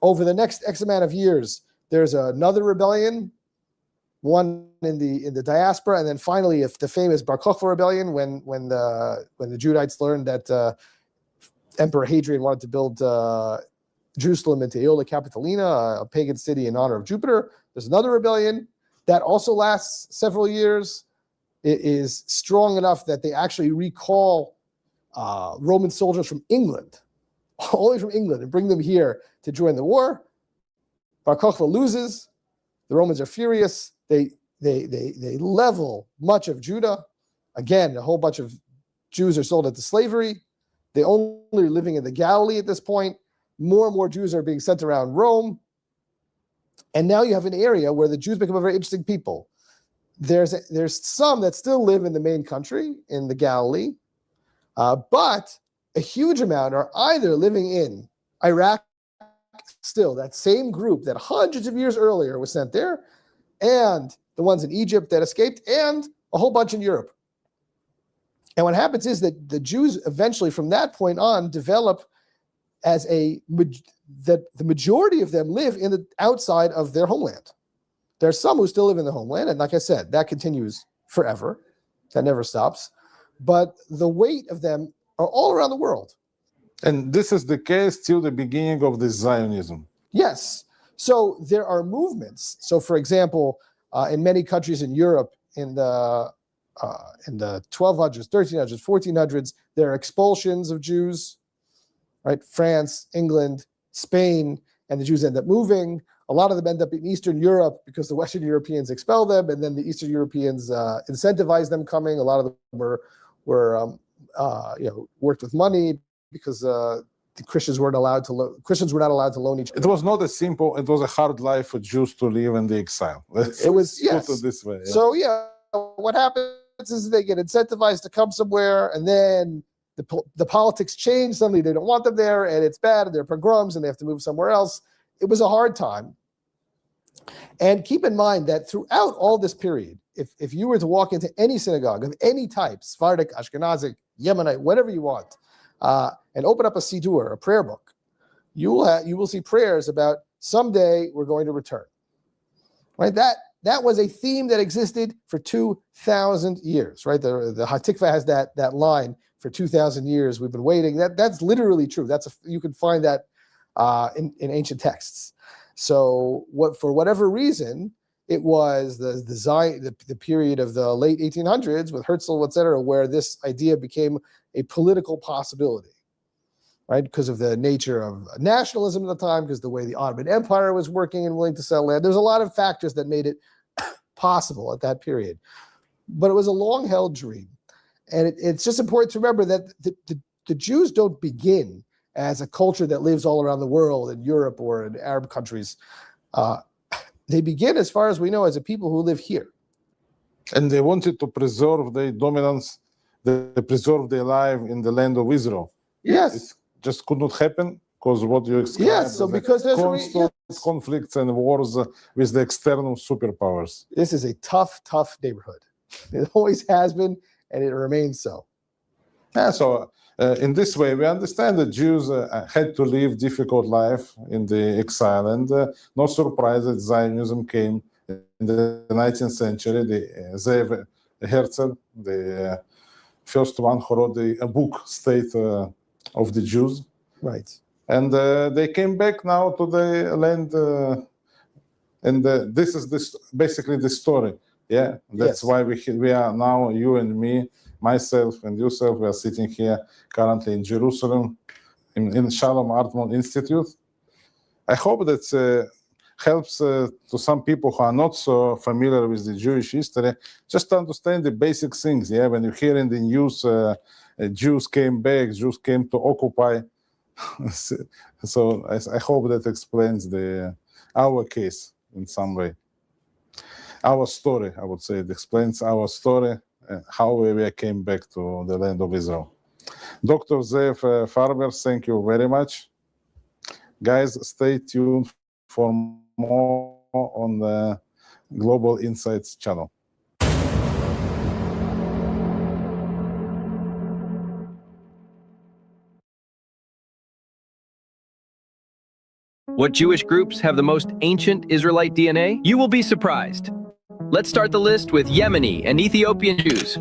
Over the next X amount of years, there's another rebellion one in the diaspora, and then finally, if the famous Bar Kokhba rebellion, when the Judahites learned that Emperor Hadrian wanted to build Jerusalem into Aeolia Capitolina, a pagan city in honor of Jupiter. There's another rebellion that also lasts several years. It is strong enough that they actually recall Roman soldiers from England, only from England, and bring them here to join the war. Bar Kokhba loses. The Romans are furious. They level much of Judah. Again, a whole bunch of Jews are sold into slavery. They only are living in the Galilee at this point. More and more Jews are being sent around Rome. And now you have an area where the Jews become a very interesting people. There's some that still live in the main country, in the Galilee, but a huge amount are either living in Iraq, still, that same group that hundreds of years earlier was sent there, and the ones in Egypt that escaped, and a whole bunch in Europe. And what happens is that the Jews eventually, from that point on, develop as that the majority of them live in the outside of their homeland. There's some who still live in the homeland, and like I said, that continues forever. That never stops. But the weight of them are all around the world. And this is the case till the beginning of the Zionism. Yes. So there are movements. So, for example, in many countries in Europe, in the 1200s, 1300s, 1400s, there are expulsions of Jews, right? France, England, Spain, and the Jews end up moving. A lot of them end up in Eastern Europe because the Western Europeans expel them, and then the Eastern Europeans incentivize them coming. A lot of them were worked with money because the Christians weren't allowed to. Christians were not allowed to loan each other. It was not a simple. It was a hard life for Jews to live in the exile. It was, yes. Put it this way. Yeah. So what happens is they get incentivized to come somewhere, and then the politics change. Suddenly they don't want them there, and it's bad, and there are pogroms, and they have to move somewhere else. It was a hard time. And keep in mind that throughout all this period, if you were to walk into any synagogue of any type, Sephardic, Ashkenazic, Yemenite, whatever you want, and open up a siddur, a prayer book, you will see prayers about someday we're going to return. Right? That was a theme that existed for 2,000 years. Right? The Hatikva has that line, for 2,000 years we've been waiting. That's literally true. You can find that in ancient texts. So for whatever reason, it was the period of the late 1800s with Herzl, et cetera, where this idea became a political possibility, right? Because of the nature of nationalism at the time, because the way the Ottoman Empire was working and willing to sell land. There's a lot of factors that made it possible at that period. But it was a long-held dream. And it's just important to remember that the Jews don't begin as a culture that lives all around the world, in Europe or in Arab countries. They begin, as far as we know, as a people who live here. And they wanted to preserve their dominance, they preserve their life in the land of Israel. Yes. It just could not happen because what you described. Yes, so because there's constant conflicts and wars with the external superpowers. This is a tough, tough neighborhood. It always has been, and it remains so. Yeah, so in this way, we understand that Jews had to live difficult life in the exile, and no surprise that Zionism came in the 19th century. Zev Herzl, the first one who wrote a book, State of the Jews. Right. And they came back now to the land, and this is basically the story. Yeah, that's why we are now, you and me, myself and yourself, we are sitting here currently in Jerusalem, in Shalom Hartman Institute. I hope that helps to some people who are not so familiar with the Jewish history, just to understand the basic things. Yeah, when you hear in the news, Jews came back, Jews came to occupy. So I hope that explains our case in some way. Our story, I would say, it explains our story, how we came back to the land of Israel. Dr. Zev Farber, thank you very much. Guys, stay tuned for more on the Global Insights channel. What Jewish groups have the most ancient Israelite DNA? You will be surprised. Let's start the list with Yemeni and Ethiopian Jews.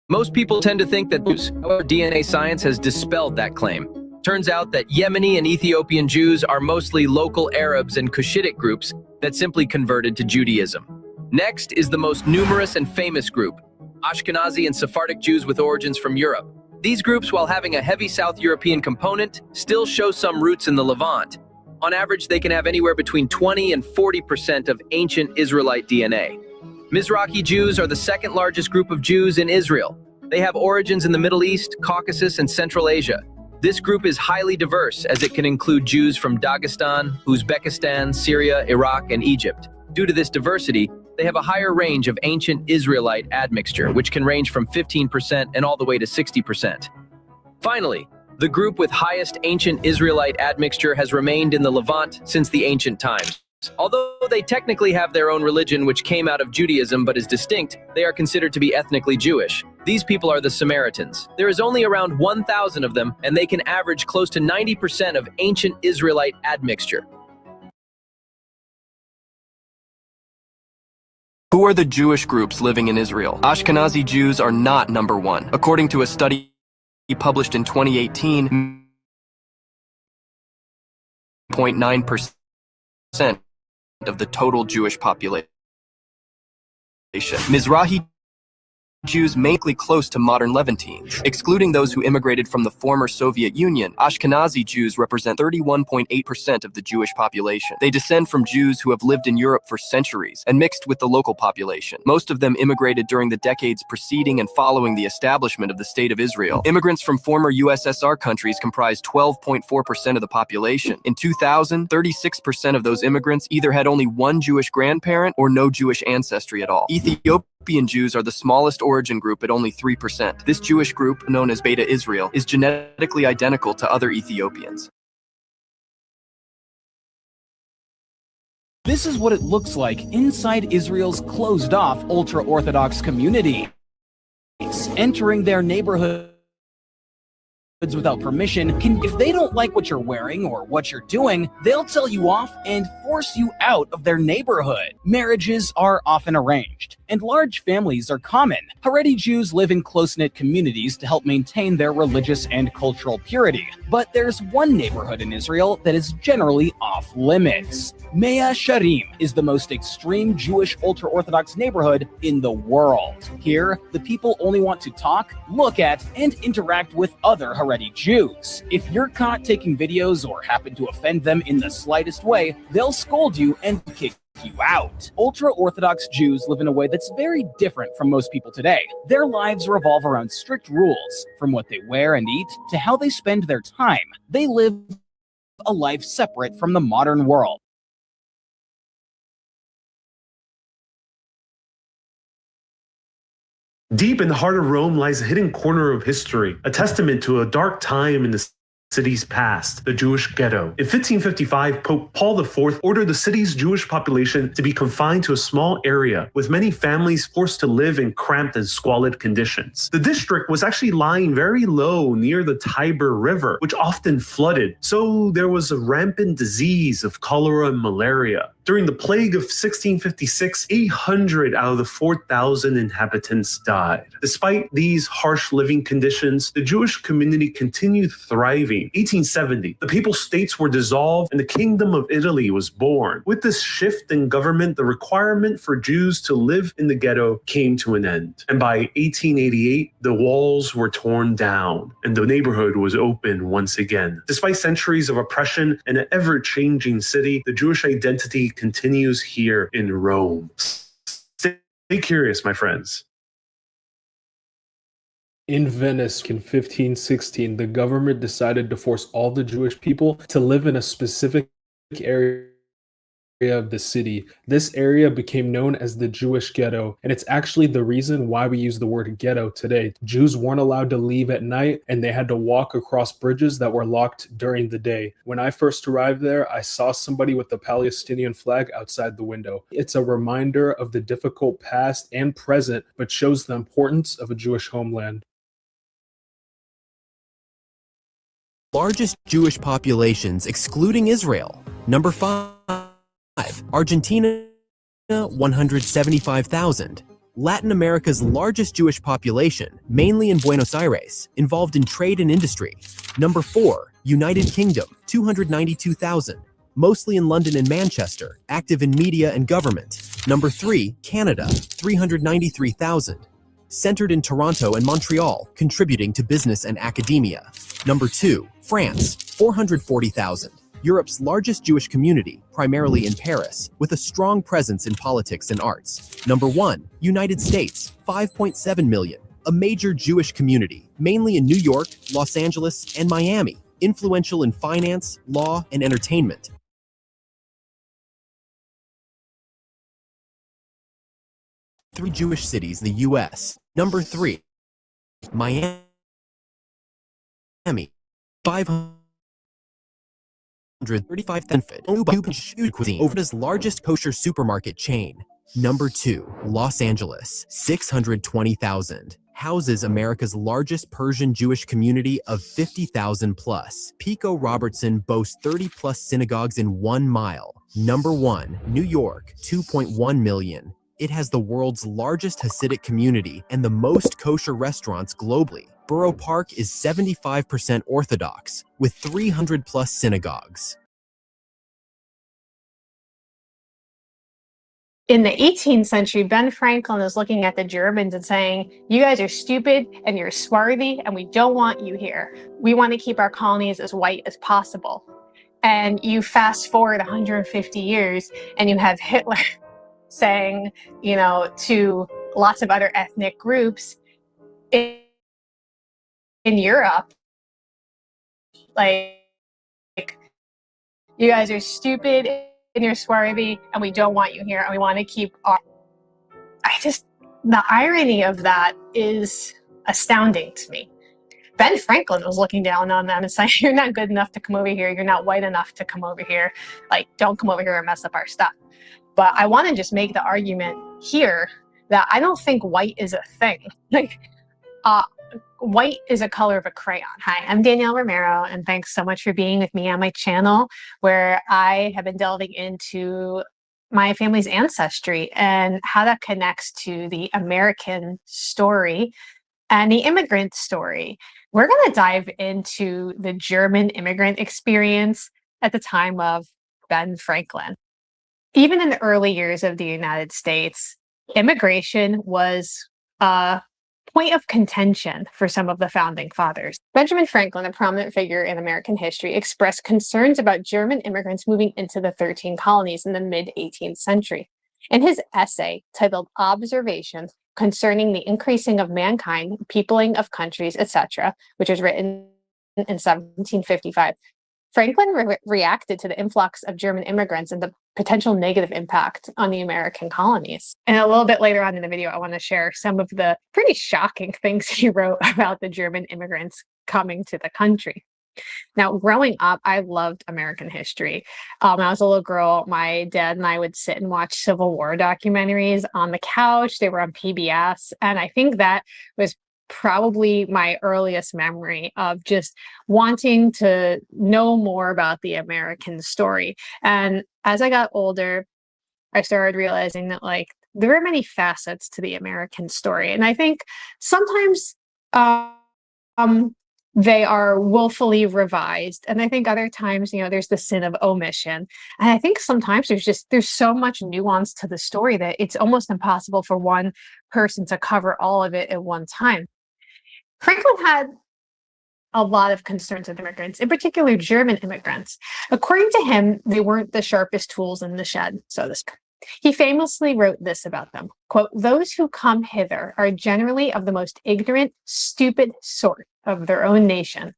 Most people tend to think that Jews, however, DNA science has dispelled that claim. Turns out that Yemeni and Ethiopian Jews are mostly local Arabs and Cushitic groups that simply converted to Judaism. Next is the most numerous and famous group, Ashkenazi and Sephardic Jews with origins from Europe. These groups, while having a heavy South European component, still show some roots in the Levant. On average, they can have anywhere between 20 and 40% of ancient Israelite DNA. Mizrahi Jews are the second largest group of Jews in Israel. They have origins in the Middle East, Caucasus, and Central Asia. This group is highly diverse, as it can include Jews from Dagestan, Uzbekistan, Syria, Iraq, and Egypt. Due to this diversity, they have a higher range of ancient Israelite admixture, which can range from 15% and all the way to 60%. Finally, the group with highest ancient Israelite admixture has remained in the Levant since the ancient times. Although they technically have their own religion which came out of Judaism but is distinct, they are considered to be ethnically Jewish. These people are the Samaritans. There is only around 1,000 of them, and they can average close to 90% of ancient Israelite admixture. Who are the Jewish groups living in Israel? Ashkenazi Jews are not number one. According to a study published in 2018, 0.9% of the total Jewish population. Mizrahi Jews mainly close to modern Levantines. Excluding those who immigrated from the former Soviet Union, Ashkenazi Jews represent 31.8% of the Jewish population. They descend from Jews who have lived in Europe for centuries and mixed with the local population. Most of them immigrated during the decades preceding and following the establishment of the State of Israel. Immigrants from former USSR countries comprised 12.4% of the population. In 2000, 36% of those immigrants either had only one Jewish grandparent or no Jewish ancestry at all. Ethiopian Jews are the smallest origin group at only 3%. This Jewish group, known as Beta Israel, is genetically identical to other Ethiopians. This is what it looks like inside Israel's closed-off ultra-Orthodox community. Entering their neighborhoods without permission if they don't like what you're wearing or what you're doing, they'll tell you off and force you out of their neighborhood. Marriages are often arranged, and large families are common. Haredi Jews live in close-knit communities to help maintain their religious and cultural purity. But there's one neighborhood in Israel that is generally off limits. Mea Sharim is the most extreme Jewish ultra-Orthodox neighborhood in the world. Here, the people only want to talk, look at, and interact with other Haredi Jews. If you're caught taking videos or happen to offend them in the slightest way, they'll scold you and kick you out. Ultra-Orthodox Jews live in a way that's very different from most people today. Their lives revolve around strict rules, from what they wear and eat to how they spend their time. They live a life separate from the modern world. Deep in the heart of Rome lies a hidden corner of history, a testament to a dark time in the city's past, the Jewish ghetto. In 1555, Pope Paul IV ordered the city's Jewish population to be confined to a small area, with many families forced to live in cramped and squalid conditions. The district was actually lying very low near the Tiber River, which often flooded, so there was a rampant disease of cholera and malaria. During the plague of 1656, 800 out of the 4,000 inhabitants died. Despite these harsh living conditions, the Jewish community continued thriving. 1870, the Papal States were dissolved and the Kingdom of Italy was born. With this shift in government, the requirement for Jews to live in the ghetto came to an end. And by 1888, the walls were torn down and the neighborhood was open once again. Despite centuries of oppression and an ever-changing city, the Jewish identity continues here in Rome. Stay curious, my friends. In Venice in 1516, the government decided to force all the Jewish people to live in a specific area of the city. This area became known as the Jewish ghetto, and it's actually the reason why we use the word ghetto today. Jews weren't allowed to leave at night, and they had to walk across bridges that were locked during the day. When I first arrived there, I saw somebody with the Palestinian flag outside the window. It's a reminder of the difficult past and present, but shows the importance of a Jewish homeland. Largest Jewish populations excluding Israel. Number 5, Argentina 175,000. Latin America's largest Jewish population, mainly in Buenos Aires, involved in trade and industry. Number 4, United Kingdom, 292,000. Mostly in London and Manchester, active in media and government. Number 3, Canada, 393,000. Centered in Toronto and Montreal, contributing to business and academia. Number 2, France, 440,000. Europe's largest Jewish community, primarily in Paris, with a strong presence in politics and arts. Number 1, United States, 5.7 million. A major Jewish community, mainly in New York, Los Angeles, and Miami, influential in finance, law, and entertainment. Three Jewish cities in the U.S. Number 3, Miami, 535,000 cuisine, Florida's largest kosher supermarket chain. Number 2, Los Angeles, 620,000. Houses America's largest Persian Jewish community of 50,000 plus. Pico Robertson boasts 30 plus synagogues in 1 mile. Number 1, New York, 2.1 million. It has the world's largest Hasidic community and the most kosher restaurants globally. Borough Park is 75% Orthodox, with 300 plus synagogues. In the 18th century, Ben Franklin is looking at the Germans and saying, you guys are stupid and you're swarthy and we don't want you here. We want to keep our colonies as white as possible. And you fast forward 150 years and you have Hitler saying, you know, to lots of other ethnic groups in Europe, like, you guys are stupid and you're swarthy and we don't want you here and we want to keep our... the irony of that is astounding to me. Ben Franklin was looking down on them and saying, you're not good enough to come over here. You're not white enough to come over here. Like, don't come over here and mess up our stuff. But I want to just make the argument here that I don't think white is a thing. Like, white is a color of a crayon. Hi, I'm Danielle Romero, and thanks so much for being with me on my channel, where I have been delving into my family's ancestry and how that connects to the American story and the immigrant story. We're going to dive into the German immigrant experience at the time of Ben Franklin. Even in the early years of the United States, immigration was a point of contention for some of the founding fathers. Benjamin Franklin, a prominent figure in American history, expressed concerns about German immigrants moving into the 13 colonies in the mid-18th century. In his essay titled Observations Concerning the Increasing of Mankind, Peopling of Countries, etc., which was written in 1755, Franklin reacted to the influx of German immigrants and the potential negative impact on the American colonies. And a little bit later on in the video, I want to share some of the pretty shocking things he wrote about the German immigrants coming to the country. Now, growing up, I loved American history. When I was a little girl, my dad and I would sit and watch Civil War documentaries on the couch. They were on PBS. And I think that was probably my earliest memory of just wanting to know more about the American story. And as I got older, I started realizing that, like, there are many facets to the American story. And I think sometimes they are willfully revised. And I think other times, you know, there's the sin of omission. And I think sometimes there's so much nuance to the story that it's almost impossible for one person to cover all of it at one time. Franklin had a lot of concerns with immigrants, in particular German immigrants. According to him, they weren't the sharpest tools in the shed, so to speak. He famously wrote this about them, quote, "Those who come hither are generally of the most ignorant, stupid sort of their own nation."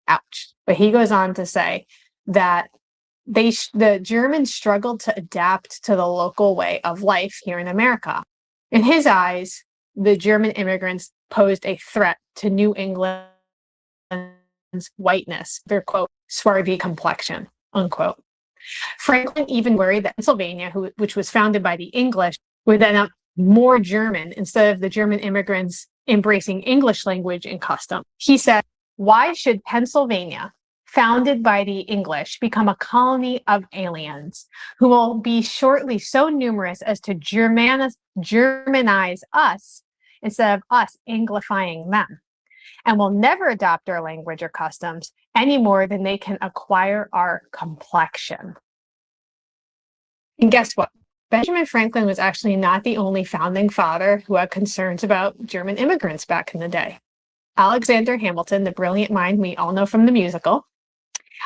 Ouch. But he goes on to say that the Germans struggled to adapt to the local way of life here in America. In his eyes, the German immigrants posed a threat to New England's whiteness, their, quote, swarthy complexion, unquote. Franklin even worried that Pennsylvania, which was founded by the English, would end up more German instead of the German immigrants embracing English language and custom. He said, "Why should Pennsylvania, founded by the English, become a colony of aliens who will be shortly so numerous as to Germanize us instead of us Anglifying them, and will never adopt our language or customs any more than they can acquire our complexion. And guess what? Benjamin Franklin was actually not the only founding father who had concerns about German immigrants back in the day. Alexander Hamilton, the brilliant mind we all know from the musical,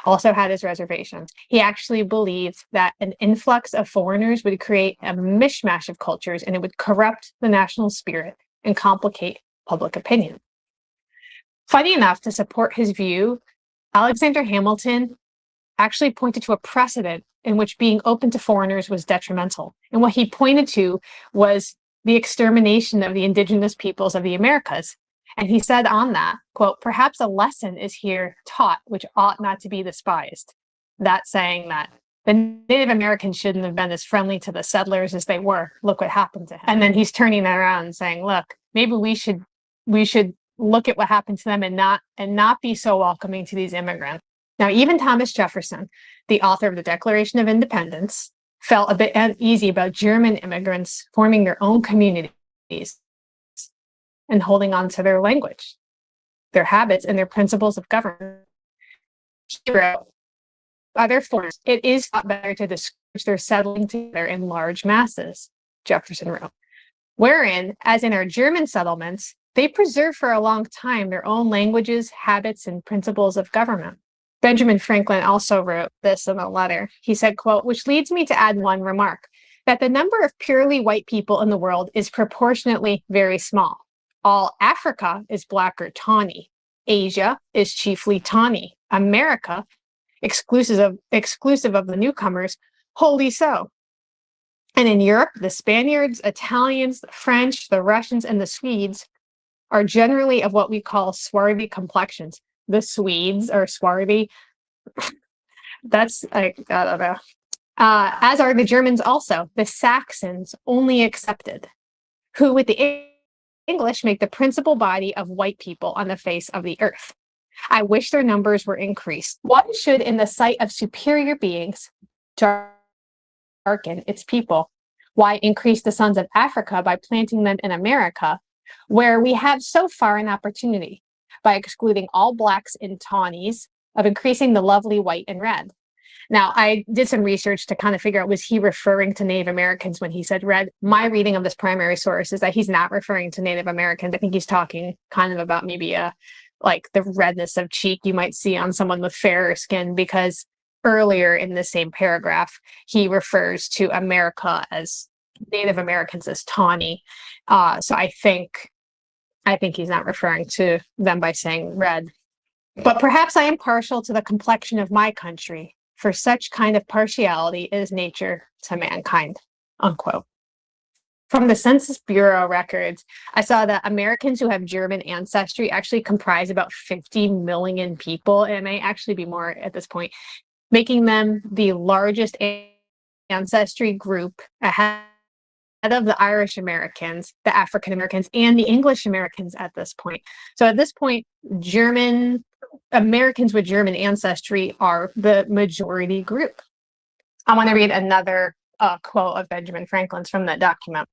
also had his reservations. He actually believed that an influx of foreigners would create a mishmash of cultures and it would corrupt the national spirit and complicate public opinion. Funny enough, to support his view, Alexander Hamilton actually pointed to a precedent in which being open to foreigners was detrimental. And what he pointed to was the extermination of the indigenous peoples of the Americas. And he said on that, quote, "Perhaps a lesson is here taught which ought not to be despised." That saying that the Native Americans shouldn't have been as friendly to the settlers as they were. Look what happened to him. And then he's turning that around and saying, look, maybe we should look at what happened to them and not be so welcoming to these immigrants. Now, even Thomas Jefferson, the author of the Declaration of Independence, felt a bit uneasy about German immigrants forming their own communities and holding on to their language, their habits, and their principles of government. He wrote, "Other foreigners, it is thought better to discourage their settling together in large masses," Jefferson wrote, "wherein, as in our German settlements, they preserve for a long time their own languages, habits, and principles of government." Benjamin Franklin also wrote this in a letter. He said, quote, "Which leads me to add one remark, that the number of purely white people in the world is proportionately very small. All Africa is black or tawny. Asia is chiefly tawny. America, exclusive of the newcomers, wholly so. And in Europe, the Spaniards, Italians, the French, the Russians, and the Swedes are generally of what we call swarthy complexions." The Swedes are swarthy. That's, I don't know. As are the Germans also, the Saxons only excepted, who with the English make the principal body of white people on the face of the earth. I wish their numbers were increased. One should, in the sight of superior beings, darken its people. Why increase the sons of Africa by planting them in America, where we have so far an opportunity, by excluding all blacks and tawnies, of increasing the lovely white and red? Now, I did some research to kind of figure out, was he referring to Native Americans when he said red? My reading of this primary source is that he's not referring to Native Americans. I think he's talking kind of about maybe like the redness of cheek you might see on someone with fairer skin, because earlier in the same paragraph, he refers to America as Native Americans as tawny. So I think he's not referring to them by saying red. But perhaps I am partial to the complexion of my country, for such kind of partiality is nature to mankind, unquote. From the Census Bureau records, I saw that Americans who have German ancestry actually comprise about 50 million people. It may actually be more at this point, making them the largest ancestry group ahead of the Irish Americans, the African Americans, and the English Americans at this point. So at this point, German Americans with German ancestry are the majority group. I want to read another quote of Benjamin Franklin's from that document.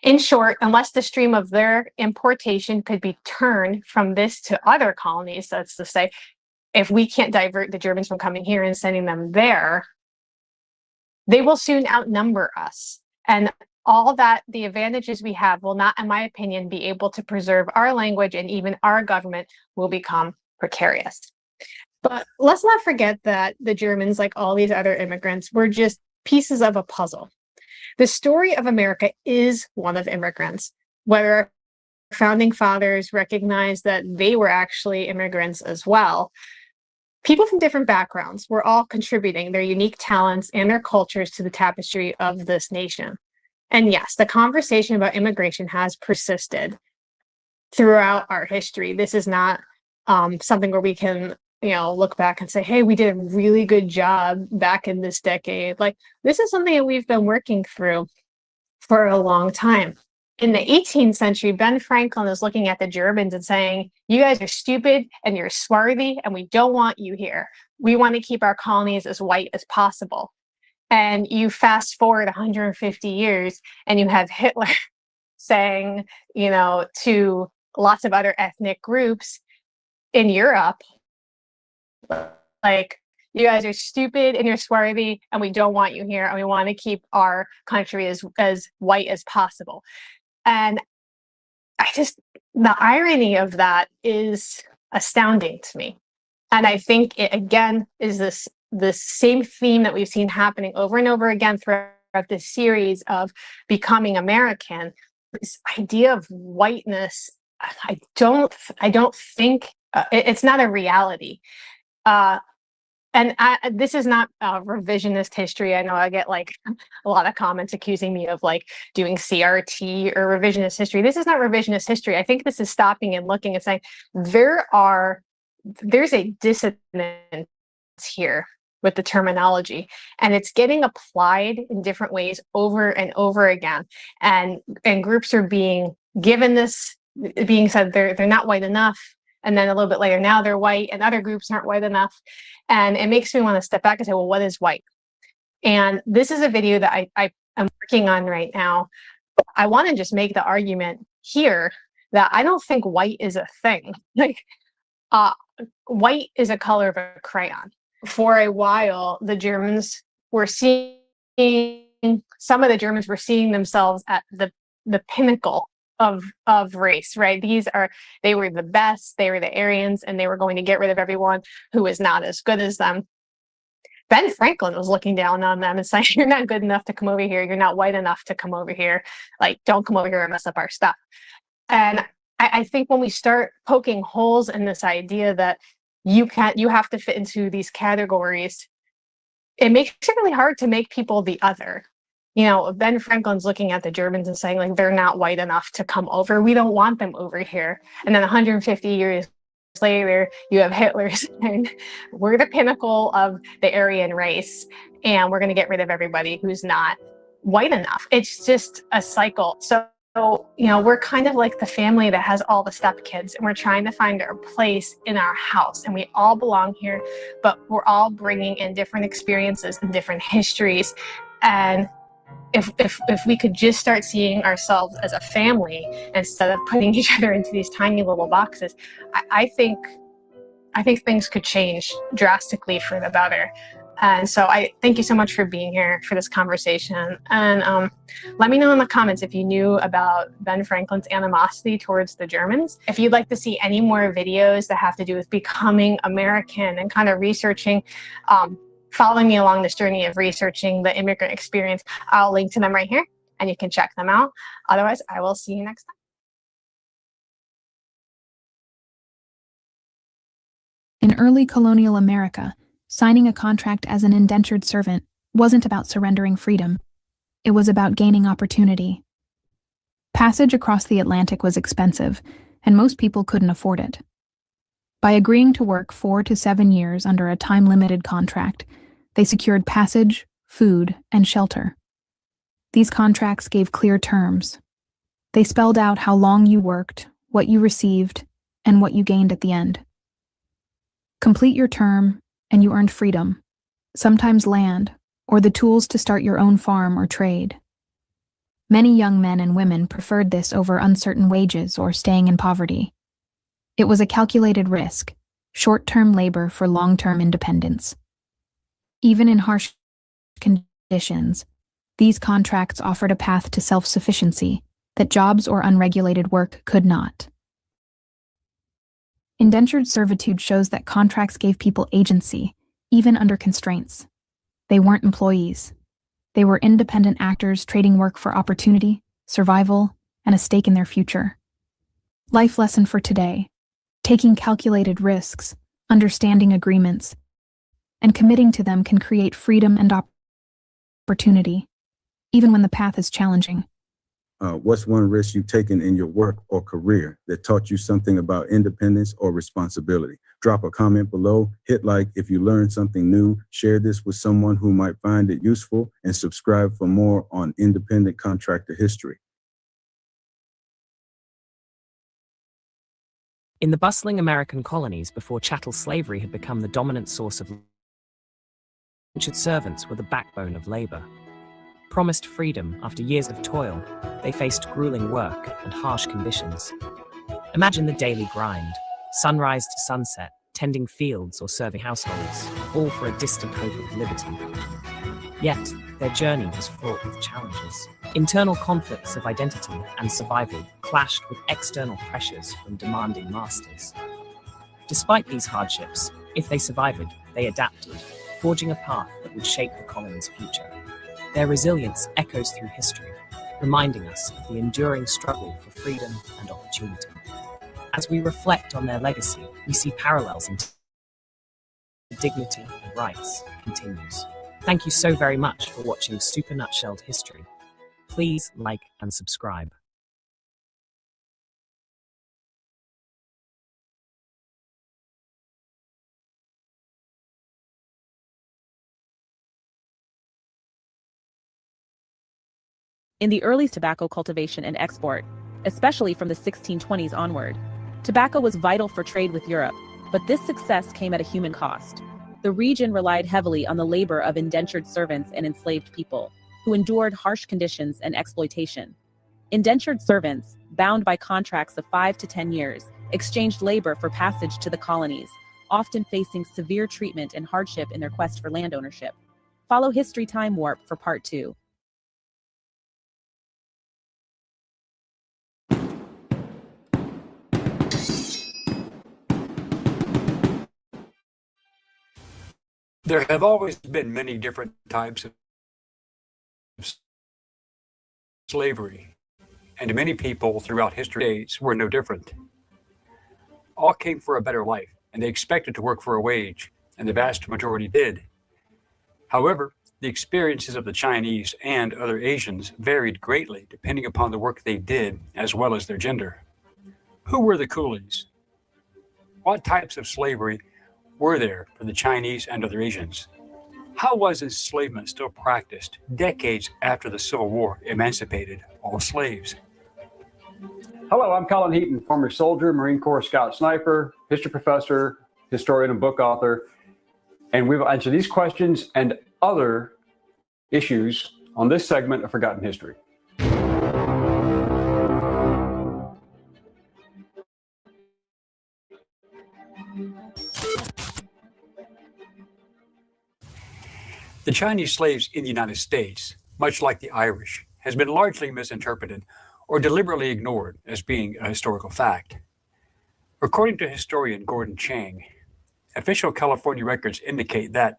"In short, unless the stream of their importation could be turned from this to other colonies," that's to say, if we can't divert the Germans from coming here and sending them there, "they will soon outnumber us. And all that the advantages we have will not, in my opinion, be able to preserve our language, and even our government will become precarious." But let's not forget that the Germans, like all these other immigrants, were just pieces of a puzzle. The story of America is one of immigrants, whether our founding fathers recognized that they were actually immigrants as well. People from different backgrounds were all contributing their unique talents and their cultures to the tapestry of this nation. And yes, the conversation about immigration has persisted throughout our history. This is not something where we can, look back and say, hey, we did a really good job back in this decade. Like, this is something that we've been working through for a long time. In the 18th century, Ben Franklin is looking at the Germans and saying, you guys are stupid and you're swarthy and we don't want you here. We want to keep our colonies as white as possible. And you fast forward 150 years and you have Hitler saying, you know, to lots of other ethnic groups in Europe, like, you guys are stupid and you're swarthy and we don't want you here and we want to keep our country as white as possible. And the irony of that is astounding to me. And I think it again is this same theme that we've seen happening over and over again throughout this series of becoming American. This idea of whiteness, I don't think it's not a reality. And this is not revisionist history. I know I get like a lot of comments accusing me of like doing CRT or revisionist history. This is not revisionist history. I think this is stopping and looking and saying there's a dissonance here with the terminology, and it's getting applied in different ways over and over again. And groups are being given this, being said they're not white enough. And then a little bit later, now they're white and other groups aren't white enough. And it makes me want to step back and say, well, what is white? And this is a video that I am working on right now. I want to just make the argument here that I don't think white is a thing. Like, white is a color of a crayon. For a while, the Germans were seeing, some of the Germans were seeing themselves at the pinnacle of race, right? They were the best, they were the Aryans, and they were going to get rid of everyone who was not as good as them. Ben Franklin was looking down on them and saying, you're not good enough to come over here, you're not white enough to come over here, like, don't come over here and mess up our stuff. And I think when we start poking holes in this idea that you have to fit into these categories, it makes it really hard to make people the other. You know, Ben Franklin's looking at the Germans and saying, like, they're not white enough to come over. We don't want them over here. And then 150 years later, you have Hitler saying, we're the pinnacle of the Aryan race, and we're going to get rid of everybody who's not white enough. It's just a cycle. So, you know, we're kind of like the family that has all the stepkids, and we're trying to find our place in our house, and we all belong here, but we're all bringing in different experiences and different histories. And if we could just start seeing ourselves as a family instead of putting each other into these tiny little boxes, I think things could change drastically for the better. And so I thank you so much for being here for this conversation. And let me know in the comments if you knew about Ben Franklin's animosity towards the Germans. If you'd like to see any more videos that have to do with becoming American and kind of researching, following me along this journey of researching the immigrant experience, I'll link to them right here and you can check them out. Otherwise, I will see you next time. In early colonial America, signing a contract as an indentured servant wasn't about surrendering freedom. It was about gaining opportunity. Passage across the Atlantic was expensive, and most people couldn't afford it. By agreeing to work 4 to 7 years under a time-limited contract, they secured passage, food, and shelter. These contracts gave clear terms. They spelled out how long you worked, what you received, and what you gained at the end. Complete your term, and you earned freedom, sometimes land, or the tools to start your own farm or trade. Many young men and women preferred this over uncertain wages or staying in poverty. It was a calculated risk, short-term labor for long-term independence. Even in harsh conditions, these contracts offered a path to self-sufficiency that jobs or unregulated work could not. Indentured servitude shows that contracts gave people agency, even under constraints. They weren't employees. They were independent actors trading work for opportunity, survival, and a stake in their future. Life lesson for today: taking calculated risks, understanding agreements, and committing to them can create freedom and opportunity, even when the path is challenging. What's one risk you've taken in your work or career that taught you something about independence or responsibility? Drop a comment below, hit like if you learned something new, share this with someone who might find it useful, and subscribe for more on independent contractor history. In the bustling American colonies before chattel slavery had become the dominant source of indentured servants were the backbone of labor. Promised freedom after years of toil, they faced grueling work and harsh conditions. Imagine the daily grind, sunrise to sunset, tending fields or serving households, all for a distant hope of liberty. Yet, their journey was fraught with challenges. Internal conflicts of identity and survival clashed with external pressures from demanding masters. Despite these hardships, if they survived, they adapted, forging a path that would shape the colony's future. Their resilience echoes through history, reminding us of the enduring struggle for freedom and opportunity. As we reflect on their legacy, we see parallels in dignity and rights continues. Thank you so very much for watching Super Nutshelled History. Please like and subscribe. In the early tobacco cultivation and export, especially from the 1620s onward, tobacco was vital for trade with Europe, but this success came at a human cost. The region relied heavily on the labor of indentured servants and enslaved people, who endured harsh conditions and exploitation. Indentured servants, bound by contracts of 5 to 10 years, exchanged labor for passage to the colonies, often facing severe treatment and hardship in their quest for land ownership. Follow History Time Warp for Part 2. There have always been many different types of slavery, and many people throughout history were no different. All came for a better life, and they expected to work for a wage, and the vast majority did. However, the experiences of the Chinese and other Asians varied greatly depending upon the work they did as well as their gender. Who were the coolies? What types of slavery were there for the Chinese and other Asians? How was enslavement still practiced decades after the Civil War emancipated all slaves? Hello, I'm Colin Heaton, former soldier, Marine Corps Scout Sniper, history professor, historian, and book author. And we've answered these questions and other issues on this segment of Forgotten History. The Chinese slaves in the United States, much like the Irish, has been largely misinterpreted or deliberately ignored as being a historical fact. According to historian Gordon Chang, official California records indicate that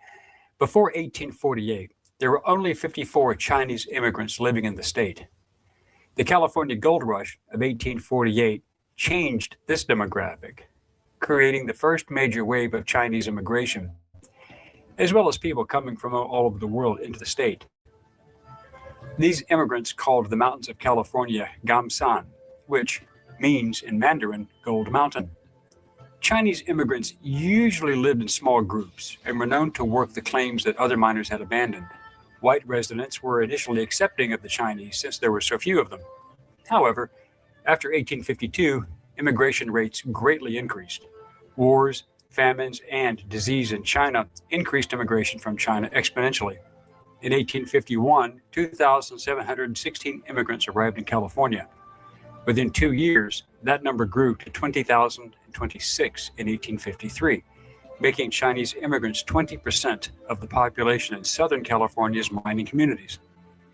before 1848, there were only 54 Chinese immigrants living in the state. The California Gold Rush of 1848 changed this demographic, creating the first major wave of Chinese immigration, as well as people coming from all over the world into the state. These immigrants called the mountains of California Gamsan, which means in Mandarin, Gold Mountain. Chinese immigrants usually lived in small groups and were known to work the claims that other miners had abandoned. White residents were initially accepting of the Chinese since there were so few of them. However, after 1852, immigration rates greatly increased. Wars, famines, and disease in China increased immigration from China exponentially. In 1851, 2,716 immigrants arrived in California. Within 2 years, that number grew to 20,026 in 1853, making Chinese immigrants 20% of the population in Southern California's mining communities.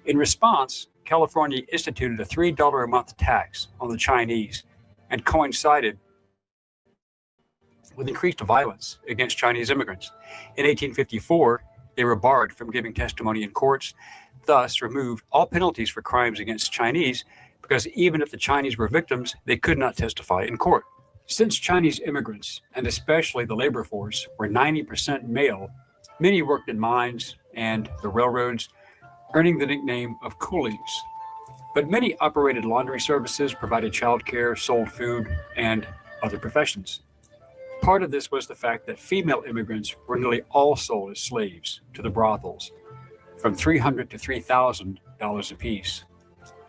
In response, California instituted a $3 a month tax on the Chinese and coincided with increased violence against Chinese immigrants. In 1854, they were barred from giving testimony in courts, thus removed all penalties for crimes against Chinese, because even if the Chinese were victims, they could not testify in court. Since Chinese immigrants, and especially the labor force, were 90% male, many worked in mines and the railroads, earning the nickname of coolies. But many operated laundry services, provided childcare, sold food, and other professions. Part of this was the fact that female immigrants were nearly all sold as slaves to the brothels, from $300 to $3,000 apiece.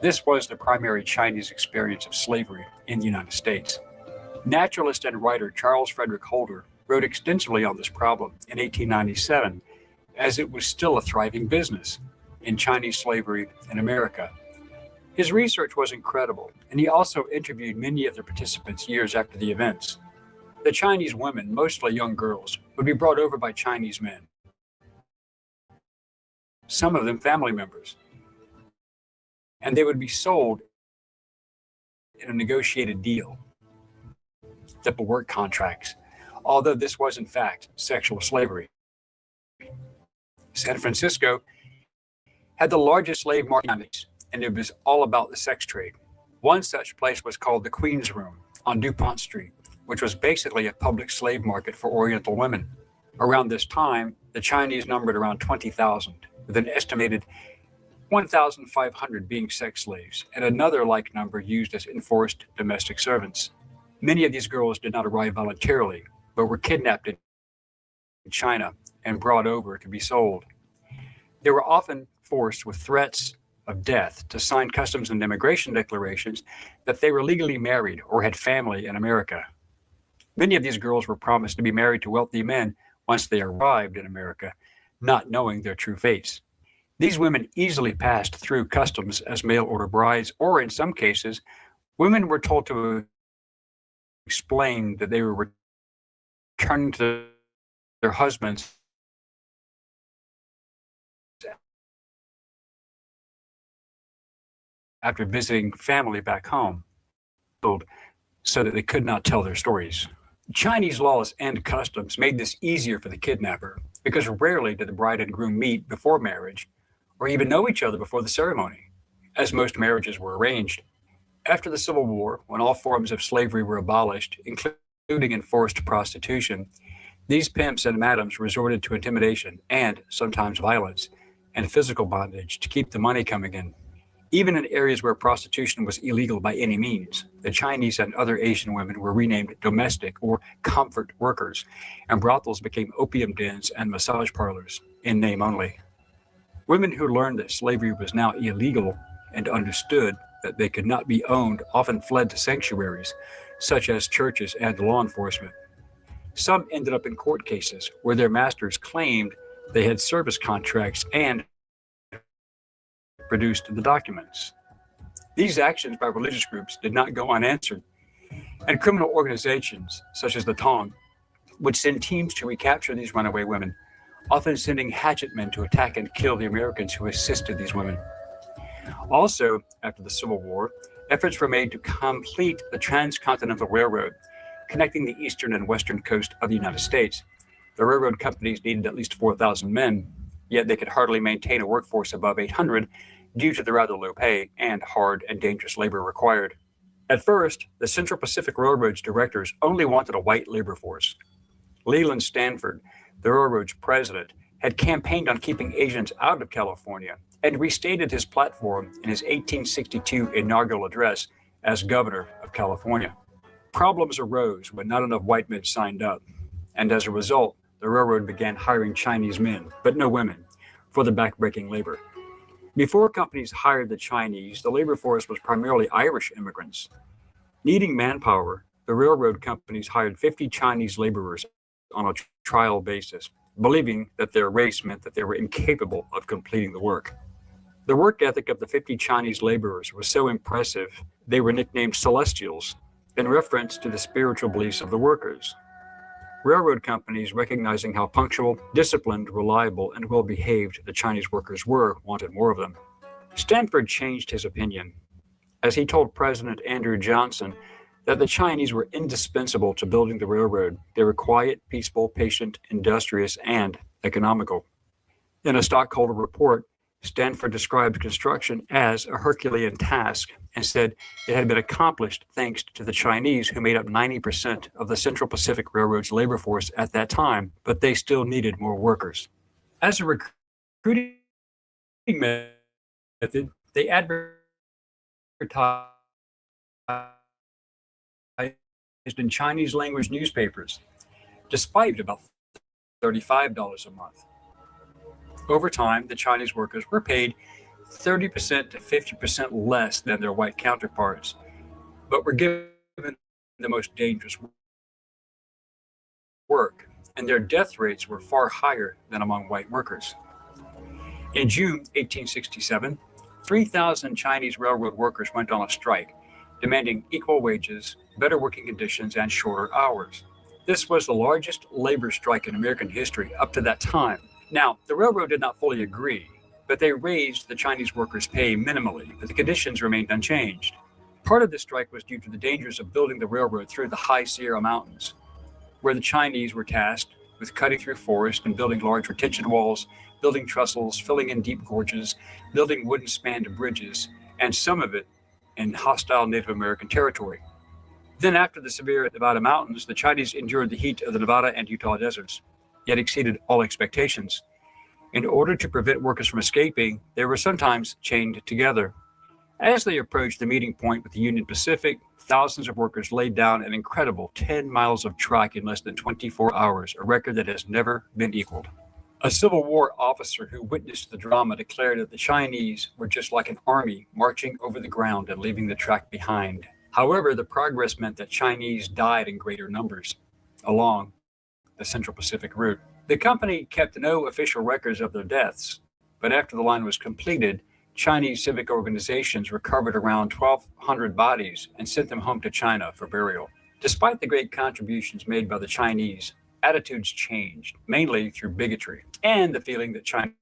This was the primary Chinese experience of slavery in the United States. Naturalist and writer Charles Frederick Holder wrote extensively on this problem in 1897, as it was still a thriving business in Chinese slavery in America. His research was incredible, and he also interviewed many of the participants years after the events. The Chinese women, mostly young girls, would be brought over by Chinese men, some of them family members, and they would be sold in a negotiated deal, simple work contracts, although this was in fact sexual slavery. San Francisco had the largest slave market, and it was all about the sex trade. One such place was called the Queen's Room on DuPont Street, which was basically a public slave market for Oriental women. Around this time, the Chinese numbered around 20,000, with an estimated 1,500 being sex slaves, and another like number used as enforced domestic servants. Many of these girls did not arrive voluntarily, but were kidnapped in China and brought over to be sold. They were often forced with threats of death to sign customs and immigration declarations that they were legally married or had family in America. Many of these girls were promised to be married to wealthy men once they arrived in America, not knowing their true fates. These women easily passed through customs as mail-order brides, or in some cases, women were told to explain that they were returning to their husbands after visiting family back home, so that they could not tell their stories. Chinese laws and customs made this easier for the kidnapper, because rarely did the bride and groom meet before marriage or even know each other before the ceremony, as most marriages were arranged. After the Civil War, when all forms of slavery were abolished, including enforced prostitution, these pimps and madams resorted to intimidation and sometimes violence and physical bondage to keep the money coming in. Even in areas where prostitution was illegal by any means, the Chinese and other Asian women were renamed domestic or comfort workers, and brothels became opium dens and massage parlors, in name only. Women who learned that slavery was now illegal and understood that they could not be owned often fled to sanctuaries, such as churches and law enforcement. Some ended up in court cases where their masters claimed they had service contracts and produced the documents. These actions by religious groups did not go unanswered, and criminal organizations such as the Tong would send teams to recapture these runaway women, often sending hatchet men to attack and kill the Americans who assisted these women. Also, after the Civil War, efforts were made to complete the Transcontinental Railroad, connecting the eastern and western coast of the United States. The railroad companies needed at least 4,000 men, yet they could hardly maintain a workforce above 800 due to the rather low pay and hard and dangerous labor required. At first, the Central Pacific Railroad's directors only wanted a white labor force. Leland Stanford, the railroad's president, had campaigned on keeping Asians out of California and restated his platform in his 1862 inaugural address as governor of California. Problems arose when not enough white men signed up, and as a result, the railroad began hiring Chinese men, but no women, for the backbreaking labor. Before companies hired the Chinese, the labor force was primarily Irish immigrants. Needing manpower, the railroad companies hired 50 Chinese laborers on a trial basis, believing that their race meant that they were incapable of completing the work. The work ethic of the 50 Chinese laborers was so impressive, they were nicknamed Celestials, in reference to the spiritual beliefs of the workers. Railroad companies, recognizing how punctual, disciplined, reliable, and well-behaved the Chinese workers were, wanted more of them. Stanford changed his opinion, as he told President Andrew Johnson that the Chinese were indispensable to building the railroad. They were quiet, peaceful, patient, industrious, and economical. In a stockholder report, Stanford described construction as a Herculean task and said it had been accomplished thanks to the Chinese, who made up 90% of the Central Pacific Railroad's labor force at that time, but they still needed more workers. As a recruiting method, they advertised in Chinese language newspapers, despite about $35 a month. Over time, the Chinese workers were paid 30% to 50% less than their white counterparts, but were given the most dangerous work, and their death rates were far higher than among white workers. In June 1867, 3,000 Chinese railroad workers went on a strike, demanding equal wages, better working conditions, and shorter hours. This was the largest labor strike in American history up to that time. Now, the railroad did not fully agree, but they raised the Chinese workers' pay minimally, but the conditions remained unchanged. Part of the strike was due to the dangers of building the railroad through the high Sierra Mountains, where the Chinese were tasked with cutting through forest and building large retention walls, building trestles, filling in deep gorges, building wooden spanned bridges, and some of it in hostile Native American territory. Then after the severe Nevada mountains, the Chinese endured the heat of the Nevada and Utah deserts, yet exceeded all expectations. In order to prevent workers from escaping, they were sometimes chained together. As they approached the meeting point with the Union Pacific, thousands of workers laid down an incredible 10 miles of track in less than 24 hours, a record that has never been equaled. A Civil War officer who witnessed the drama declared that the Chinese were just like an army marching over the ground and leaving the track behind. However, the progress meant that Chinese died in greater numbers along the Central Pacific route. The company kept no official records of their deaths, but after the line was completed, Chinese civic organizations recovered around 1,200 bodies and sent them home to China for burial. Despite the great contributions made by the Chinese, attitudes changed, mainly through bigotry and the feeling that Chinese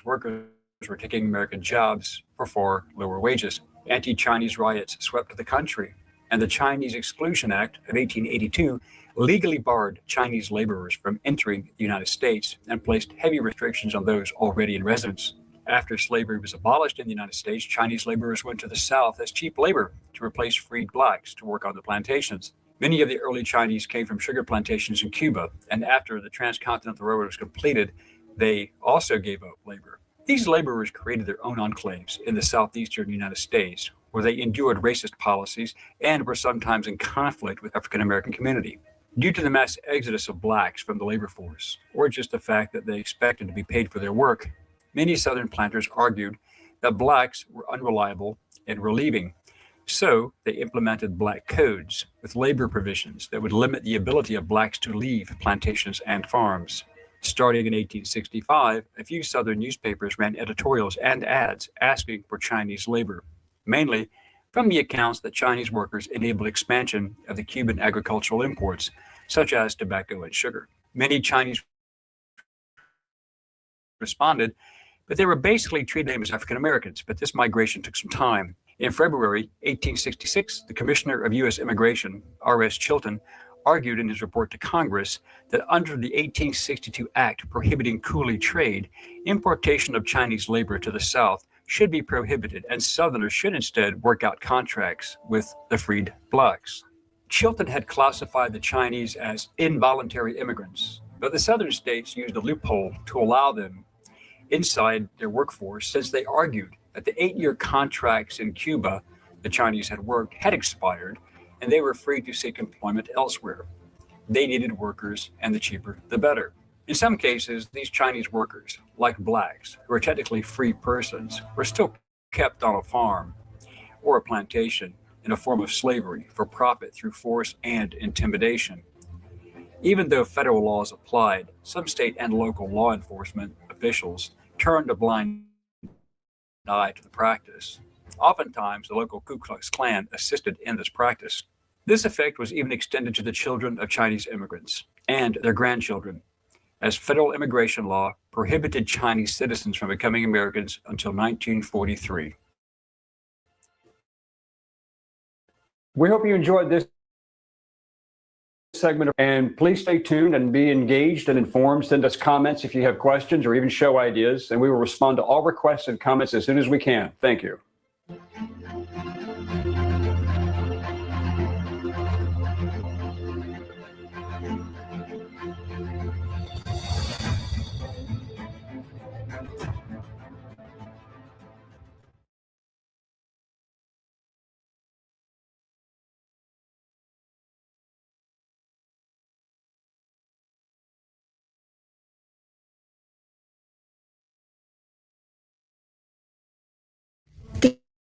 workers were taking American jobs for far lower wages. Anti-Chinese riots swept the country, and the Chinese Exclusion Act of 1882 legally barred Chinese laborers from entering the United States and placed heavy restrictions on those already in residence. After slavery was abolished in the United States, Chinese laborers went to the South as cheap labor to replace freed blacks to work on the plantations. Many of the early Chinese came from sugar plantations in Cuba, and after the transcontinental railroad was completed, they also gave up labor. These laborers created their own enclaves in the southeastern United States, where they endured racist policies and were sometimes in conflict with African American community. Due to the mass exodus of blacks from the labor force, or just the fact that they expected to be paid for their work, many Southern planters argued that blacks were unreliable and relieving. So they implemented black codes with labor provisions that would limit the ability of blacks to leave plantations and farms. Starting in 1865, a few Southern newspapers ran editorials and ads asking for Chinese labor, mainly from the accounts that Chinese workers enabled expansion of the Cuban agricultural imports, such as tobacco and sugar. Many Chinese responded, but they were basically treated as African Americans, but this migration took some time. In February 1866, the Commissioner of U.S. Immigration, R.S. Chilton, argued in his report to Congress that under the 1862 Act prohibiting coolie trade, importation of Chinese labor to the South should be prohibited, and Southerners should instead work out contracts with the freed blacks. Chilton had classified the Chinese as involuntary immigrants, but the Southern states used a loophole to allow them inside their workforce, since they argued that the 8-year contracts in Cuba the Chinese had worked had expired, and they were free to seek employment elsewhere. They needed workers, and the cheaper, the better. In some cases, these Chinese workers, like blacks, who were technically free persons, were still kept on a farm or a plantation in a form of slavery for profit through force and intimidation. Even though federal laws applied, some state and local law enforcement officials turned a blind eye to the practice. Oftentimes, the local Ku Klux Klan assisted in this practice. This effect was even extended to the children of Chinese immigrants and their grandchildren, as federal immigration law prohibited Chinese citizens from becoming Americans until 1943. We hope you enjoyed this segment, and please stay tuned and be engaged and informed. Send us comments if you have questions or even show ideas, and we will respond to all requests and comments as soon as we can. Thank you.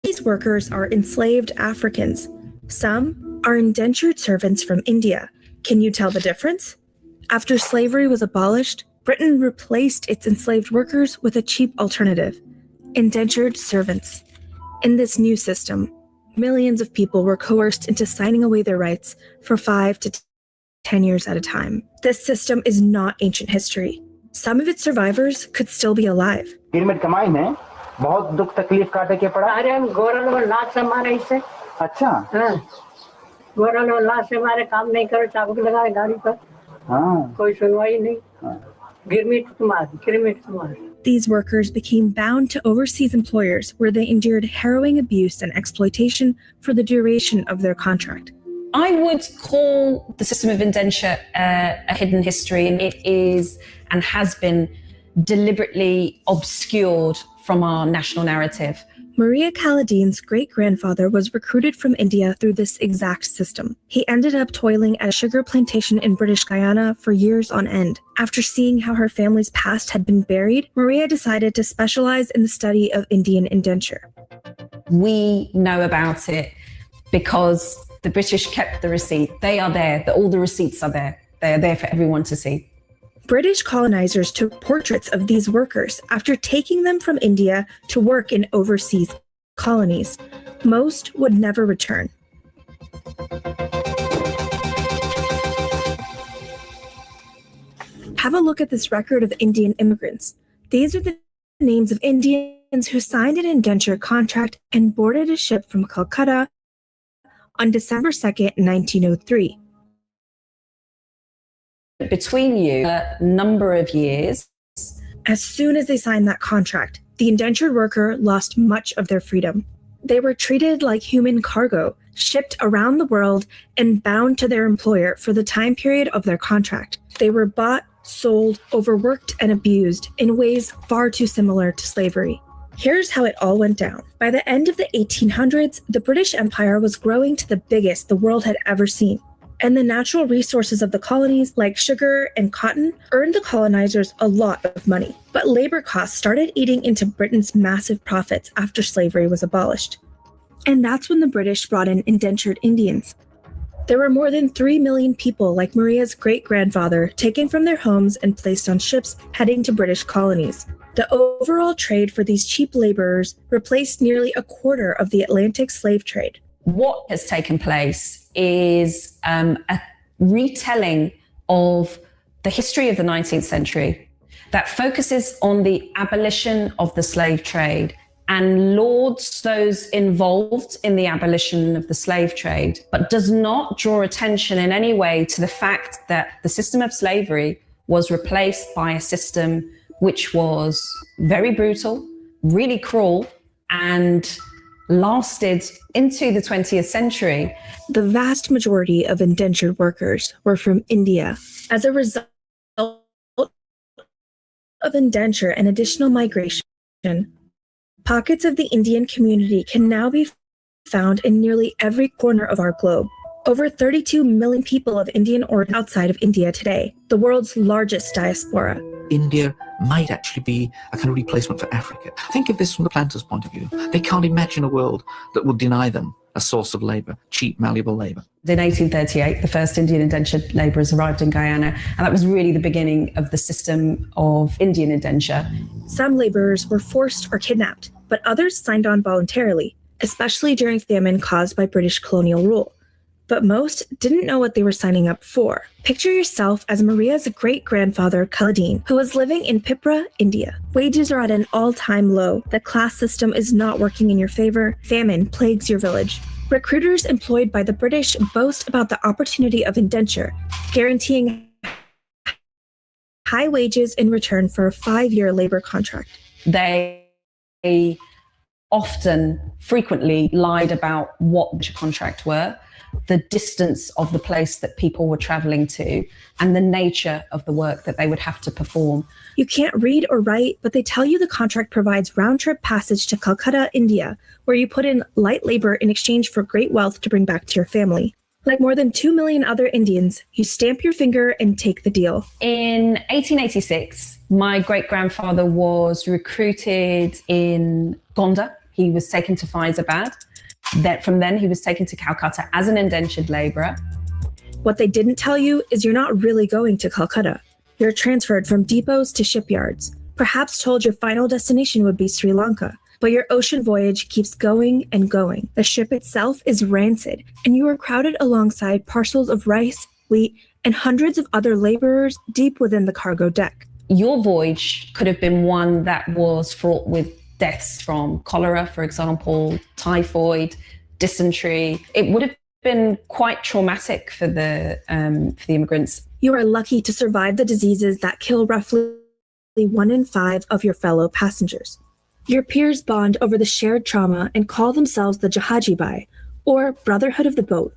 These workers are enslaved Africans. Some are indentured servants from India. Can you tell the difference? After slavery was abolished, Britain replaced its enslaved workers with a cheap alternative: indentured servants. In this new system, millions of people were coerced into signing away their rights for 5 to 10 years at a time. This system is not ancient history. Some of its survivors could still be alive. बहुत दुख तकलीफ काटे के पड़ा। अरे हम गोरल और लाश से मारे इससे। अच्छा। हाँ। गोरल और लाश से मारे, काम नहीं करो, चाबुक लगाए गाड़ी पर। हाँ। कोई सुनवाई नहीं। गिरमिट तुम्हार। These workers became bound to overseas employers where they endured harrowing abuse and exploitation for the duration of their contract. I would call the system of indenture a hidden history, and it is and has been deliberately obscured from our national narrative. Maria Kaladine's great-grandfather was recruited from India through this exact system. He ended up toiling at a sugar plantation in British Guyana for years on end. After seeing how her family's past had been buried, Maria decided to specialize in the study of Indian indenture. We know about it because the British kept the receipt. They are there. All the receipts are there. They are there for everyone to see. British colonizers took portraits of these workers after taking them from India to work in overseas colonies. Most would never return. Have a look at this record of Indian immigrants. These are the names of Indians who signed an indenture contract and boarded a ship from Calcutta on December 2nd, 1903. Between you, a number of years. As soon as they signed that contract, the indentured worker lost much of their freedom. They were treated like human cargo, shipped around the world and bound to their employer for the time period of their contract. They were bought, sold, overworked, and abused in ways far too similar to slavery. Here's how it all went down. By the end of the 1800s, the British Empire was growing to the biggest the world had ever seen. And the natural resources of the colonies, like sugar and cotton, earned the colonizers a lot of money. But labor costs started eating into Britain's massive profits after slavery was abolished. And that's when the British brought in indentured Indians. There were more than 3 million people like Maria's great-grandfather taken from their homes and placed on ships heading to British colonies. The overall trade for these cheap laborers replaced nearly a quarter of the Atlantic slave trade. What has taken place is a retelling of the history of the 19th century that focuses on the abolition of the slave trade and lauds those involved in the abolition of the slave trade, but does not draw attention in any way to the fact that the system of slavery was replaced by a system which was very brutal, really cruel, and lasted into the 20th century. The vast majority of indentured workers were from India. As a result of indenture and additional migration, pockets of the Indian community can now be found in nearly every corner of our globe. Over 32 million people of Indian origin outside of India today, the world's largest diaspora. India might actually be a kind of replacement for Africa. Think of this from the planter's point of view. They can't imagine a world that would deny them a source of labor, cheap, malleable labor. In 1838, the first Indian indentured laborers arrived in Guyana, and that was really the beginning of the system of Indian indenture. Some laborers were forced or kidnapped, but others signed on voluntarily, especially during famine caused by British colonial rule. But most didn't know what they were signing up for. Picture yourself as Maria's great-grandfather, Kaladin, who was living in Papah, India. Wages are at an all-time low. The class system is not working in your favor. Famine plagues your village. Recruiters employed by the British boast about the opportunity of indenture, guaranteeing high wages in return for a 5-year labor contract. They frequently lied about what the contract were, the distance of the place that people were traveling to, and the nature of the work that they would have to perform. You can't read or write, but they tell you the contract provides round-trip passage to Calcutta, India, where you put in light labor in exchange for great wealth to bring back to your family. Like more than 2 million other Indians, you stamp your finger and take the deal. In 1886, my great-grandfather was recruited in Gonda. He was taken to Faizabad. From then, he was taken to Calcutta as an indentured laborer. What they didn't tell you is you're not really going to Calcutta. You're transferred from depots to shipyards, perhaps told your final destination would be Sri Lanka. But your ocean voyage keeps going and going. The ship itself is rancid, and you are crowded alongside parcels of rice, wheat, and hundreds of other laborers deep within the cargo deck. Your voyage could have been one that was fraught with deaths from cholera, for example, typhoid, dysentery. It would have been quite traumatic for the immigrants. You are lucky to survive the diseases that kill roughly 1 in 5 of your fellow passengers. Your peers bond over the shared trauma and call themselves the Jahajibai, or Brotherhood of the Boat.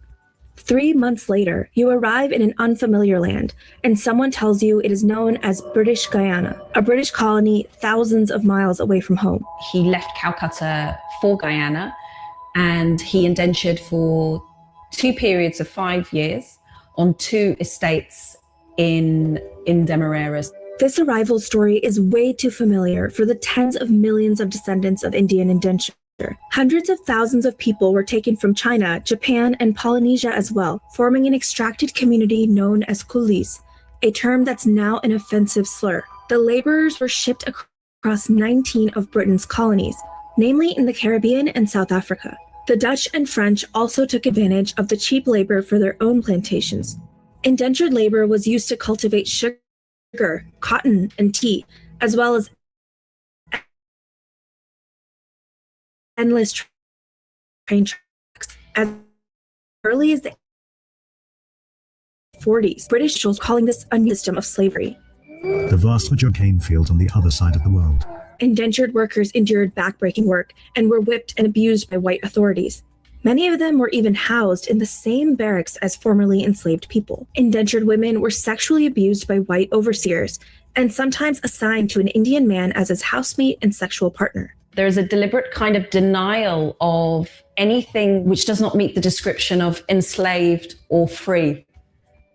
3 months later, you arrive in an unfamiliar land, and someone tells you it is known as British Guyana, a British colony thousands of miles away from home. He left Calcutta for Guyana, and he indentured for 2 periods of 5 years on 2 estates in Demerara. This arrival story is way too familiar for the tens of millions of descendants of Indian indenture. Hundreds of thousands of people were taken from China, Japan, and Polynesia as well, forming an extracted community known as coolies, a term that's now an offensive slur. The laborers were shipped across 19 of Britain's colonies, namely in the Caribbean and South Africa. The Dutch and French also took advantage of the cheap labor for their own plantations. Indentured labor was used to cultivate sugar, cotton, and tea, as well as endless train tracks. As early as the 40s, British officials calling this a new system of slavery. The vast majority of cane fields on the other side of the world. Indentured workers endured backbreaking work and were whipped and abused by white authorities. Many of them were even housed in the same barracks as formerly enslaved people. Indentured women were sexually abused by white overseers and sometimes assigned to an Indian man as his housemate and sexual partner. There's a deliberate kind of denial of anything which does not meet the description of enslaved or free.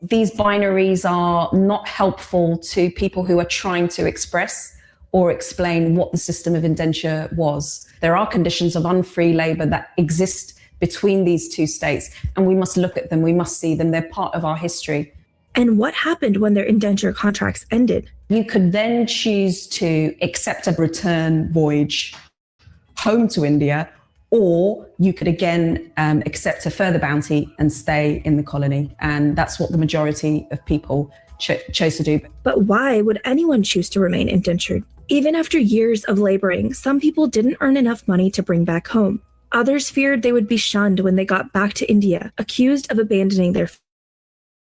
These binaries are not helpful to people who are trying to express or explain what the system of indenture was. There are conditions of unfree labor that exist between these 2 states, and we must look at them, we must see them, they're part of our history. And what happened when their indenture contracts ended? You could then choose to accept a return voyage home to India, or you could again accept a further bounty and stay in the colony. And that's what the majority of people chose to do. But why would anyone choose to remain indentured? Even after years of laboring, some people didn't earn enough money to bring back home. Others feared they would be shunned when they got back to India, accused of abandoning their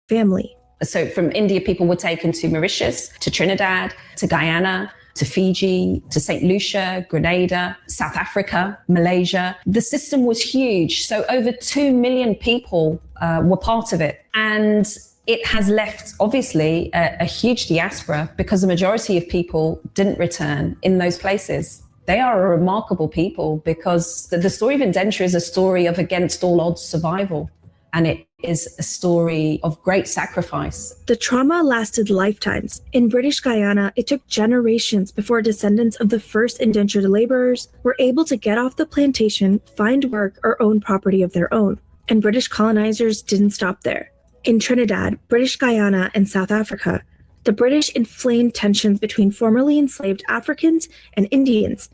family. So from India, people were taken to Mauritius, to Trinidad, to Guyana, to Fiji, to St. Lucia, Grenada, South Africa, Malaysia. The system was huge. So over 2 million people were part of it. And it has left, obviously, a huge diaspora because the majority of people didn't return in those places. They are a remarkable people because the story of indenture is a story of against all odds survival. And it is a story of great sacrifice. The trauma lasted lifetimes. In British Guyana, it took generations before descendants of the first indentured laborers were able to get off the plantation, find work, or own property of their own. And British colonizers didn't stop there. In Trinidad, British Guyana, and South Africa, the British inflamed tensions between formerly enslaved Africans and Indians,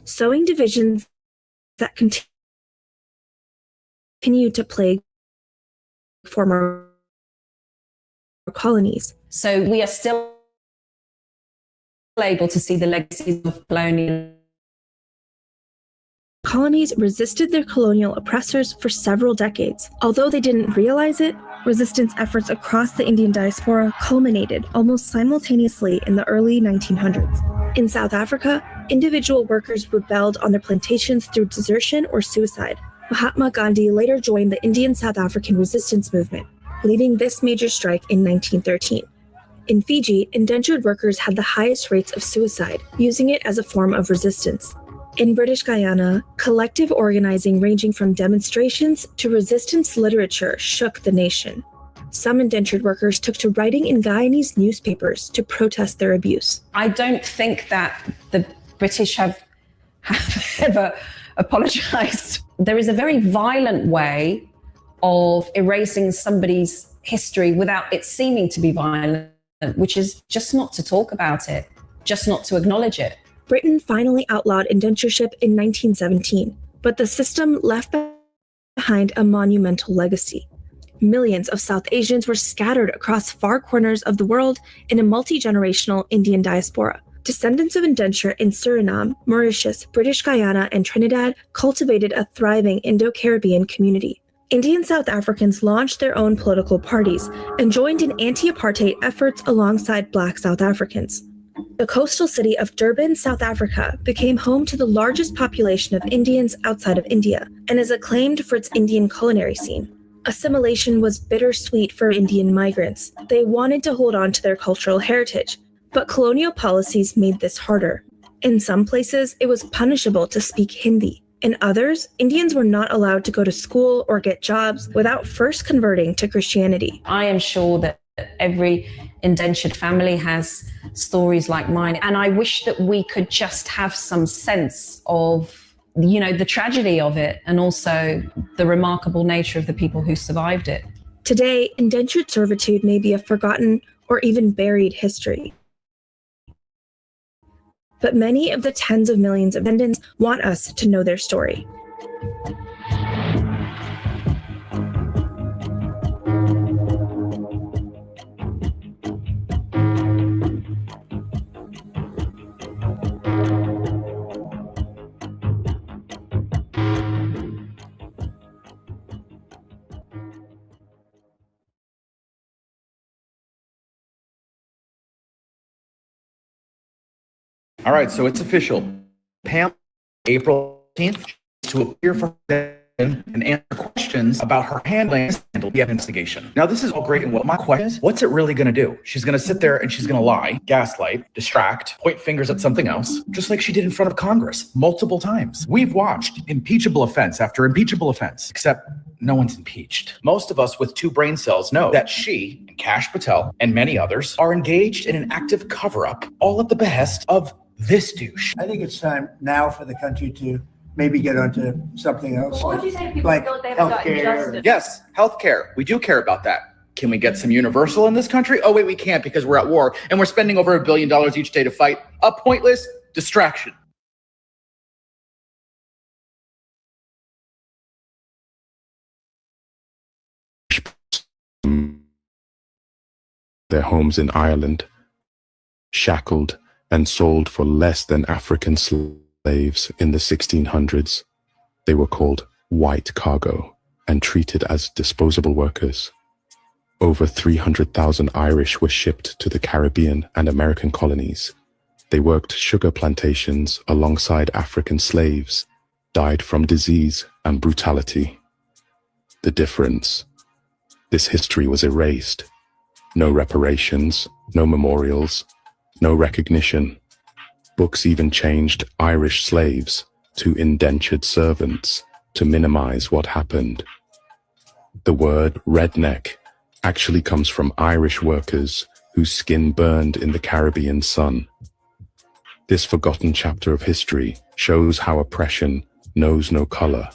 sowing divisions that continue to plague former colonies. So we are still able to see the legacies of colonial. Colonies resisted their colonial oppressors for several decades. Although they didn't realize it, resistance efforts across the Indian diaspora culminated almost simultaneously in the early 1900s. In South Africa, individual workers rebelled on their plantations through desertion or suicide. Mahatma Gandhi later joined the Indian South African resistance movement, leading this major strike in 1913. In Fiji, indentured workers had the highest rates of suicide, using it as a form of resistance. In British Guyana, collective organizing ranging from demonstrations to resistance literature shook the nation. Some indentured workers took to writing in Guyanese newspapers to protest their abuse. I don't think that the British have ever apologized There is a very violent way of erasing somebody's history without it seeming to be violent, which is just not to talk about it, just not to acknowledge it. Britain finally outlawed indentureship in 1917, but the system left behind a monumental legacy. Millions of South Asians were scattered across far corners of the world in a multi-generational Indian diaspora. Descendants of indenture in Suriname, Mauritius, British Guyana, and Trinidad cultivated a thriving Indo-Caribbean community. Indian South Africans launched their own political parties and joined in anti-apartheid efforts alongside Black South Africans. The coastal city of Durban, South Africa, became home to the largest population of Indians outside of India and is acclaimed for its Indian culinary scene. Assimilation was bittersweet for Indian migrants. They wanted to hold on to their cultural heritage, but colonial policies made this harder. In some places, it was punishable to speak Hindi. In others, Indians were not allowed to go to school or get jobs without first converting to Christianity. I am sure that every indentured family has stories like mine, and I wish that we could just have some sense of, the tragedy of it and also the remarkable nature of the people who survived it. Today, indentured servitude may be a forgotten or even buried history. But many of the tens of millions of descendants want us to know their story. All right, so it's official. Pam, April 18th, to appear for and answer questions about her handling the investigation. Now, this is all great and well. My question is, what's it really going to do? She's going to sit there and she's going to lie, gaslight, distract, point fingers at something else, just like she did in front of Congress multiple times. We've watched impeachable offense after impeachable offense, except no one's impeached. Most of us with 2 brain cells know that she, and Kash Patel, and many others are engaged in an active cover-up, all at the behest of this douche. I think it's time now for the country to maybe get onto something else. What would you say to people like who feel like they haven't gotten justice? Yes, healthcare. We do care about that. Can we get some universal in this country? Oh, wait, we can't because we're at war and we're spending over $1 billion each day to fight a pointless distraction. Their homes in Ireland, shackled and sold for less than African slaves in the 1600s. They were called white cargo and treated as disposable workers. Over 300,000 Irish were shipped to the Caribbean and American colonies. They worked sugar plantations alongside African slaves, died from disease and brutality. The difference: this history was erased. No reparations, no memorials, no recognition. Books even changed Irish slaves to indentured servants to minimize what happened. The word redneck actually comes from Irish workers whose skin burned in the Caribbean sun. This forgotten chapter of history shows how oppression knows no color.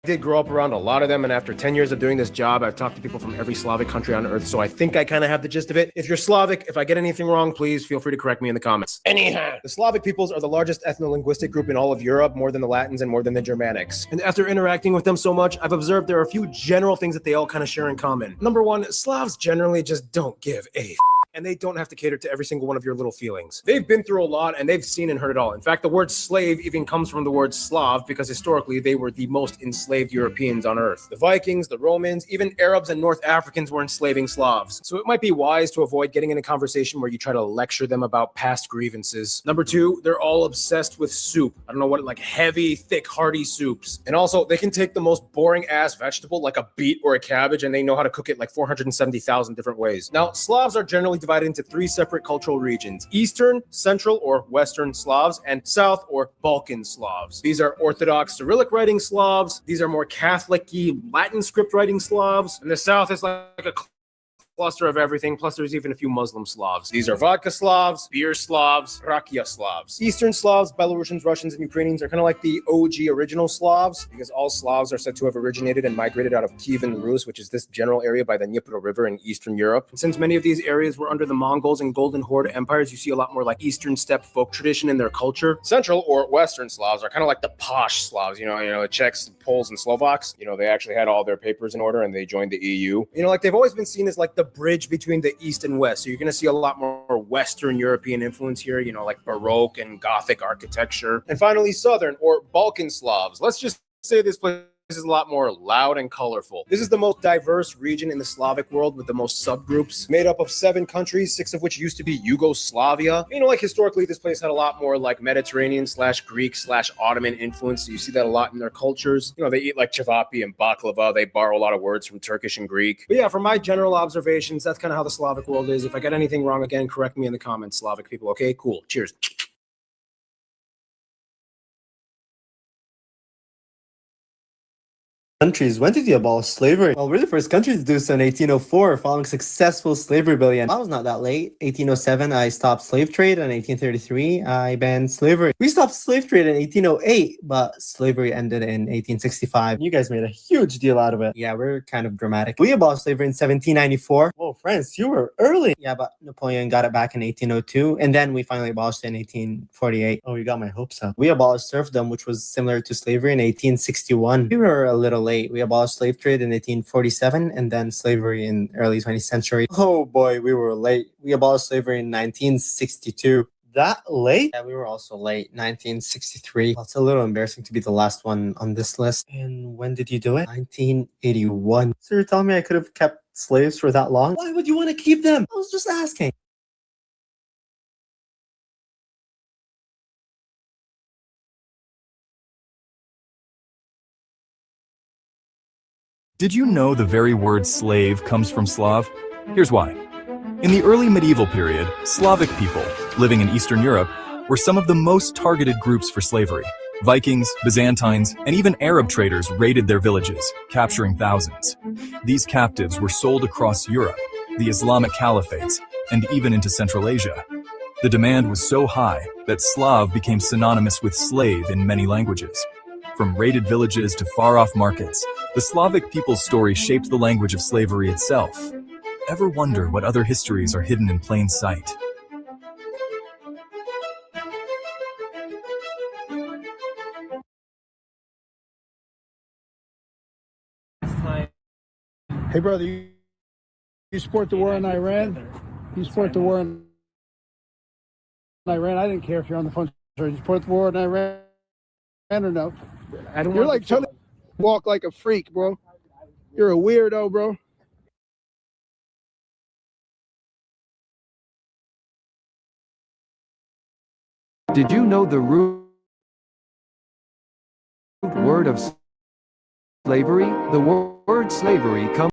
I did grow up around a lot of them, and after 10 years of doing this job, I've talked to people from every Slavic country on earth, so I think I kind of have the gist of it. If you're Slavic, if I get anything wrong, please feel free to correct me in the comments. Anyhow, the Slavic peoples are the largest ethno-linguistic group in all of Europe, more than the Latins and more than the Germanics. And after interacting with them so much, I've observed there are a few general things that they all kind of share in common. Number one, Slavs generally just don't give a and they don't have to cater to every single one of your little feelings. They've been through a lot and they've seen and heard it all. In fact, the word slave even comes from the word Slav because historically they were the most enslaved Europeans on earth. The Vikings, the Romans, even Arabs and North Africans were enslaving Slavs. So it might be wise to avoid getting in a conversation where you try to lecture them about past grievances. Number two, they're all obsessed with soup. I don't know what, like heavy, thick, hearty soups. And also they can take the most boring ass vegetable like a beet or a cabbage and they know how to cook it like 470,000 different ways. Now, Slavs are generally divided into 3 separate cultural regions: Eastern, Central or Western Slavs, and South or Balkan Slavs. These are Orthodox Cyrillic writing Slavs. These are more Catholic-y Latin script writing Slavs. And the South is like a cluster of everything, plus there's even a few Muslim Slavs. These are vodka Slavs, beer Slavs, rakia Slavs. Eastern Slavs, Belarusians, Russians, and Ukrainians are kind of like the OG original Slavs, because all Slavs are said to have originated and migrated out of Kievan Rus, which is this general area by the Dnieper River in Eastern Europe. And since many of these areas were under the Mongols and Golden Horde empires, you see a lot more like Eastern steppe folk tradition in their culture. Central or Western Slavs are kind of like the posh Slavs, the Czechs, Poles, and Slovaks. They actually had all their papers in order and they joined the EU. Like they've always been seen as like the bridge between the East and West. So you're going to see a lot more Western European influence here, like Baroque and Gothic architecture. And finally, Southern or Balkan Slavs. Let's just say this place is a lot more loud and colorful. This is the most diverse region in the Slavic world with the most subgroups, made up of 7 countries, 6 of which used to be Yugoslavia. Like historically, this place had a lot more like Mediterranean/Greek/Ottoman influence. So you see that a lot in their cultures. They eat like cevapi and baklava. They borrow a lot of words from Turkish and Greek. But yeah, from my general observations, that's kind of how the Slavic world is. If I get anything wrong, again, correct me in the comments, Slavic people. Okay, cool. Cheers. Countries. When did you abolish slavery? Well, we're the first country to do so in 1804, following successful slavery rebellion. I was not that late. 1807, I stopped slave trade, and 1833, I banned slavery. We stopped slave trade in 1808, but slavery ended in 1865. You guys made a huge deal out of it. Yeah, we're kind of dramatic. We abolished slavery in 1794. Whoa, France, you were early. Yeah, but Napoleon got it back in 1802, and then we finally abolished it in 1848. Oh, you got my hopes up. We abolished serfdom, which was similar to slavery, in 1861. We were a little late. We abolished slave trade in 1847 and then slavery in early 20th century. Oh boy, we were late. We abolished slavery in 1962. That late? Yeah, we were also late. 1963. Well, it's a little embarrassing to be the last one on this list. And when did you do it? 1981. So you're telling me I could have kept slaves for that long? Why would you want to keep them? I was just asking. Did you know the very word slave comes from Slav? Here's why. In the early medieval period, Slavic people, living in Eastern Europe, were some of the most targeted groups for slavery. Vikings, Byzantines, and even Arab traders raided their villages, capturing thousands. These captives were sold across Europe, the Islamic caliphates, and even into Central Asia. The demand was so high that Slav became synonymous with slave in many languages. From raided villages to far-off markets, the Slavic people's story shaped the language of slavery itself. Ever wonder what other histories are hidden in plain sight? Hey, brother, you support the war in Iran? You support the war in Iran? I didn't care if you're on the phone. You support the war in Iran or no? You're like trying to walk like a freak, bro. You're a weirdo, bro. Did you know the root word of slavery? The word slavery comes